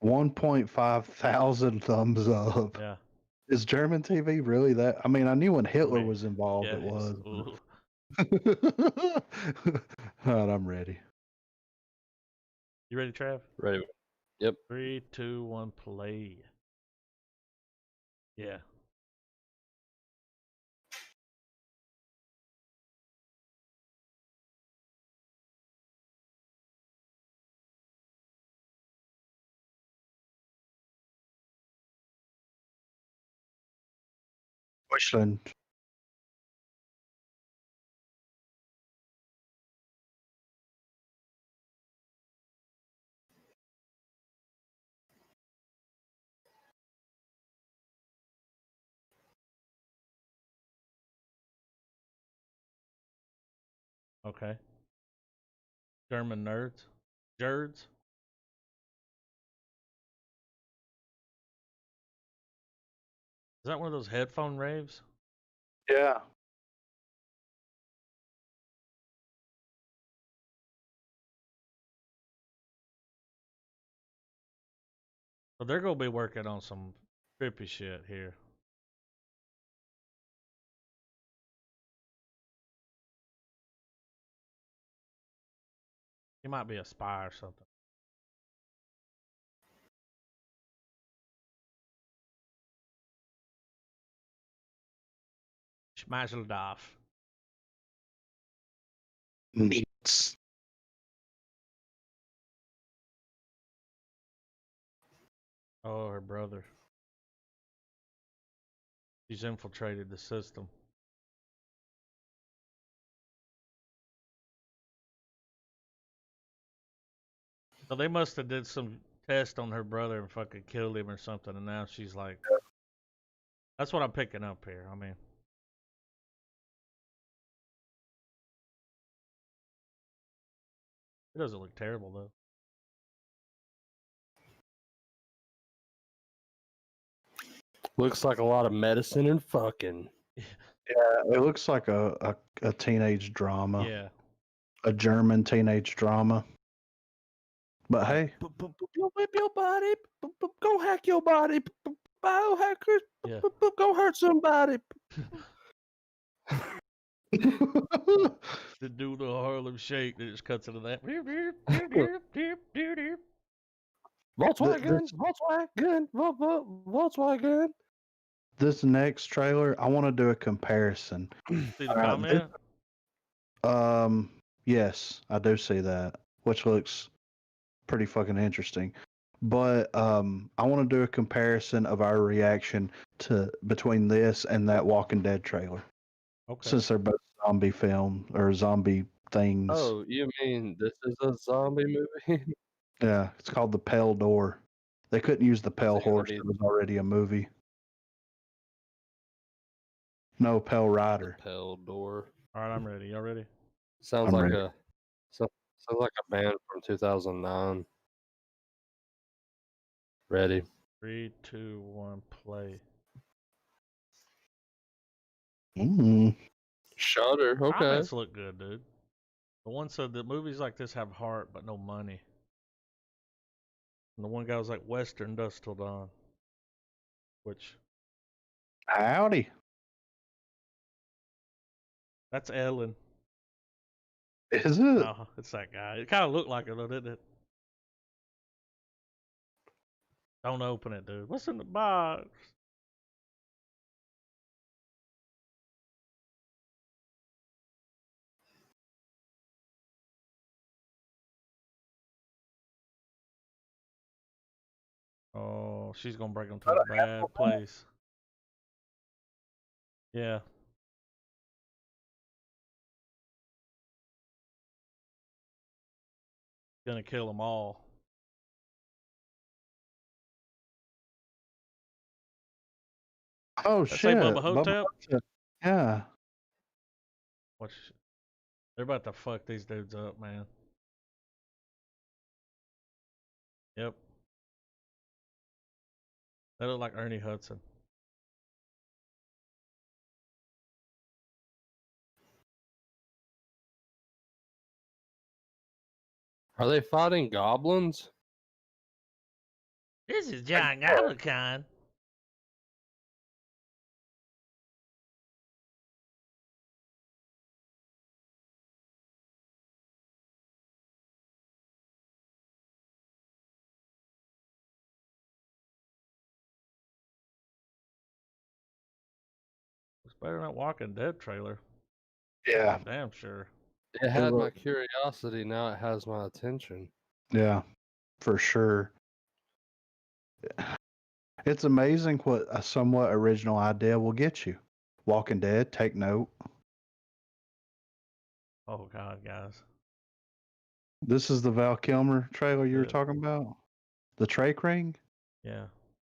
1.5 thousand thumbs up. Yeah. Is German TV really that? I mean, I knew when Hitler mean, was involved, Yeah. it was. Ooh. All right, I'm ready. You ready, Trav? ready. 3, 2, 1, play. Yeah. Deutschland. Okay. German nerds. Jerds. Is that one of those headphone raves? Yeah. So they're gonna be working on some trippy shit here. He might be a spy or something. Schmazeldorf. Neats. Oh, her brother. He's infiltrated the system. So they must have did some test on her brother and fucking killed him or something, and now she's like, that's what I'm picking up here. I mean, it doesn't look terrible though. Looks like a lot of medicine and fucking. Yeah, it looks like a teenage drama. Yeah. A German teenage drama. But hey, Whip your body. Go hack your body. Biohackers. Yeah. Go hurt somebody. To do the Harlem Shake, that just cuts into that. Volkswagen. this next trailer, I want to do a comparison. See the Alright, comment? Yes, I do see that, which looks pretty fucking interesting. But I want to do a comparison of our reaction to between this and that Walking Dead trailer, Okay. since they're both zombie film or zombie things. Oh, you mean this is a zombie movie? Yeah, it's called The Pale Door. They couldn't use the Pale it gonna Horse; be- it was already a movie. No, Pale Rider. Pale Door. All right, I'm ready. Y'all ready? Sounds I'm like ready. sounds like a band from 2009. Ready? 3, 2, 1, play. Shutter. Okay. Comments look good, dude. The one said that movies like this have heart but no money. And the one guy was like Western Dust Till Dawn. Which, Howdy. that's Ellen. Is it? No, it's that guy. It kind of looked like her though, didn't it? Don't open it, dude. What's in the box? Oh, she's gonna break them to a bad place. Yeah. Gonna kill them all. Oh That say shit! Bubba Hotep? Hotep. Yeah. Watch. They're about to fuck these dudes up, man. Yep. They look like Ernie Hudson. Are they fighting goblins? This is John Goblicon. It's better than that Walking Dead trailer. Yeah. Damn sure. It had my look- curiosity. Now it has my attention. Yeah. For sure. It's amazing what a somewhat original idea will get you. Walking Dead, take note. Oh god, guys. This is the Val Kilmer trailer you were Yeah. talking about? The trach ring? Yeah.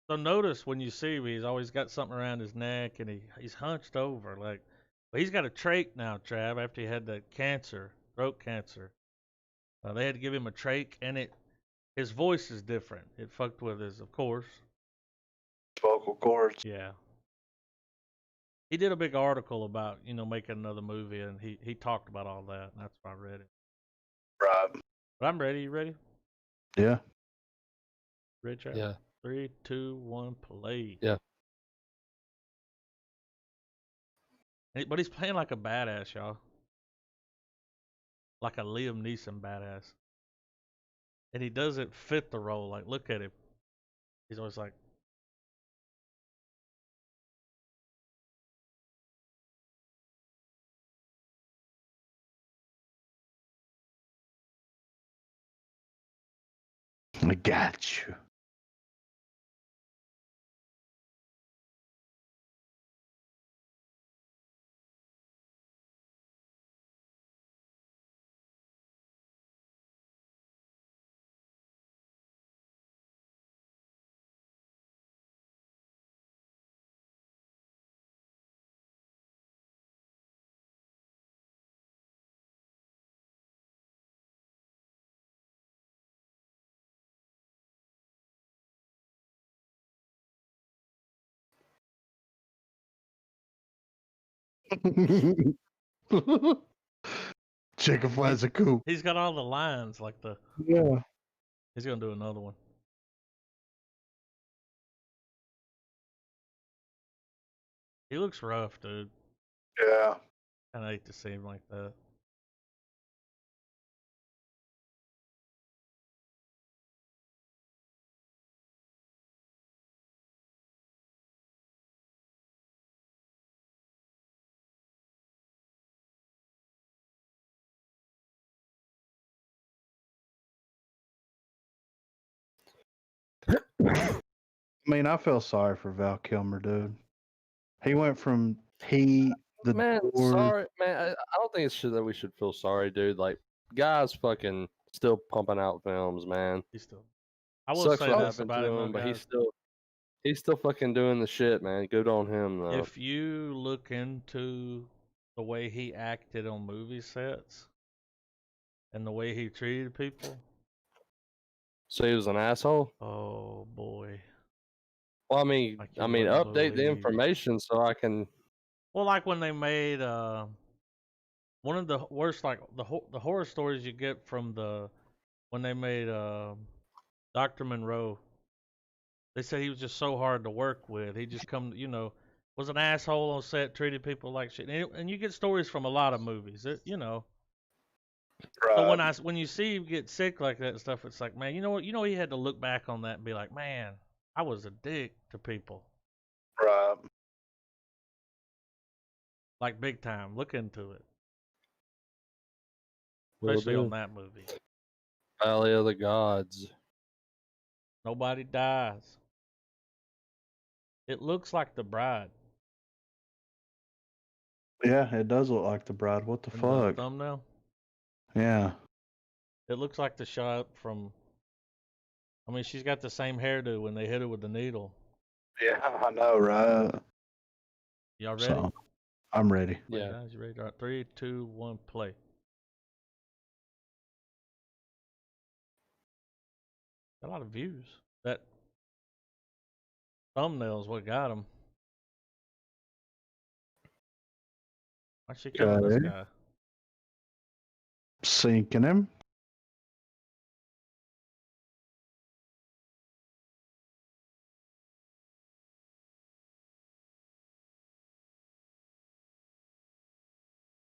So notice when you see him, he's always got something around his neck and he's hunched over. Like, but he's got a trach now, Trav, after he had that cancer. throat cancer. They had to give him a trach, and his voice is different. It fucked with his, of course. Vocal cords. Yeah. He did a big article about, making another movie, and he talked about all that, and that's why I read it. Right. But I'm ready. You ready? Yeah. Ready, Travis? Yeah. 3, 2, 1, play. Yeah. But he's playing like a badass, y'all. Like a Liam Neeson badass. And he doesn't fit the role. Like, look at him. He's always like, I got you. Chicken flies a coop. he's got all the lines. Like Yeah. he's going to do another one. He looks rough, dude. Yeah. Kind of hate to see him like that. I mean, I feel sorry for Val Kilmer, dude. He went from Heat, the Man, Doors. sorry, man. I don't think it's shit that we should feel sorry, dude. Like, guys fucking still pumping out films, man. He's still. I will Sucks say what this happened about to him, though, him, but guys. he's still fucking doing the shit, man. Good on him, though. If you look into the way he acted on movie sets and the way he treated people, So he was an asshole. oh boy. Well, I mean, Like you wouldn't update the believe. information so I can. Well, like when they made one of the worst, like the horror stories you get from when they made Dr. Monroe. They said he was just so hard to work with. He just was an asshole on set, treated people like shit. And you get stories from a lot of movies, So when you see him get sick like that and stuff, it's like, man, you know what? He had to look back on that and be like, man, I was a dick to people, Right. like big time. Look into it, Will especially on do. that movie. Valley of the Gods. Nobody dies. It looks like The Bride. Yeah, it does look like the Bride. What the In fuck? the thumbnail. Yeah. It looks like the shot from. I mean, she's got the same hairdo when they hit her with the needle. Yeah, I know, right? Y'all ready? So, I'm ready. Play, Yeah. guys, you ready? All right, 3, 2, 1, play. Got a lot of views. That thumbnail's what got him. Why's she killing this Okay. guy? Sinking him.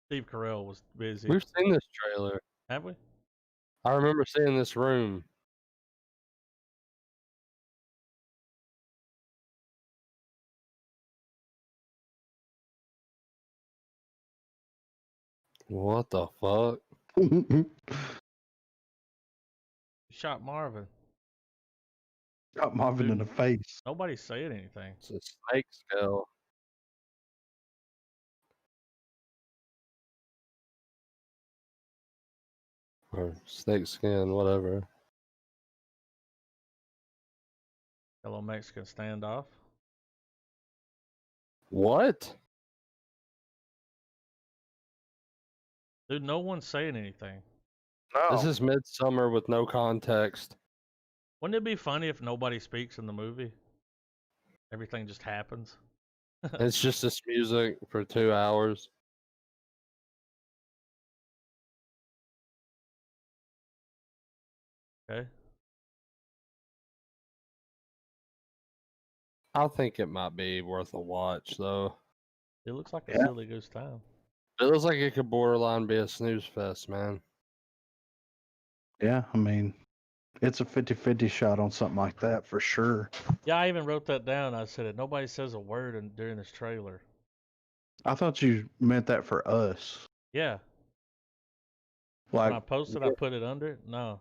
Steve Carell was busy. We've seen this trailer. Have we? I remember seeing this room. What the fuck? Shot Marvin. Got Marvin in the face. Nobody said anything. It's a snake skull. Or snake skin, whatever. Hello, Mexican standoff. What? Dude, no one's saying anything. No. This is Midsummer with no context. Wouldn't it be funny if nobody speaks in the movie? Everything just happens. It's just this music for 2 hours. Okay. I think it might be worth a watch, though. It looks like a Yeah. silly goose time. It looks like it could borderline be a snooze fest, man. Yeah, I mean, it's a 50-50 shot on something like that for sure. Yeah, I even wrote that down. I said it. Nobody says a word during this trailer. I thought you meant that for us. Yeah. Like, When I posted, I put it under it. No.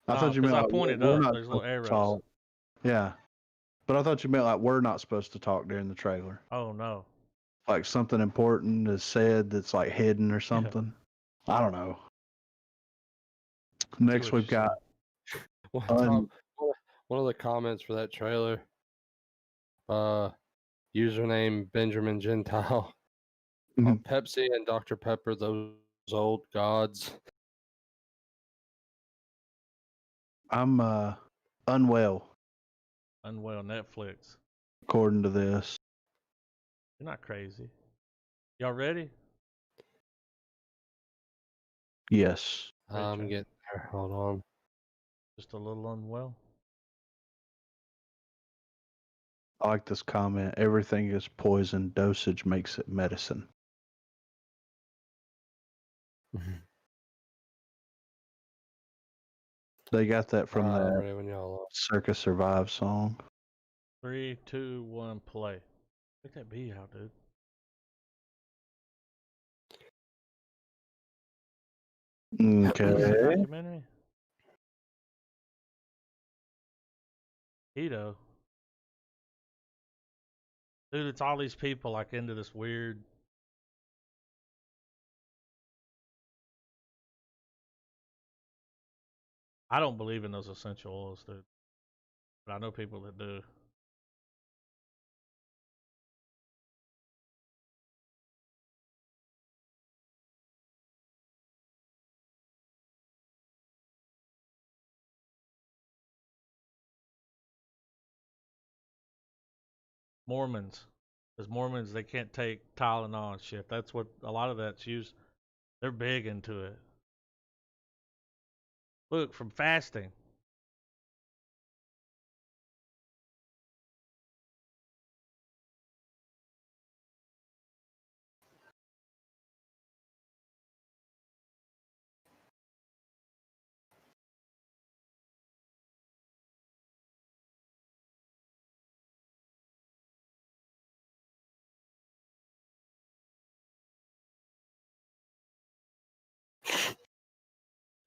I No, thought you because meant I like, pointed we're up. not There's little supposed to arrows. talk. Yeah. But I thought you meant like we're not supposed to talk during the trailer. Oh no. Like something important is said that's like hidden or Yeah. something. I don't know. See Next what we've you got said. One of the comments for that trailer, username Benjamin Gentile. Mhm. Pepsi and Dr. Pepper, those old gods. I'm unwell Unwell Netflix. according to this. You're not crazy. Y'all ready? Yes. Ready, I'm Trav? getting there. Hold on. Just a little unwell. I like this comment. Everything is poison. Dosage makes it medicine. They got that from I'm that ready when y'all are. Circus Survive song. 3, 2, 1, play. Check that bee out, dude. Is this a Okay. documentary? Keto. Dude, it's all these people like into this weird. I don't believe in those essential oils, dude. But I know people that do. Mormons. Because Mormons, they can't take Tylenol and shit. That's what a lot of that's used. They're big into it. Look, from fasting.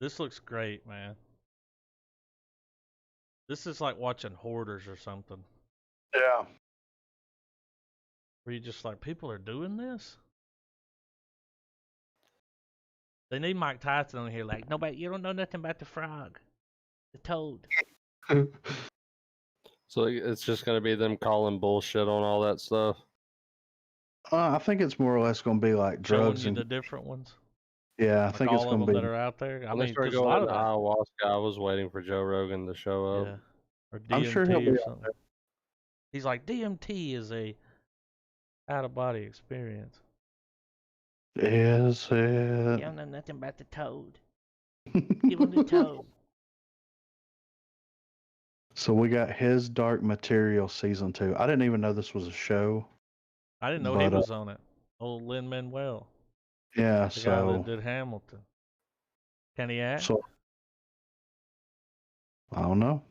This looks great, man. This is like watching Hoarders or something. Yeah. Where you just like, people are doing this? They need Mike Tyson on here like, nobody, you don't know nothing about the frog. The toad. So it's just going to be them calling bullshit on all that stuff. I think it's more or less going to be like Showing drugs you and the different ones. yeah, I Like think it's all of going them to that be. are out there. I When they mean, started because a lot going of that. ayahuasca, I was waiting for Joe Rogan to show up. Yeah. Or I'm sure he'll DMT be or out something. He's like, DMT is a out of body experience. Is You it? don't know nothing about the toad. Give him the toad. So we got His Dark Material season 2. I didn't even know this was a show. I didn't know he But, was on it. Old Lin-Manuel, Yeah, the guy that so did Hamilton. Can he act? I don't know.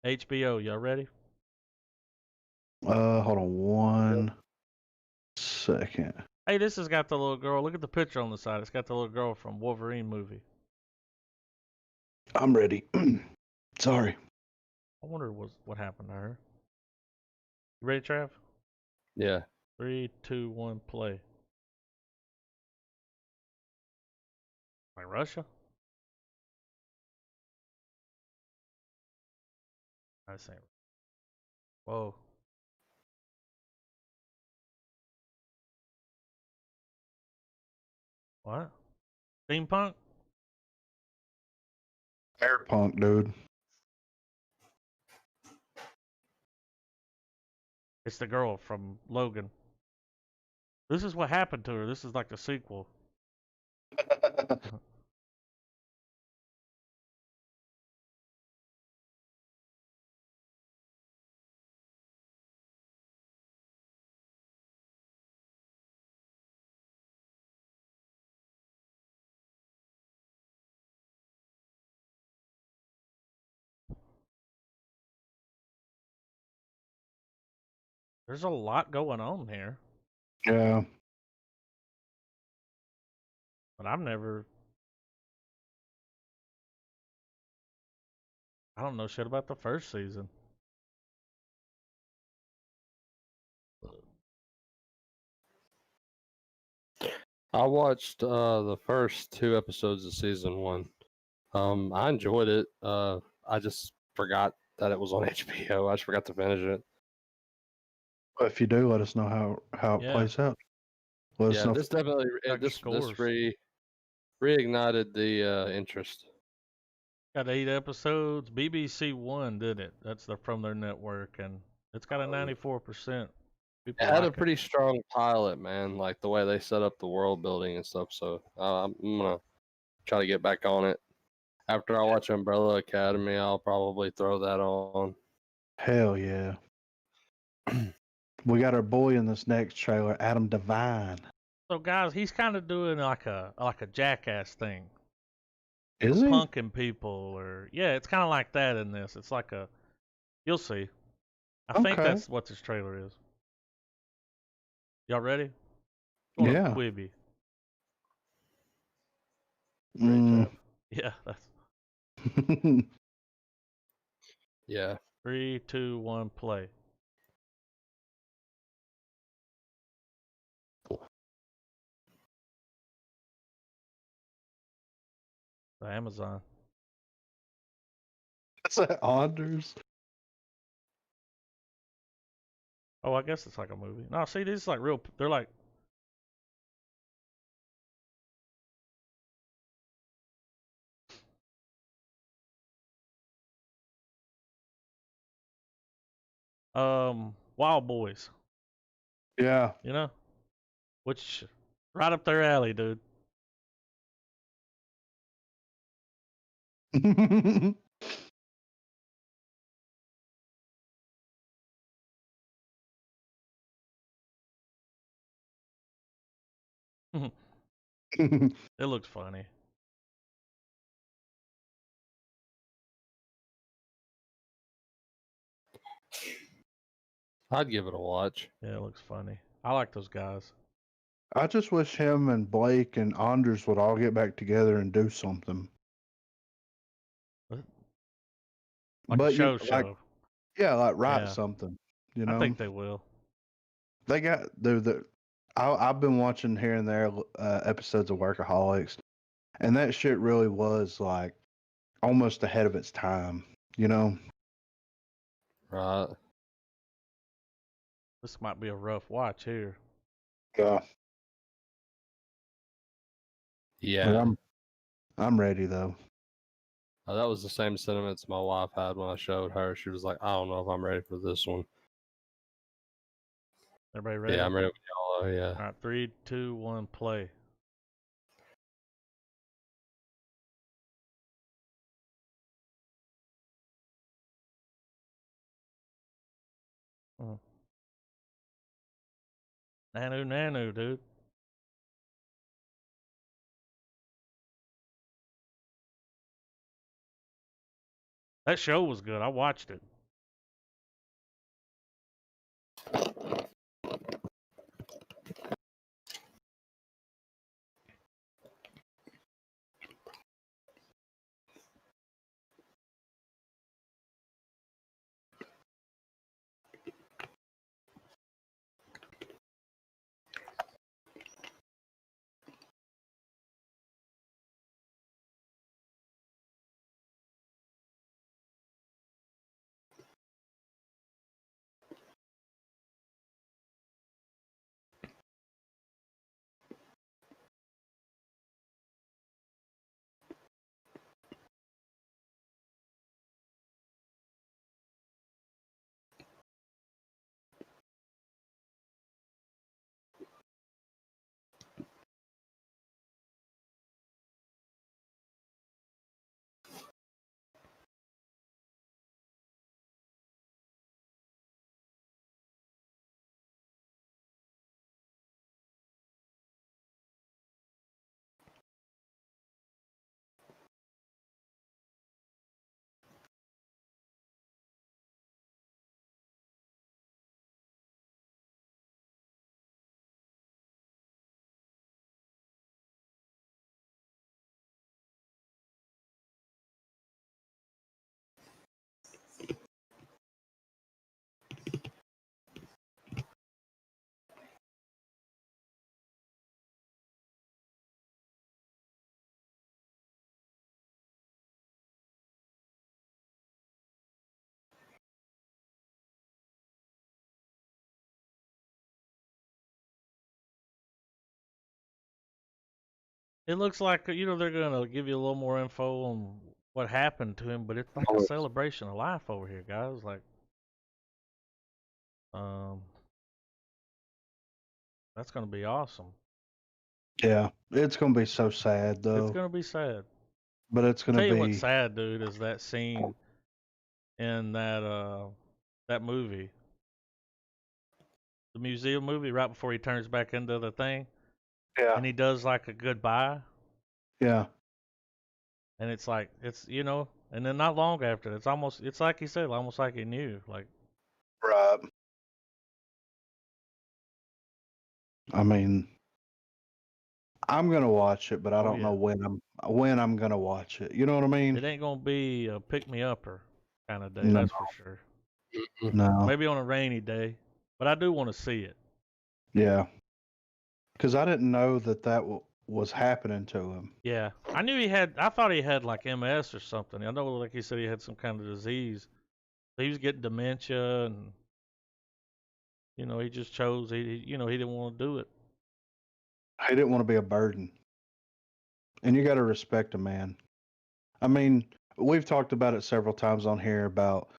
HBO, y'all ready? Hold on one second. Hey, this has got the little girl. Look at the picture on the side. It's got the little girl from Wolverine movie. I'm ready. Sorry. I wonder what happened to her. You ready, Trav? Yeah. 3, 2, 1, play. Like Russia? I say. Whoa. What? Steampunk? Airpunk, dude. It's the girl from Logan. This is what happened to her. This is like the sequel. There's a lot going on here, Yeah. but I don't know shit about the first season. I watched the first 2 episodes of season 1. I enjoyed it. I just forgot that it was on HBO. I just forgot to finish it. But if you do, let us know how it Yeah. plays out. Let us Yeah, know. this definitely Check this scores. reignited the interest. Got 8 episodes. BBC One did it. That's from their network, and it's got a 94%. People It had like a pretty strong pilot, man. Like the way they set up the world building and stuff. So I'm gonna try to get back on it. After I watch Umbrella Academy, I'll probably throw that on. Hell yeah. We got our boy in this next trailer, Adam Devine. So guys, he's kind of doing like a jackass thing. Is he? Punking people, or yeah, it's kind of like that in this. It's like you'll see. I think Okay. that's what this trailer is. Y'all ready? Go on, Yeah. Quibi. Great Mm. job. Yeah, that's Yeah. 3, 2, 1, play. The Amazon. Is that Anders? Oh, I guess it's like a movie. No, see, these like real. They're like. Wild Boys. Yeah. You know, which right up their alley, dude. It looks funny. I'd give it a watch. Yeah, it looks funny. I like those guys. I just wish him and Blake and Anders would all get back together and do something. Like but a show. like, yeah, like write Yeah. something. You I know, think they will. they got the. I've been watching here and there episodes of Workaholics, and that shit really was like almost ahead of its time. You know. Right. This might be a rough watch here. Yeah. Yeah. But I'm ready though. That was the same sentiments my wife had when I showed her. She was like, I don't know if I'm ready for this one. Everybody ready? Yeah, I'm ready with y'all. Yeah. All right, 3, 2, 1, play. Nanu, dude. That show was good. I watched it. It looks like they're gonna give you a little more info on what happened to him, but it's like a celebration of life over here, guys. Like, that's gonna be awesome. Yeah, it's gonna be so sad though. It's gonna be sad. But it's gonna Tell you be. what's sad, dude, is that scene in that movie, the museum movie, right before he turns back into the thing, Yeah. and he does like a goodbye, Yeah. and it's like and then not long after, it's like he said, almost like he knew, like. Right. I mean, I'm gonna watch it, but I don't know when I'm gonna watch it. You know what I mean? It ain't gonna be a pick me upper kind of day, No. that's for sure. No. Maybe on a rainy day, but I do want to see it. Yeah. Because I didn't know that was happening to him. Yeah, I thought he had like MS or something. I know, like he said, he had some kind of disease. He was getting dementia, and he just chose. He didn't want to do it. He didn't want to be a burden. And you got to respect a man. I mean, we've talked about it several times on here about,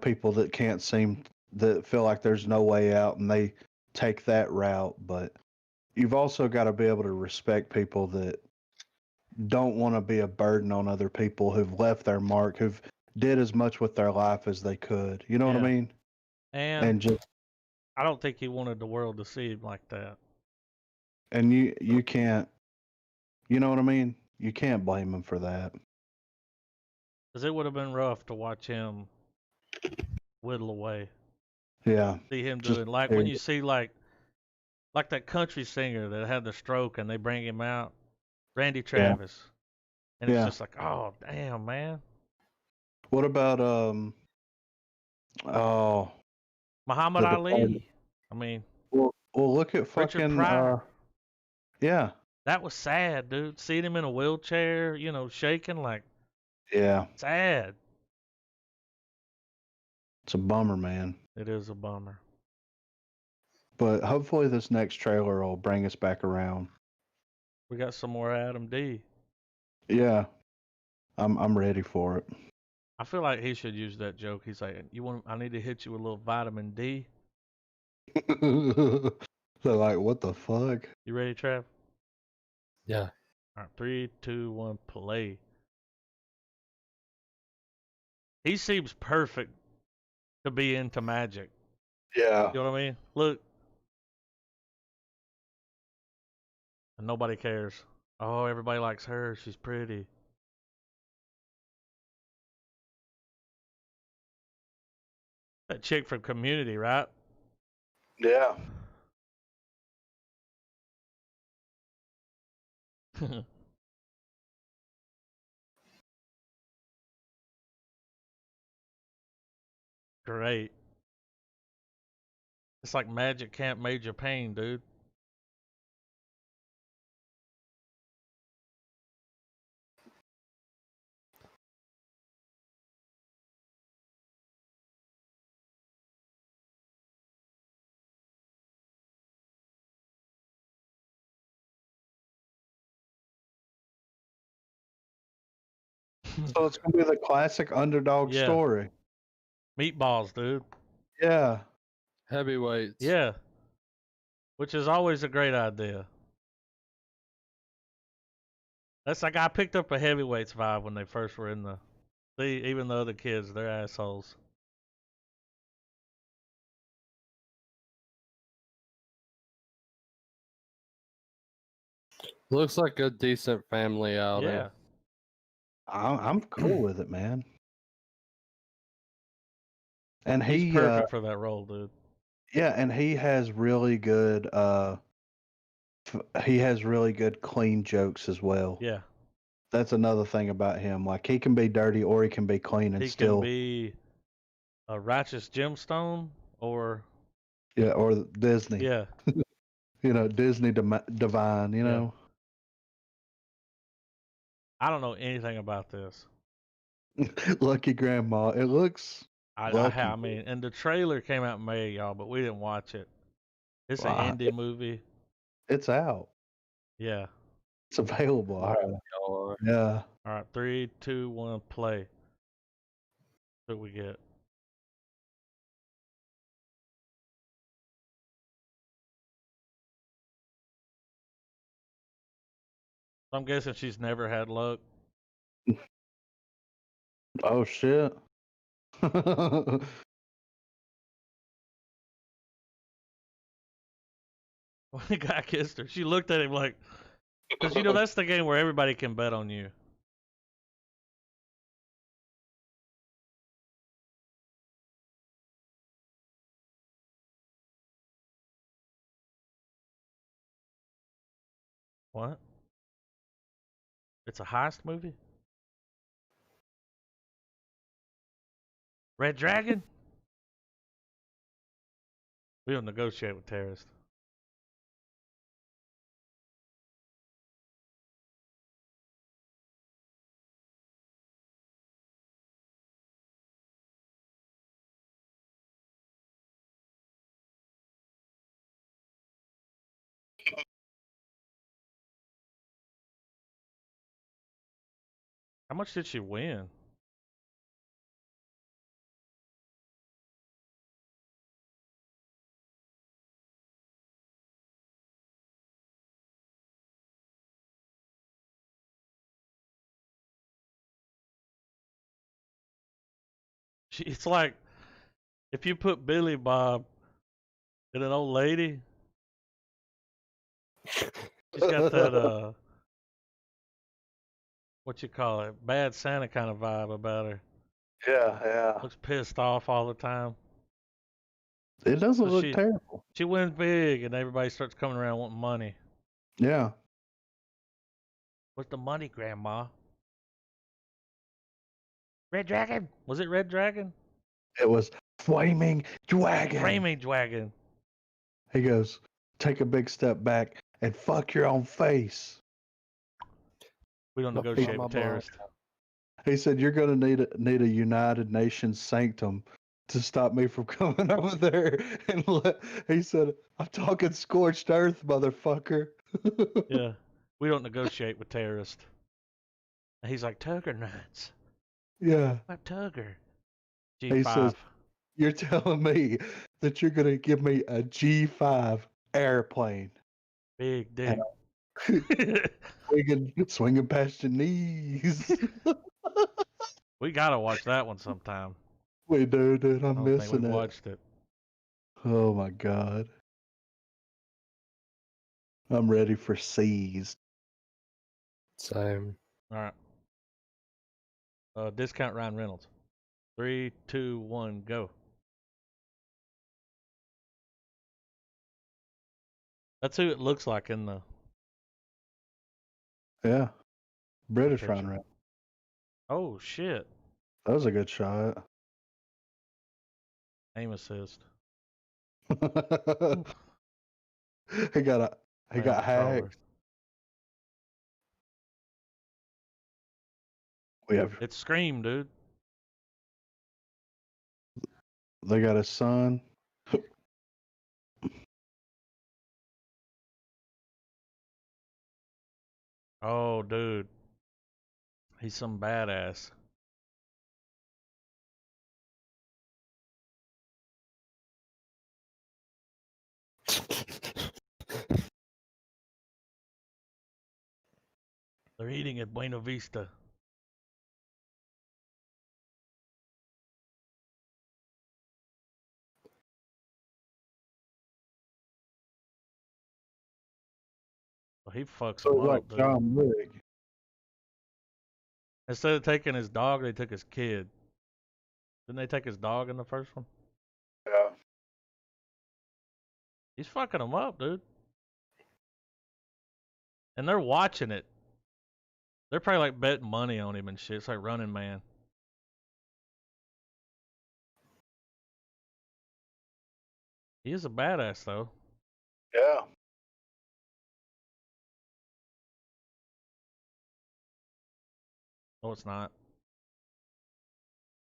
people that feel like there's no way out and they take that route. But you've also got to be able to respect people that don't want to be a burden on other people who've left their mark, who've did as much with their life as they could. You know what I mean? And just, I don't think he wanted the world to see him like that. And you can't, you know what I mean? You can't blame him for that. Because it would have been rough to watch him whittle away. Yeah. See him doing, like, when you see, like that country singer that had the stroke and they bring him out, Randy Travis. And it's just like, oh, damn, man. What about, Muhammad Ali? I mean. Well, look at fucking, yeah. That was sad, dude. Seeing him in a wheelchair, shaking, like. Yeah. Sad. It's a bummer, man. It is a bummer. But hopefully this next trailer will bring us back around. We got some more Adam D. Yeah. I'm ready for it. I feel like he should use that joke. He's like, I need to hit you with a little vitamin D. They're like, what the fuck? You ready, Trav? Yeah. All right, 3, 2, 1, play. He seems perfect to be into magic. Yeah. You know what I mean? Look. And nobody cares. Oh, everybody likes her. She's pretty. That chick from Community, right? Yeah. Great. It's like Magic Camp Major Pain, dude. So it's gonna be the classic underdog story. Meatballs, dude. Yeah. Heavyweights. Yeah. Which is always a great idea. That's like, I picked up a heavyweights vibe when they first were in the. See, even the other kids, they're assholes. Looks like a decent family outing. Yeah. I'm cool with it, man. And he's perfect for that role, dude. Yeah, and he has really good clean jokes as well. Yeah. That's another thing about him. Like, he can be dirty or he can be clean and he still can be a righteous gemstone or Disney. Yeah. Disney divine, know. I don't know anything about this. Lucky Grandma. It looks I mean, and the trailer came out in May, y'all, but we didn't watch it. It's an indie movie. It's out. Yeah. It's available. All right. Y'all are. Yeah. All right, 3, 2, 1, play. What we get? I'm guessing she's never had luck. Oh shit. When the guy kissed her, she looked at him like, because you know that's the game where everybody can bet on you. What? It's a heist movie? Red Dragon? We don't negotiate with terrorists. How much did she win? It's like if you put Billy Bob and an old lady, she's got that what you call it, bad Santa kind of vibe about her. Yeah. Looks pissed off all the time. It doesn't So look terrible. She wins big, and everybody starts coming around wanting money. Yeah. What's the money, Grandma? Red Dragon? Was it Red Dragon? It was Flaming Dragon. Flaming Dragon. He goes, take a big step back and fuck your own face. We don't negotiate with terrorists. He said, you're going to need a United Nations sanctum to stop me from coming over there. And he said, I'm talking scorched earth, motherfucker. Yeah. We don't negotiate with terrorists. And he's like, Tugger nuts. Yeah. What Tugger? He G5. says, you're telling me that you're going to give me a G5 airplane. Big dick. Swinging past your knees. We gotta watch that one sometime. We do, dude. I I'm don't think missing we've it. watched it. Oh my god. I'm ready for Seized. Same. All right. Discount Ryan Reynolds. 3, 2, 1, go. That's who it looks like in the. Yeah. British picture. Ryan Reynolds. Oh shit! That was a good shot. Aim assist. he got hacked. We have. It's Scream, dude. They got a son. Oh, dude. He's some badass. They're eating at Buena Vista. Well, he fucks So him up, like dude. John Wick. Instead of taking his dog, they took his kid. Didn't they take his dog in the first one? Yeah. He's fucking him up, dude. And they're watching it. They're probably like betting money on him and shit. It's like Running Man. He is a badass, though. Yeah. No, it's not.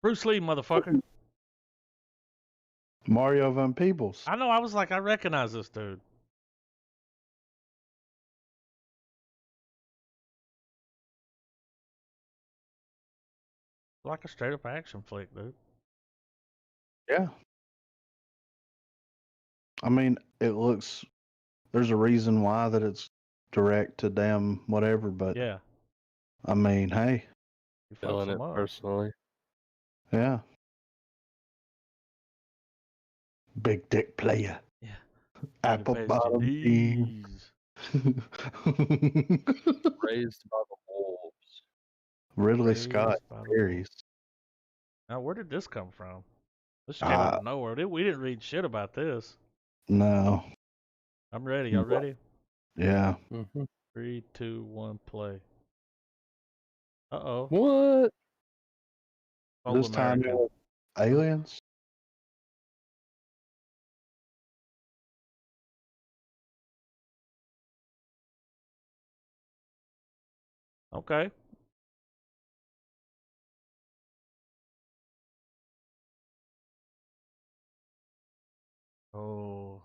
Bruce Lee, motherfucker. Mario Van Peebles. I know. I was like, I recognize this dude. Like a straight up action flick, dude. Yeah. I mean, it looks. There's a reason why that it's direct to damn whatever, but Yeah. I mean, hey, You fucks Feeling them it up. personally. yeah. Big dick player. Yeah. Apple Past your bottom jeans. knees. Raised by the wolves. Ridley Raised Scott by the series. Now, where did this come from? This came out Ah, of nowhere. We didn't read shit about this. no. I'm ready. Y'all ready? Yeah. Mm-hmm. 3, 2, 1, play. Uh-oh. What? All This time it American. was aliens. Okay. Oh.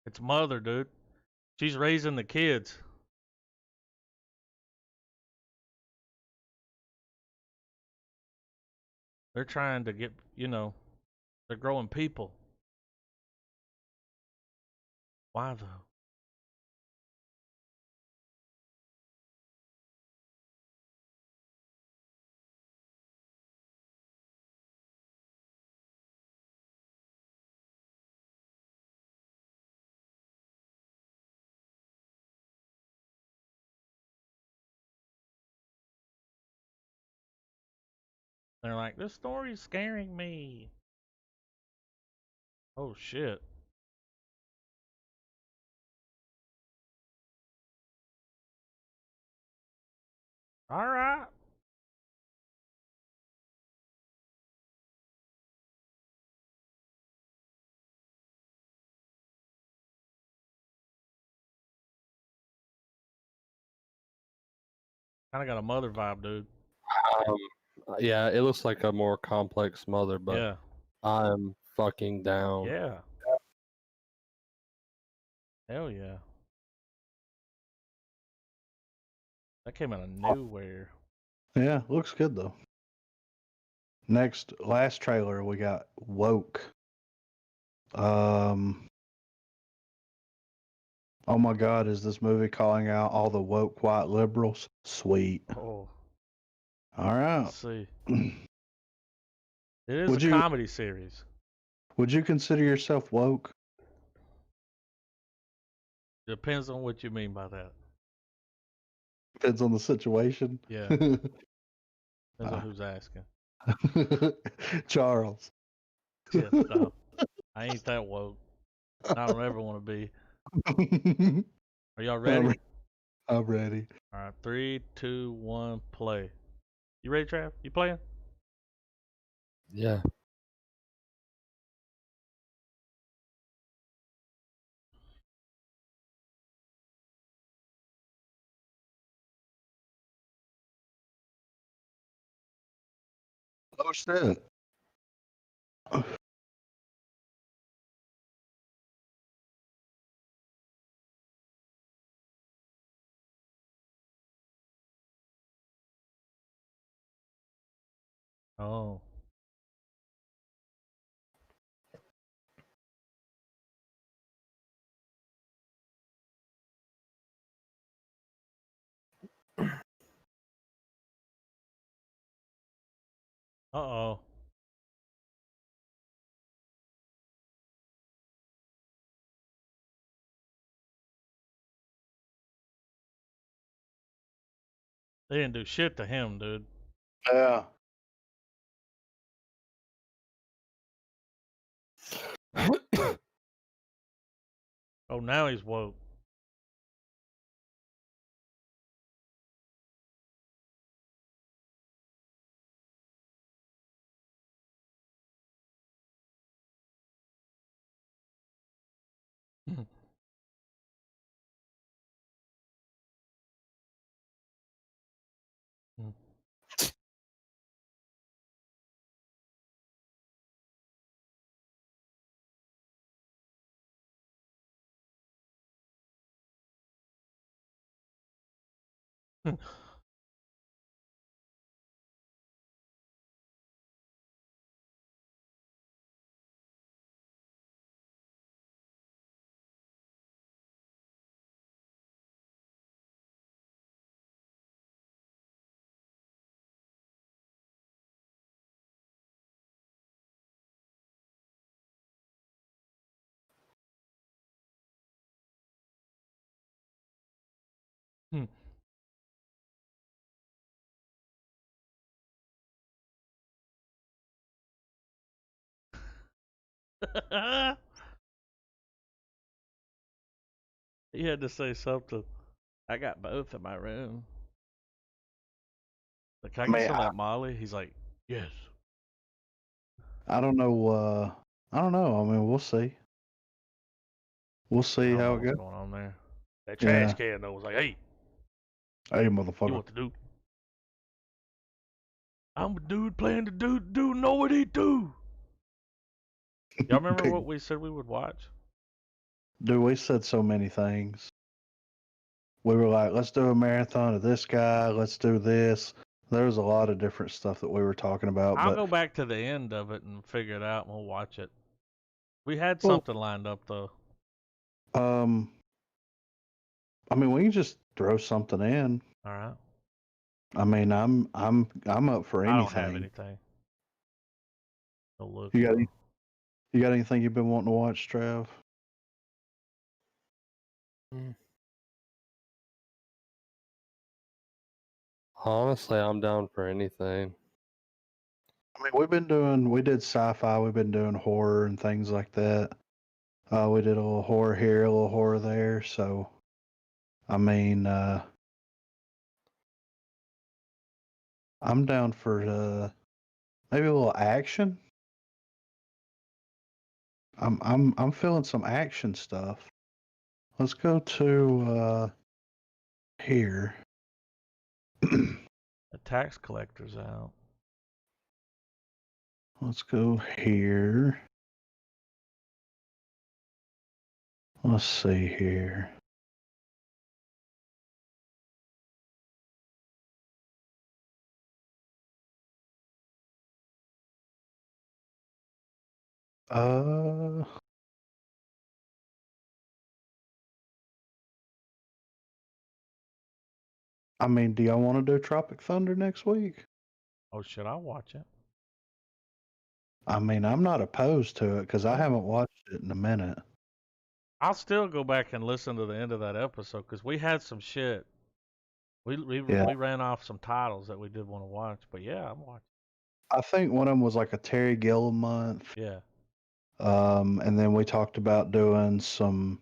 It's mother, dude. She's raising the kids. They're trying to get, they're growing people. Why, though? They're like, this story's scaring me. Oh, shit. All right. Kind of got a mother vibe, dude. Yeah, it looks like a more complex mother, but Yeah. I'm fucking down. Yeah. Hell yeah. That came out of nowhere. Yeah, looks good though. Last trailer we got Woke. Oh my God, is this movie calling out all the woke white liberals? Sweet. Oh, All right. let's see. It is a Would you comedy series. would you consider yourself woke? Depends on what you mean by that. Depends on the situation. Yeah. Depends on who's asking. Charles. Yeah, no. I ain't that woke. I don't ever want to be. Are y'all ready? I'm ready. All right, 3, 2, 1, play. You ready, Trav? You playing? Yeah. Oh shit. Oh. Uh-oh. They didn't do shit to him, dude. Yeah. Oh, now he's woke. Hmm. He had to say something. I got both in my room. Like, can I I get mean, some of that Molly? He's like, yes. I don't know. I don't know. I mean, we'll see. We'll I see don't know how it what's goes. going on there. That trash Yeah. can though was like, hey, Hey, you motherfucker. what to do? I'm a dude playing the dude know what he do. Y'all remember Big, what we said we would watch? dude, we said so many things. We were like, let's do a marathon of this guy. Let's do this. There was a lot of different stuff that we were talking about, I'll but go back to the end of it and figure it out and we'll watch it. We had well, something lined up though. um, I mean, we can just throw something in. All right. I mean, I'm up for I don't have anything. anything. No look You got though. you got anything you've been wanting to watch, Trav? Honestly, I'm down for anything. I mean, we did sci-fi, we've been doing horror and things like that. We did a little horror here, a little horror there. So, I mean, I'm down for maybe a little action. I'm feeling some action stuff. Let's go to here. The tax collector's out. Let's go here. Let's see here. Uh, I mean, do y'all want to do Tropic Thunder next week? Oh shit, I'll watch it. I mean, I'm not opposed to it because I Yeah. haven't watched it in a minute. I'll still go back and listen to the end of that episode because we had some shit. Yeah, We ran off some titles that we did want to watch, but yeah, I'm watching. I think one of them was like a Terry Gilliam month. Yeah. And then we talked about doing some,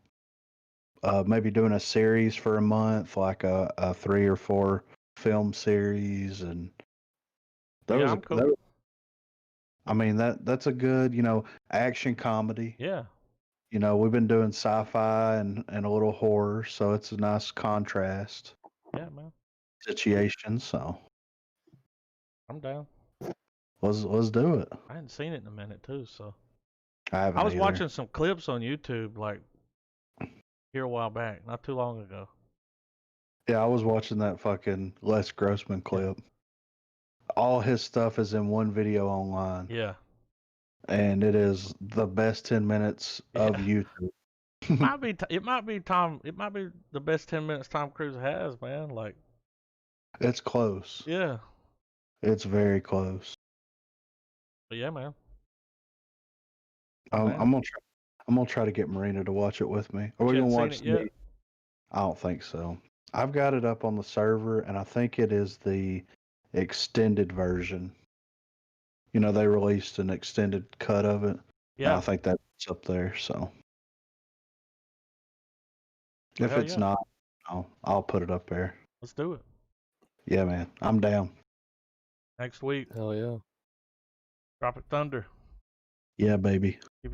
maybe doing a series for a month, like a 3 or 4 film series, and that Yeah, was a I'm cool. I mean that's a good, action comedy. Yeah. We've been doing sci-fi and a little horror, so it's a nice contrast Yeah, man. situation. So I'm down. let's do it. I hadn't seen it in a minute too, so I I haven't was either. watching some clips on YouTube like here a while back, not too long ago. Yeah, I was watching that fucking Les Grossman clip. All his stuff is in one video online, Yeah. and it is the best 10 minutes of Yeah. YouTube. It might be the best 10 minutes Tom Cruise has, man. Like, It's close. yeah. It's very close. But yeah, man. I'm, Man. I'm gonna try. I'm gonna try to get Marina to watch it with me. Are we You gonna hadn't seen watch it yet? I don't think so. I've got it up on the server, and I think it is the extended version. They released an extended cut of it, and I Yeah. think that's up there. So Well, if hell it's yeah. not, I'll put it up there. Let's do it. Yeah, man, I'm down. Next week. Hell yeah. Tropic Thunder. Yeah, baby. Keep it